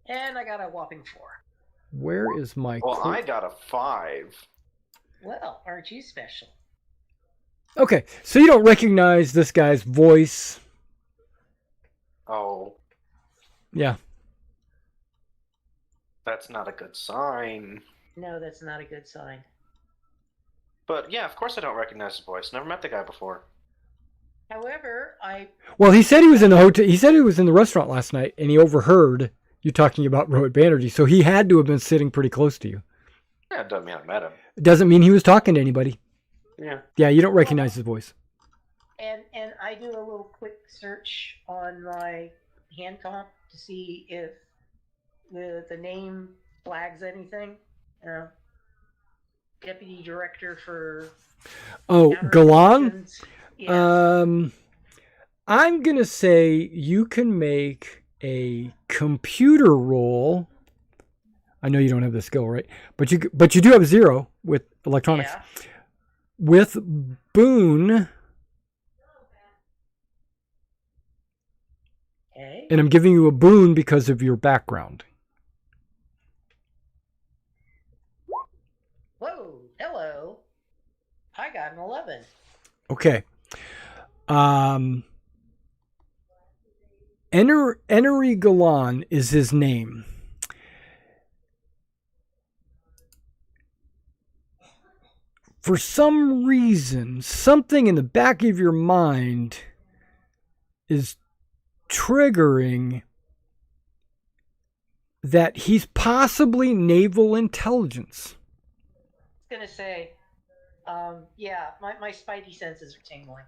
And I got a whopping 4.
Where is my...
Well, I got a 5.
Well, aren't you special?
Okay, so you don't recognize this guy's voice.
Oh.
Yeah.
That's not a good sign.
No, that's not a good sign.
But yeah, of course I don't recognize his voice. Never met the guy before.
However,
Well, he said he was in the hotel. He said he was in the restaurant last night, and he overheard you talking about Rohit Banerjee. So he had to have been sitting pretty close to you.
Yeah, it doesn't mean I met him.
It doesn't mean he was talking to anybody.
Yeah.
Yeah, you don't recognize his voice.
And I do a little quick search on my hand comp to see if the name flags anything. Deputy Director for...
Oh, Galan?
Yes.
I'm going to say you can make a computer roll. I know you don't have the skill, right? But you do have 0 with electronics.
Yeah.
With Boone,
Okay.
and I'm giving you a boon because of your background.
Whoa. Hello. I got an 11.
Okay. Enery Galan is his name. For some reason, something in the back of your mind is triggering that he's possibly naval intelligence.
I was going to say, yeah, my spidey senses are tingling.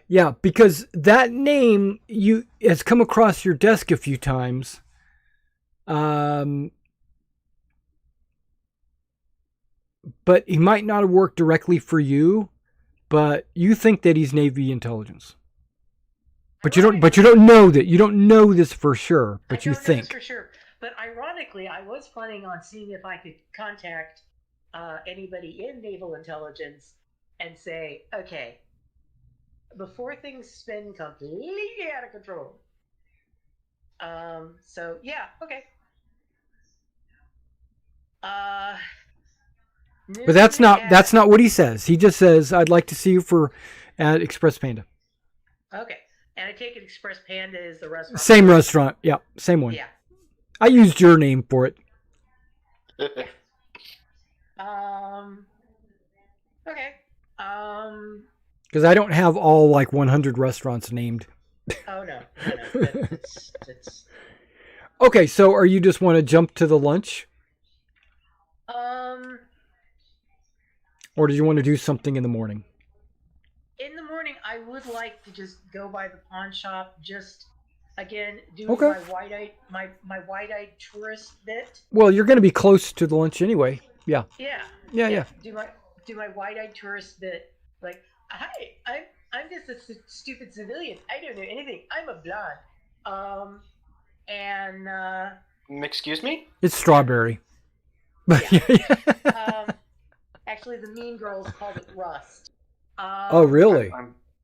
Yeah, because that name has come across your desk a few times. But he might not have worked directly for you, but you think that he's Navy intelligence. But you don't know that. You don't know this for sure, but you think.
For sure. But ironically, I was planning on seeing if I could contact anybody in naval intelligence and say, okay, before things spin completely out of control. So yeah, okay.
But that's not what he says. He just says, "I'd like to see you at Express Panda."
Okay, and I take it Express Panda is the restaurant.
Same restaurant, yeah, same one.
Yeah.
I used your name for it.
Okay.
Because I don't have all 100 restaurants named.
Oh no. It's...
Okay, so are you just want to jump to the lunch? Or do you want to do something in the morning?
In the morning, I would like to just go by the pawn shop, just again do
Okay.
my wide-eyed tourist bit.
Well, you're going to be close to the lunch anyway. Yeah.
Yeah. Do my wide-eyed tourist bit. Like, hi, I'm just a stupid civilian. I don't know anything. I'm a blonde.
Excuse me?
It's strawberry.
Yeah. Actually, the Mean Girls called it rust.
Oh, really?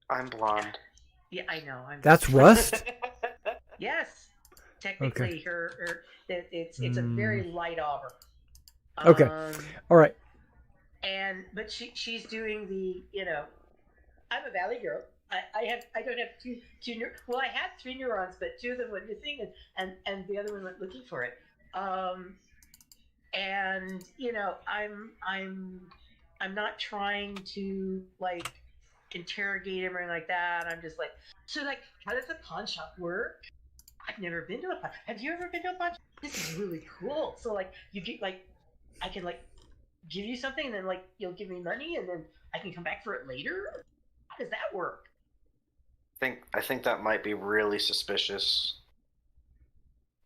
I'm blonde.
Yeah, I know.
That's rust?
Yes. Technically,
okay.
it's a very light auburn.
Okay. All right.
But she's doing the, I'm a valley girl. I don't have two well, I had 3 neurons, but 2 of them went missing, and the other one went looking for it. I'm not trying to interrogate him or anything like that. I'm just like, so how does a pawn shop work? I've never been to a pawn. Have you ever been to a pawn shop? This is really cool. So you get I can give you something, and then you'll give me money, and then I can come back for it later. How does that work?
I think that might be really suspicious.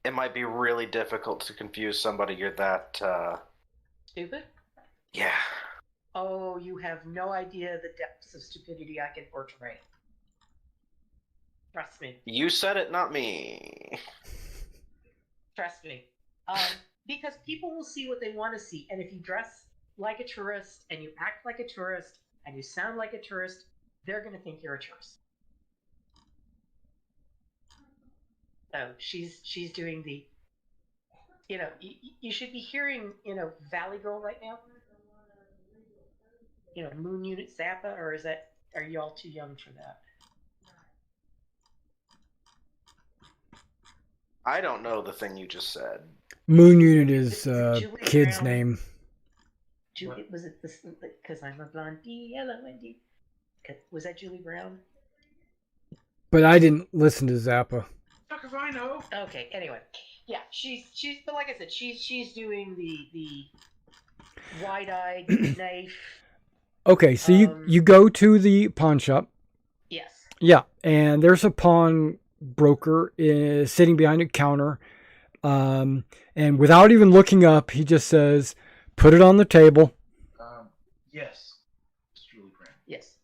It might be really difficult to confuse somebody you're that
stupid.
Yeah.
Oh, you have no idea the depths of stupidity I can portray. Trust me.
You said it, not me.
Trust me. Because people will see what they want to see, and if you dress like a tourist, and you act like a tourist, and you sound like a tourist, they're going to think you're a tourist. So she's doing the, you should be hearing, Valley Girl right now. Moon Unit Zappa, or are you all too young for that?
I don't know the thing you just said.
Moon Unit is kid's
Brown.
name.
Julie, was it this? Because I'm a blondie, L-O-N-D. Was that Julie Brown?
But I didn't listen to Zappa.
Fuck if I know.
Okay. Anyway, yeah, she's. But like I said, she's doing the wide-eyed knife.
Okay, so you go to the pawn shop.
Yes.
Yeah, and there's a pawn broker sitting behind a counter, and without even looking up, he just says, "Put it on the table."
Yes. It's Julie Brown.
Yes.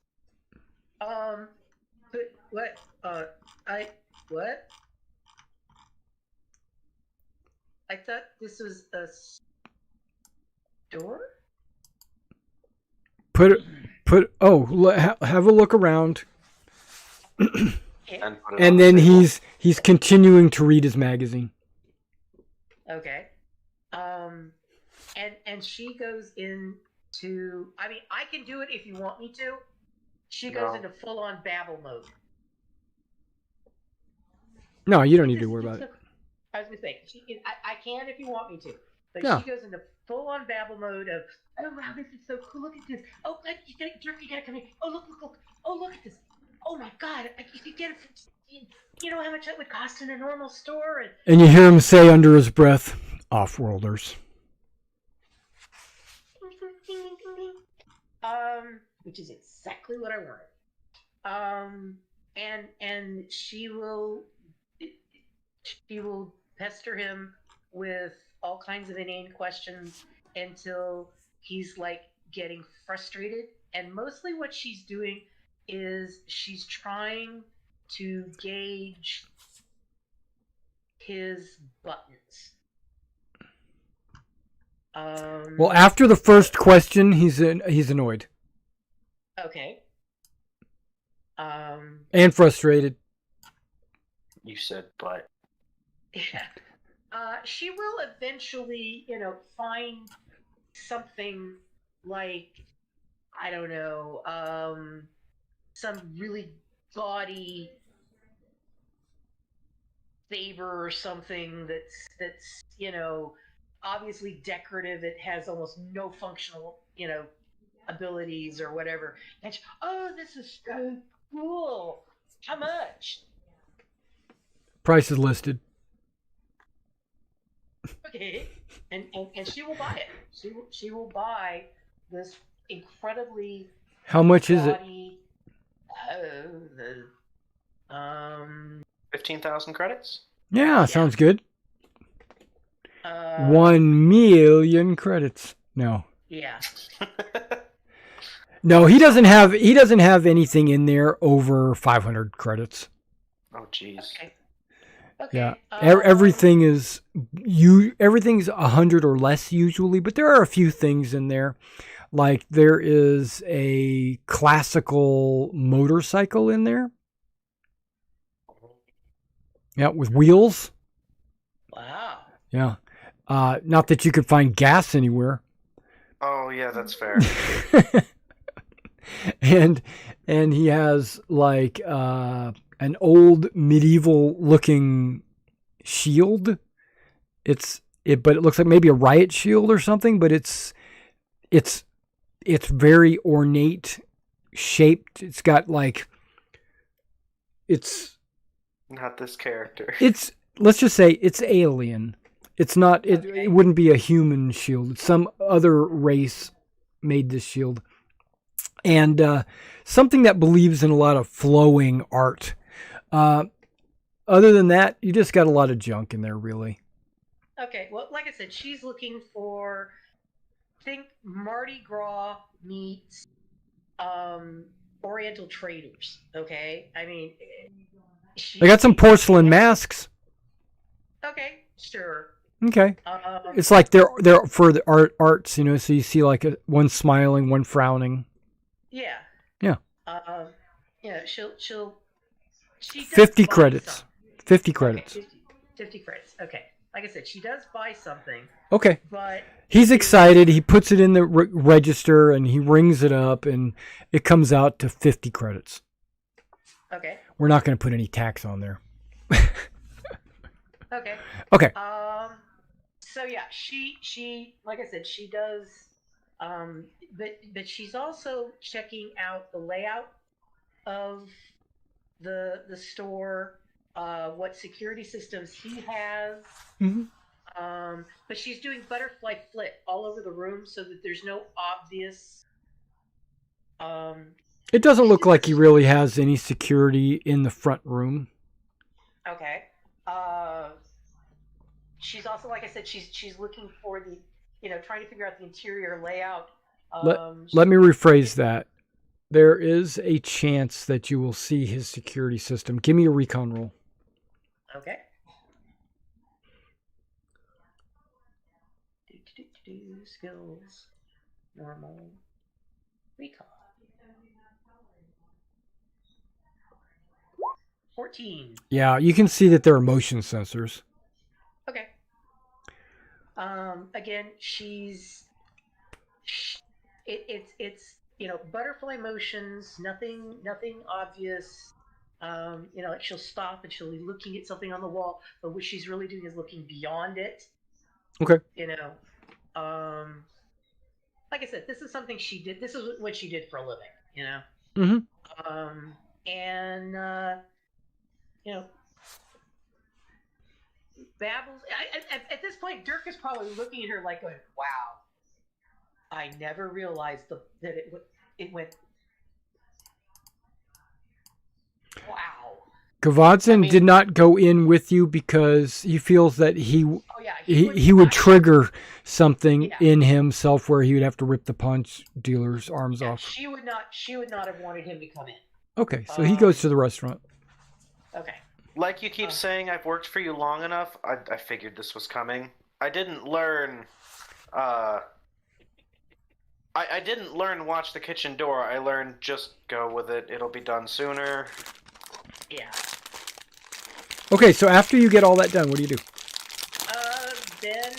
But what? What? I thought this was a store?
Have a look around.
And put it on
And
the
then
table.
he's continuing to read his magazine.
Okay. And she goes into. I mean, I can do it if you want me to. She goes
No.
into full-on babble mode.
No, you don't need to worry about it.
I was gonna say, I can if you want me to, but
Yeah.
she goes into full-on babble mode of, oh wow, this is so cool. Look at this. Oh, you gotta come here. Oh look. Oh look at this. Oh my god, you could get it. You know how much that would cost in a normal store?
And you hear him say under his breath, "Off-worlders."
Which is exactly what I wanted. And she will pester him with all kinds of inane questions until he's like getting frustrated. And mostly what she's doing is she's trying to gauge his buttons.
Well, after the first question, he's annoyed
Okay.
and frustrated.
You said, but
Yeah. She will eventually, find something like, I don't know, some really gaudy saber or something that's obviously decorative. It has almost no functional, abilities or whatever. And this is so cool. How much?
Price is listed.
Okay, and she will buy it. She will buy this incredibly
How much is it?
gaudy.
15,000 credits.
Yeah, sounds good.
1
1,000,000 credits. No.
Yeah.
No, he doesn't have anything in there over 500 credits.
Oh, jeez.
Okay.
Yeah. Everything's 100 or less usually, but there are a few things in there. Like there is a classical motorcycle in there. Yeah, with wheels.
Wow.
Yeah. Not that you could find gas anywhere.
Oh, yeah, that's fair.
and he has like an old medieval looking shield. But it looks like maybe a riot shield or something, but it's very ornate shaped. It's got like it's
Not this character.
let's just say it's alien. It's not it wouldn't be a human shield. It's some other race made this shield. And something that believes in a lot of flowing art. Other than that, you just got a lot of junk in there, really.
Okay. Well, like I said, she's looking for, think Mardi Gras meets Oriental traders. Okay. I mean,
I got some porcelain masks.
Okay. Sure.
Okay. It's like they're for the arts, so you see like one smiling, one frowning.
Yeah.
Yeah.
Yeah. She does
50
buy
credits.
something.
50 credits.
Okay, 50 credits. Okay. Like I said, she does buy something,
Okay.
but
He's excited. He puts it in the register and he rings it up, and it comes out to 50 credits.
okay.
We're not going to put any tax on there.
Okay.
Okay.
So yeah, she like I said, she does. But she's also checking out the layout of the store, what security systems he has.
Mm-hmm.
But she's doing butterfly flit all over the room so that there's no obvious.
It doesn't look like he really has any security in the front room.
Okay. She's also, like I said, she's looking for the, trying to figure out the interior layout.
Let me rephrase that. There is a chance that you will see his security system. Give me a recon roll.
Okay. Skills. Normal. Recon. 14.
Yeah, you can see that there are motion sensors.
Okay. Again, it's butterfly motions, nothing obvious. Like she'll stop and she'll be looking at something on the wall, but what she's really doing is looking beyond it.
Okay.
Like I said, this is something she did. This is what she did for a living.
Mm-hmm.
Babbles. At this point, Dirk is probably looking at her like going, "Wow, I never realized that it went. Wow."
Gavadson did not go in with you because he feels that he would trigger something in himself where he would have to rip the punch dealer's arms off.
She would not have wanted him to come in.
Okay, so he goes to the restaurant.
Okay.
Like you keep saying, I've worked for you long enough. I figured this was coming. I didn't learn. I didn't learn watch the kitchen door. I learned just go with it. It'll be done sooner.
Yeah.
Okay, so after you get all that done, what do you do?
Then,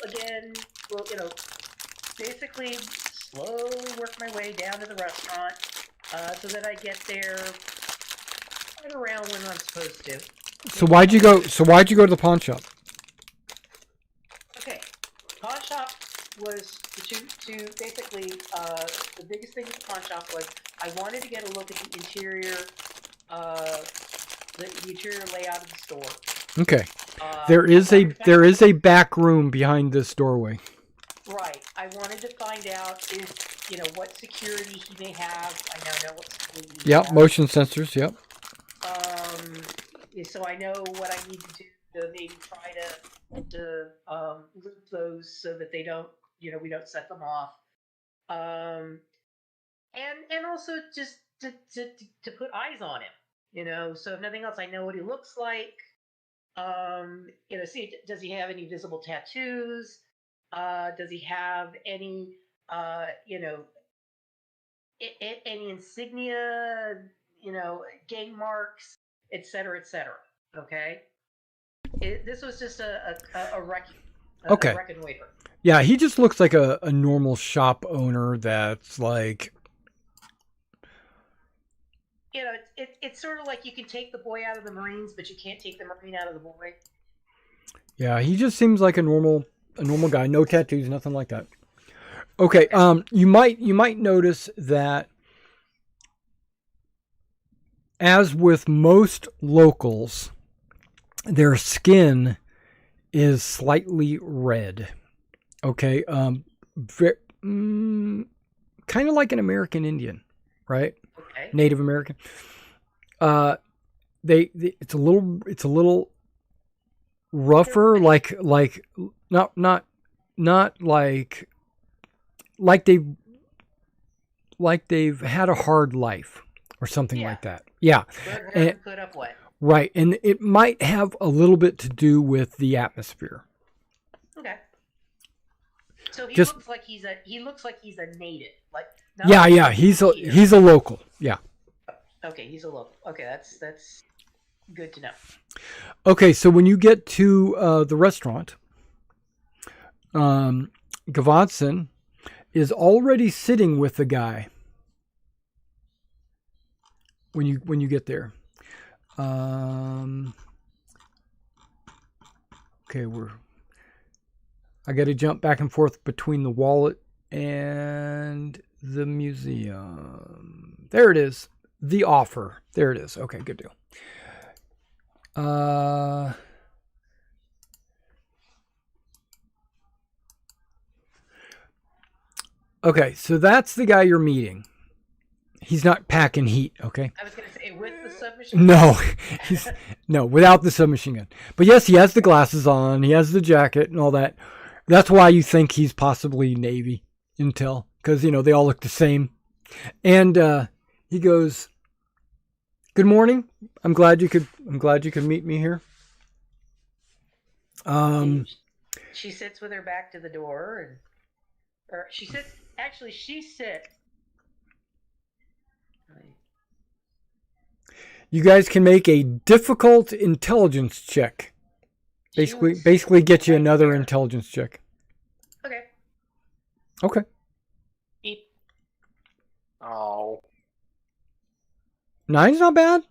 again, well, basically slowly work my way down to the restaurant so that I get there right around when I'm supposed to.
So why'd you go to the pawn shop?
Okay. Pawn shop was to basically the biggest thing at the pawn shop was I wanted to get a look at the interior the interior layout of the store.
Okay. There is a back room behind this doorway.
Right. I wanted to find out if what security he may have. I now know what security he has.
Motion sensors, yep.
So I know what I need to do to maybe try to loop those so that they don't we don't set them off. And also just to put eyes on him. So if nothing else, I know what he looks like. See, does he have any visible tattoos? Does he have any, any insignia, gang marks, etc., etc. Okay. This was just a reconnoiter.
Yeah, he just looks like a normal shop owner that's like.
It's sort of like you can take the boy out of the Marines, but you can't take the Marine out of the boy.
Yeah, he just seems like a normal guy. No tattoos, nothing like that. Okay, you might notice that, as with most locals, their skin is slightly red. Okay, kind of like an American Indian, right?
Okay.
Native American. It's a little rougher, like not like they've had a hard life or something like that. Yeah.
Put up what?
Right, and it might have a little bit to do with the atmosphere.
Okay. So he looks like he's a native. Like
he's a local. Yeah.
Okay, he's a local. Okay, that's good to know.
Okay, so when you get to the restaurant, Gavadson is already sitting with the guy. When you get there, okay, I got to jump back and forth between the wallet and the museum. There it is. The offer. There it is. Okay, good deal. Okay, so that's the guy you're meeting. He's not packing heat, okay?
I was going to say, with the submachine gun?
No, without the submachine gun. But yes, he has the glasses on, he has the jacket and all that. That's why you think he's possibly Navy intel, because, they all look the same. And he goes, "Good morning. I'm glad you could meet me here."
She sits with her back to the door, or she sits. Actually, she sits.
You guys can make a difficult intelligence check. Basically get you another intelligence check.
Okay.
Okay.
Eep. Oh,
9's not bad.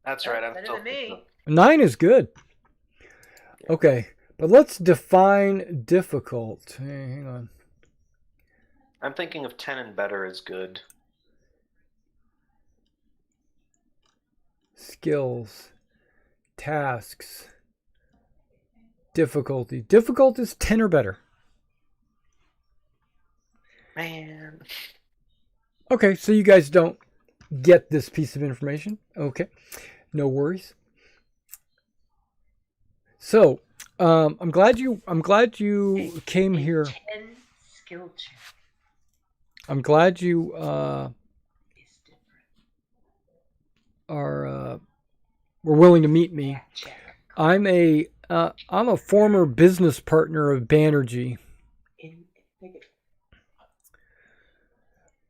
that's right. I'm
Better
still
than me.
9 is good. Okay, but let's define difficult. Hey, hang on.
I'm thinking of 10 and better is good.
Skills, tasks, difficulty. Difficult is 10 or better.
Man.
Okay, so you guys don't get this piece of information. Okay, no worries. So, I'm glad you came here.
10 skill check
I'm glad you
is different.
were willing to meet me.
Check.
I'm a former business partner of Banerjee.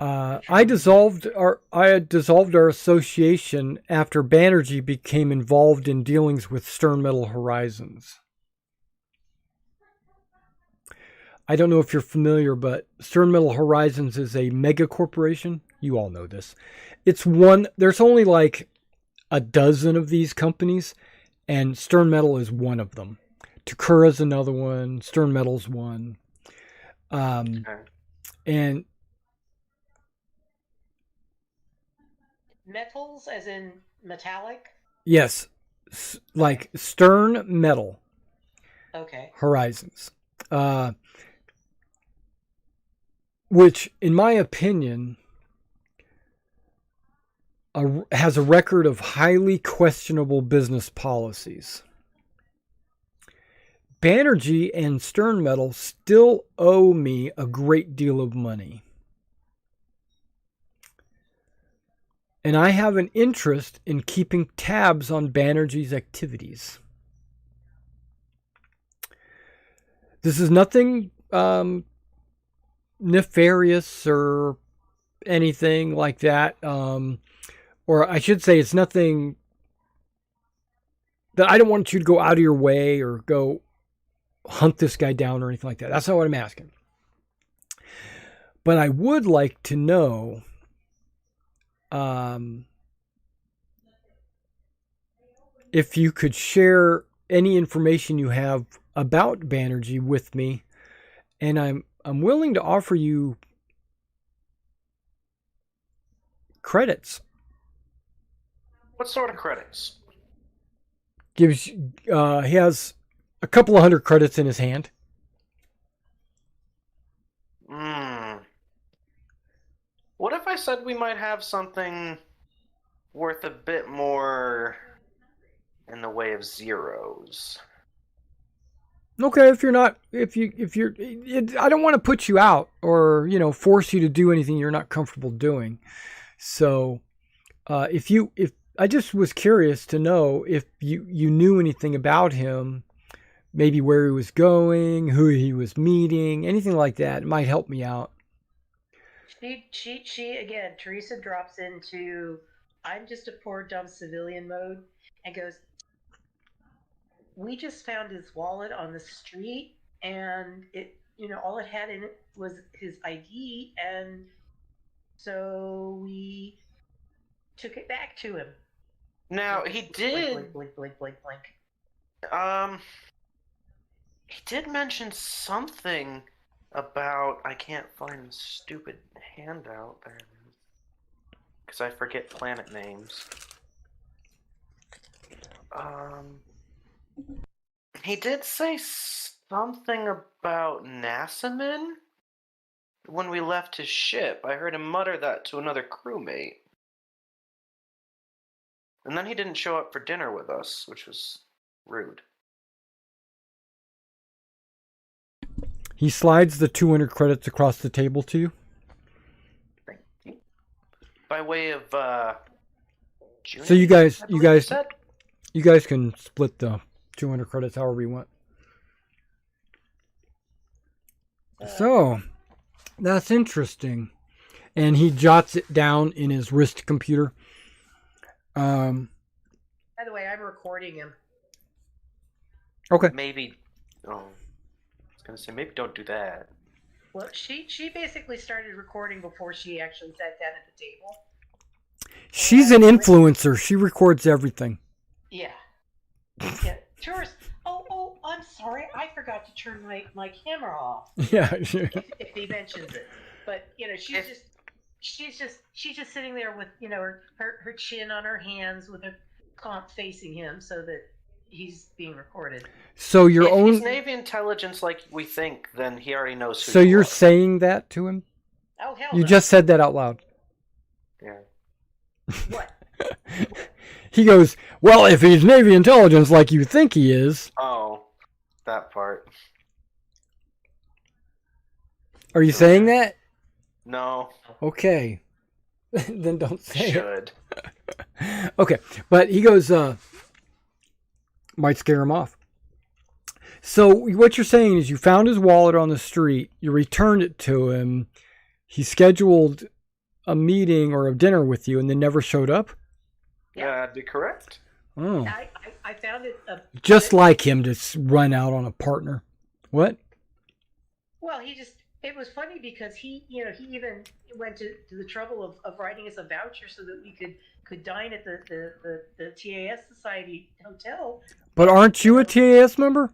I dissolved our association after Banerjee became involved in dealings with Stern Metal Horizons. I don't know if you're familiar, but Stern Metal Horizons is a mega corporation. You all know this. There's only like a dozen of these companies, and Stern Metal is one of them. Takura's another one. Stern Metal's one. And
Metals, as in metallic?
yes, like Stern Metal
Okay.
Horizons. Which, in my opinion, has a record of highly questionable business policies. Banerjee and Stern Metal still owe me a great deal of money. And I have an interest in keeping tabs on Banerjee's activities. This is nothing nefarious or anything like that. Or I should say it's nothing that I don't want you to go out of your way or go hunt this guy down or anything like that. That's not what I'm asking. But I would like to know if you could share any information you have about Banerjee with me, and I'm willing to offer you credits.
What sort of credits?
He has a couple of 100 credits in his hand.
What if I said we might have something worth a bit more in the way of zeros?
Okay, I don't want to put you out or, force you to do anything you're not comfortable doing. So, if I just was curious to know if you knew anything about him, maybe where he was going, who he was meeting, anything like that, it might help me out.
She again, Teresa drops into I'm just a poor dumb civilian mode and goes, we just found his wallet on the street and it, all it had in it was his ID, and so we took it back to him.
Now, he did...
Blink.
He did mention something about... I can't find the stupid handout there. Because I forget planet names. He did say something about Nasamin when we left his ship. I heard him mutter that to another crewmate. And then he didn't show up for dinner with us, which was rude.
He slides the 200 credits across the table to you.
Thank you. by way of
So you guys,
I
you
believe
guys,
said?
you guys can split the 200 credits however you want. So that's interesting. And he jots it down in his wrist computer.
By the way, I'm recording him.
Okay.
Maybe. Oh, I was gonna say maybe don't do that.
Well, she basically started recording before she actually sat down at the table.
She's an influencer. She records everything.
Yeah. Yeah. Tourist. Oh, I'm sorry. I forgot to turn my camera off.
Yeah.
If he mentions it. But she's just sitting there with her chin on her hands with her comp facing him so that he's being recorded.
So your
If
own.
he's Navy intelligence like we think, then he already knows who
So
you
you're
are.
saying that to him?
Oh hell
You
no.
just said that out loud.
Yeah.
What?
He goes, well, if he's Navy intelligence like you think he is.
Oh, that part.
Are you saying that?
No,
Okay. Then don't say it.
should.
Okay. But he goes, might scare him off. So what you're saying is you found his wallet on the street, you returned it to him, he scheduled a meeting or a dinner with you and then never showed up?
Yeah, that'd be correct.
Oh.
I found it.
Just like him to run out on a partner. What?
Well, it was funny because he even went to the trouble of writing us a voucher so that we could dine at the TAS Society Hotel.
But aren't you a TAS member?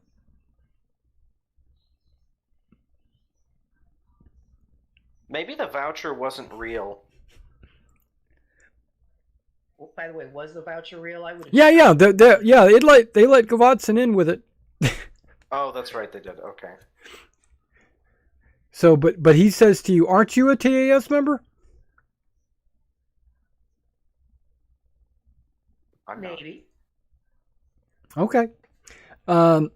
Maybe the voucher wasn't real.
Well, by the way, was the voucher real? I would have.
Yeah. They let Gavotson in with it.
Oh, that's right, they did. Okay.
So, but he says to you, aren't you a TAS member?
I'm not.
Maybe.
Okay. Well,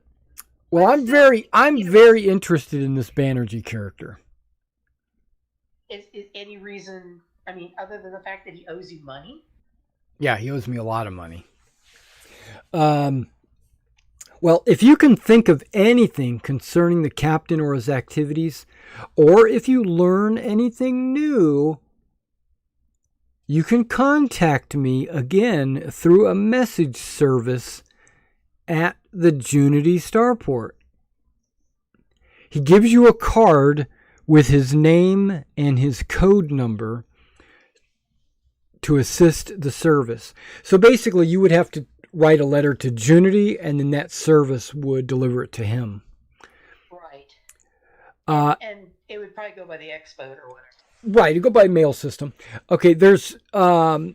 I'm very interested in this Banerjee character.
Is any reason? I mean, other than the fact that he owes you money?
Yeah, he owes me a lot of money. Well, if you can think of anything concerning the captain or his activities, or if you learn anything new, you can contact me again through a message service at the Junity Starport. He gives you a card with his name and his code number to assist the service. So basically, you would have to write a letter to Junity, and then that service would deliver it to him.
Right. And it would probably go by the Expo or whatever.
Right, you go by mail system. Okay, there's and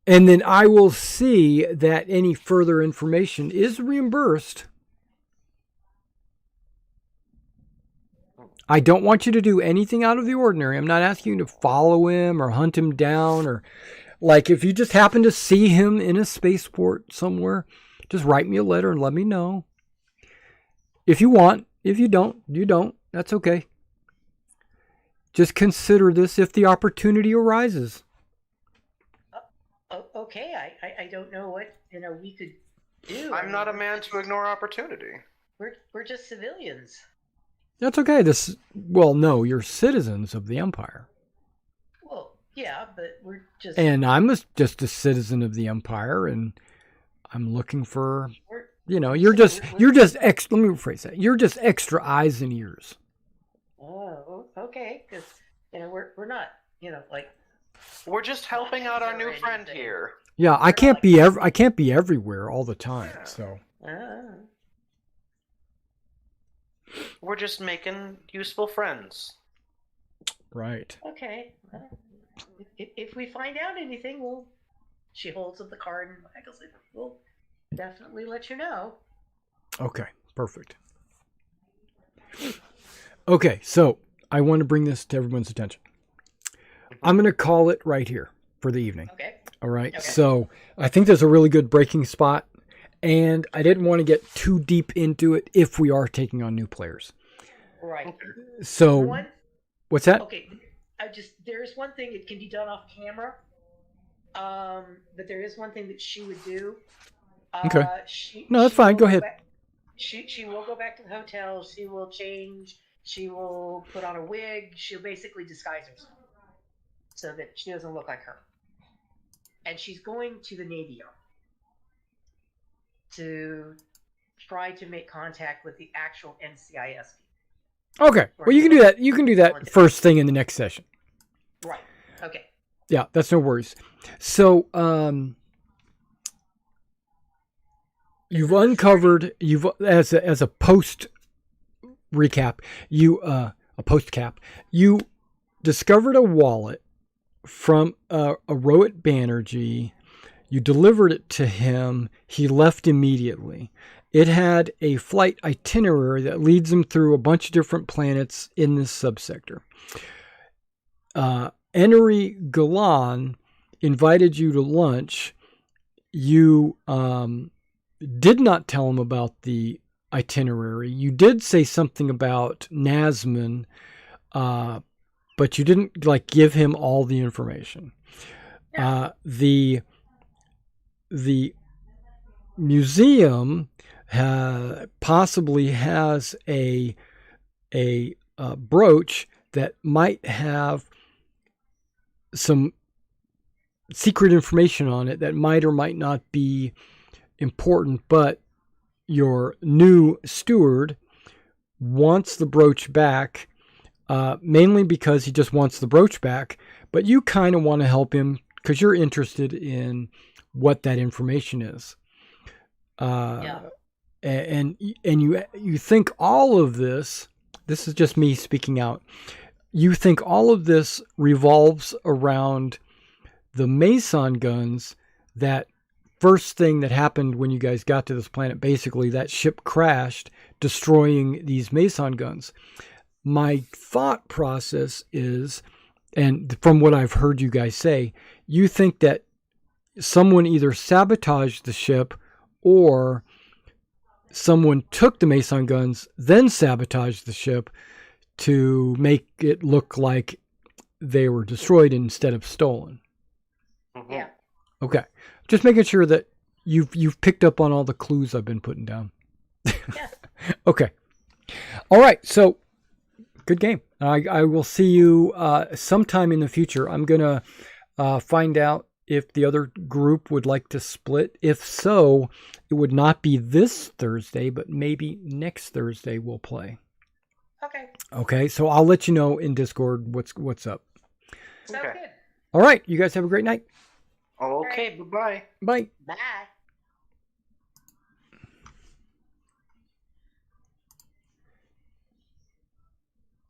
then I will see that any further information is reimbursed. I don't want you to do anything out of the ordinary. I'm not asking you to follow him or hunt him down, or like if you just happen to see him in a spaceport somewhere, just write me a letter and let me know. If you want. If you don't, you don't. That's okay. Just consider this if the opportunity arises.
Okay, I don't know what we could do.
I'm not a man to ignore opportunity.
We're just civilians.
That's okay. No, you're citizens of the Empire.
Well, yeah, but we're just.
And I'm just a citizen of the Empire, and I'm looking for. Let me rephrase that. You're just extra eyes and ears.
Oh, okay. Because we're not like.
We're just helping out our new friend here.
Yeah, I can't be everywhere all the time.
Yeah.
So.
We're just making useful friends.
Right.
Okay. If we find out anything, she holds up the card and waggles it. We'll definitely let you know.
Okay, perfect. Okay, so I want to bring this to everyone's attention. I'm going to call it right here for the evening.
Okay.
All right.
Okay.
So I think there's a really good breaking spot, and I didn't want to get too deep into it if we are taking on new players.
Right.
So, what's that?
Okay. there's one thing that can be done off camera. But there is one thing that she would do.
Okay. No, that's fine. Go ahead.
She will go back to the hotel. She will change. She will put on a wig. She'll basically disguise herself so that she doesn't look like her. And she's going to the Navy Yard to try to make contact with the actual NCIS.
Okay. Well, you can do that. You can do that first thing in the next session.
Right. Okay.
Yeah, that's no worries. So, you've uncovered, as a post recap, a post cap, you discovered a wallet from a Rohit Banerjee. You delivered it to him. He left immediately. It had a flight itinerary that leads him through a bunch of different planets in this subsector. Enery Galan invited you to lunch. You did not tell him about the itinerary. You did say something about Nazman, but you didn't give him all the information. Yeah. The museum possibly has a brooch that might have some secret information on it that might or might not be important, but your new steward wants the brooch back, mainly because he just wants the brooch back, but you kind of want to help him because you're interested in what that information is. And you think all of this is just me speaking out. You think all of this revolves around the Meson guns. That first thing that happened when you guys got to this planet, basically that ship crashed, destroying these Meson guns. My thought process is, and from what I've heard you guys say, you think that someone either sabotaged the ship or someone took the Meson guns, then sabotaged the ship to make it look like they were destroyed instead of stolen.
Mm-hmm. Yeah.
Okay. Just making sure that you've picked up on all the clues I've been putting down.
Yeah.
Okay. All right. So good game. I will see you sometime in the future. I'm going to find out if the other group would like to split. If so, it would not be this Thursday, but maybe next Thursday we'll play.
Okay.
Okay. So I'll let you know in Discord what's up.
Sounds good.
All right. You guys have a great night.
Okay. Bye-bye.
Bye.
Bye.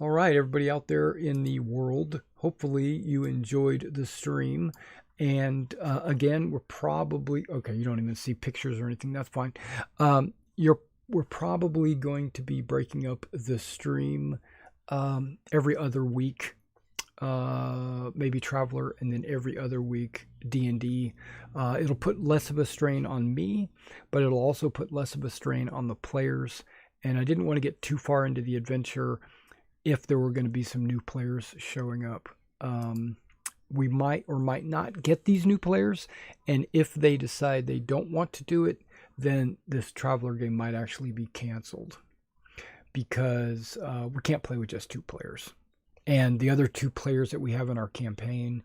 All right, everybody out there in the world, hopefully you enjoyed the stream. And again, we're probably, okay, you don't even see pictures or anything, that's fine. We're probably going to be breaking up the stream every other week, maybe Traveler, and then every other week D&D. It'll put less of a strain on me, but it'll also put less of a strain on the players. And I didn't want to get too far into the adventure if there were going to be some new players showing up. We might or might not get these new players, and if they decide they don't want to do it, then this Traveler game might actually be canceled, because we can't play with just 2 players. And the other 2 players that we have in our campaign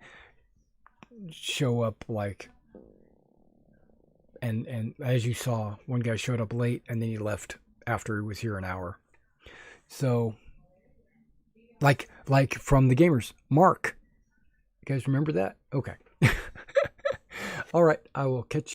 show up and as you saw, one guy showed up late and then he left after he was here an hour. So like from the gamers, Mark. You guys remember that? Okay. All right. I will catch you.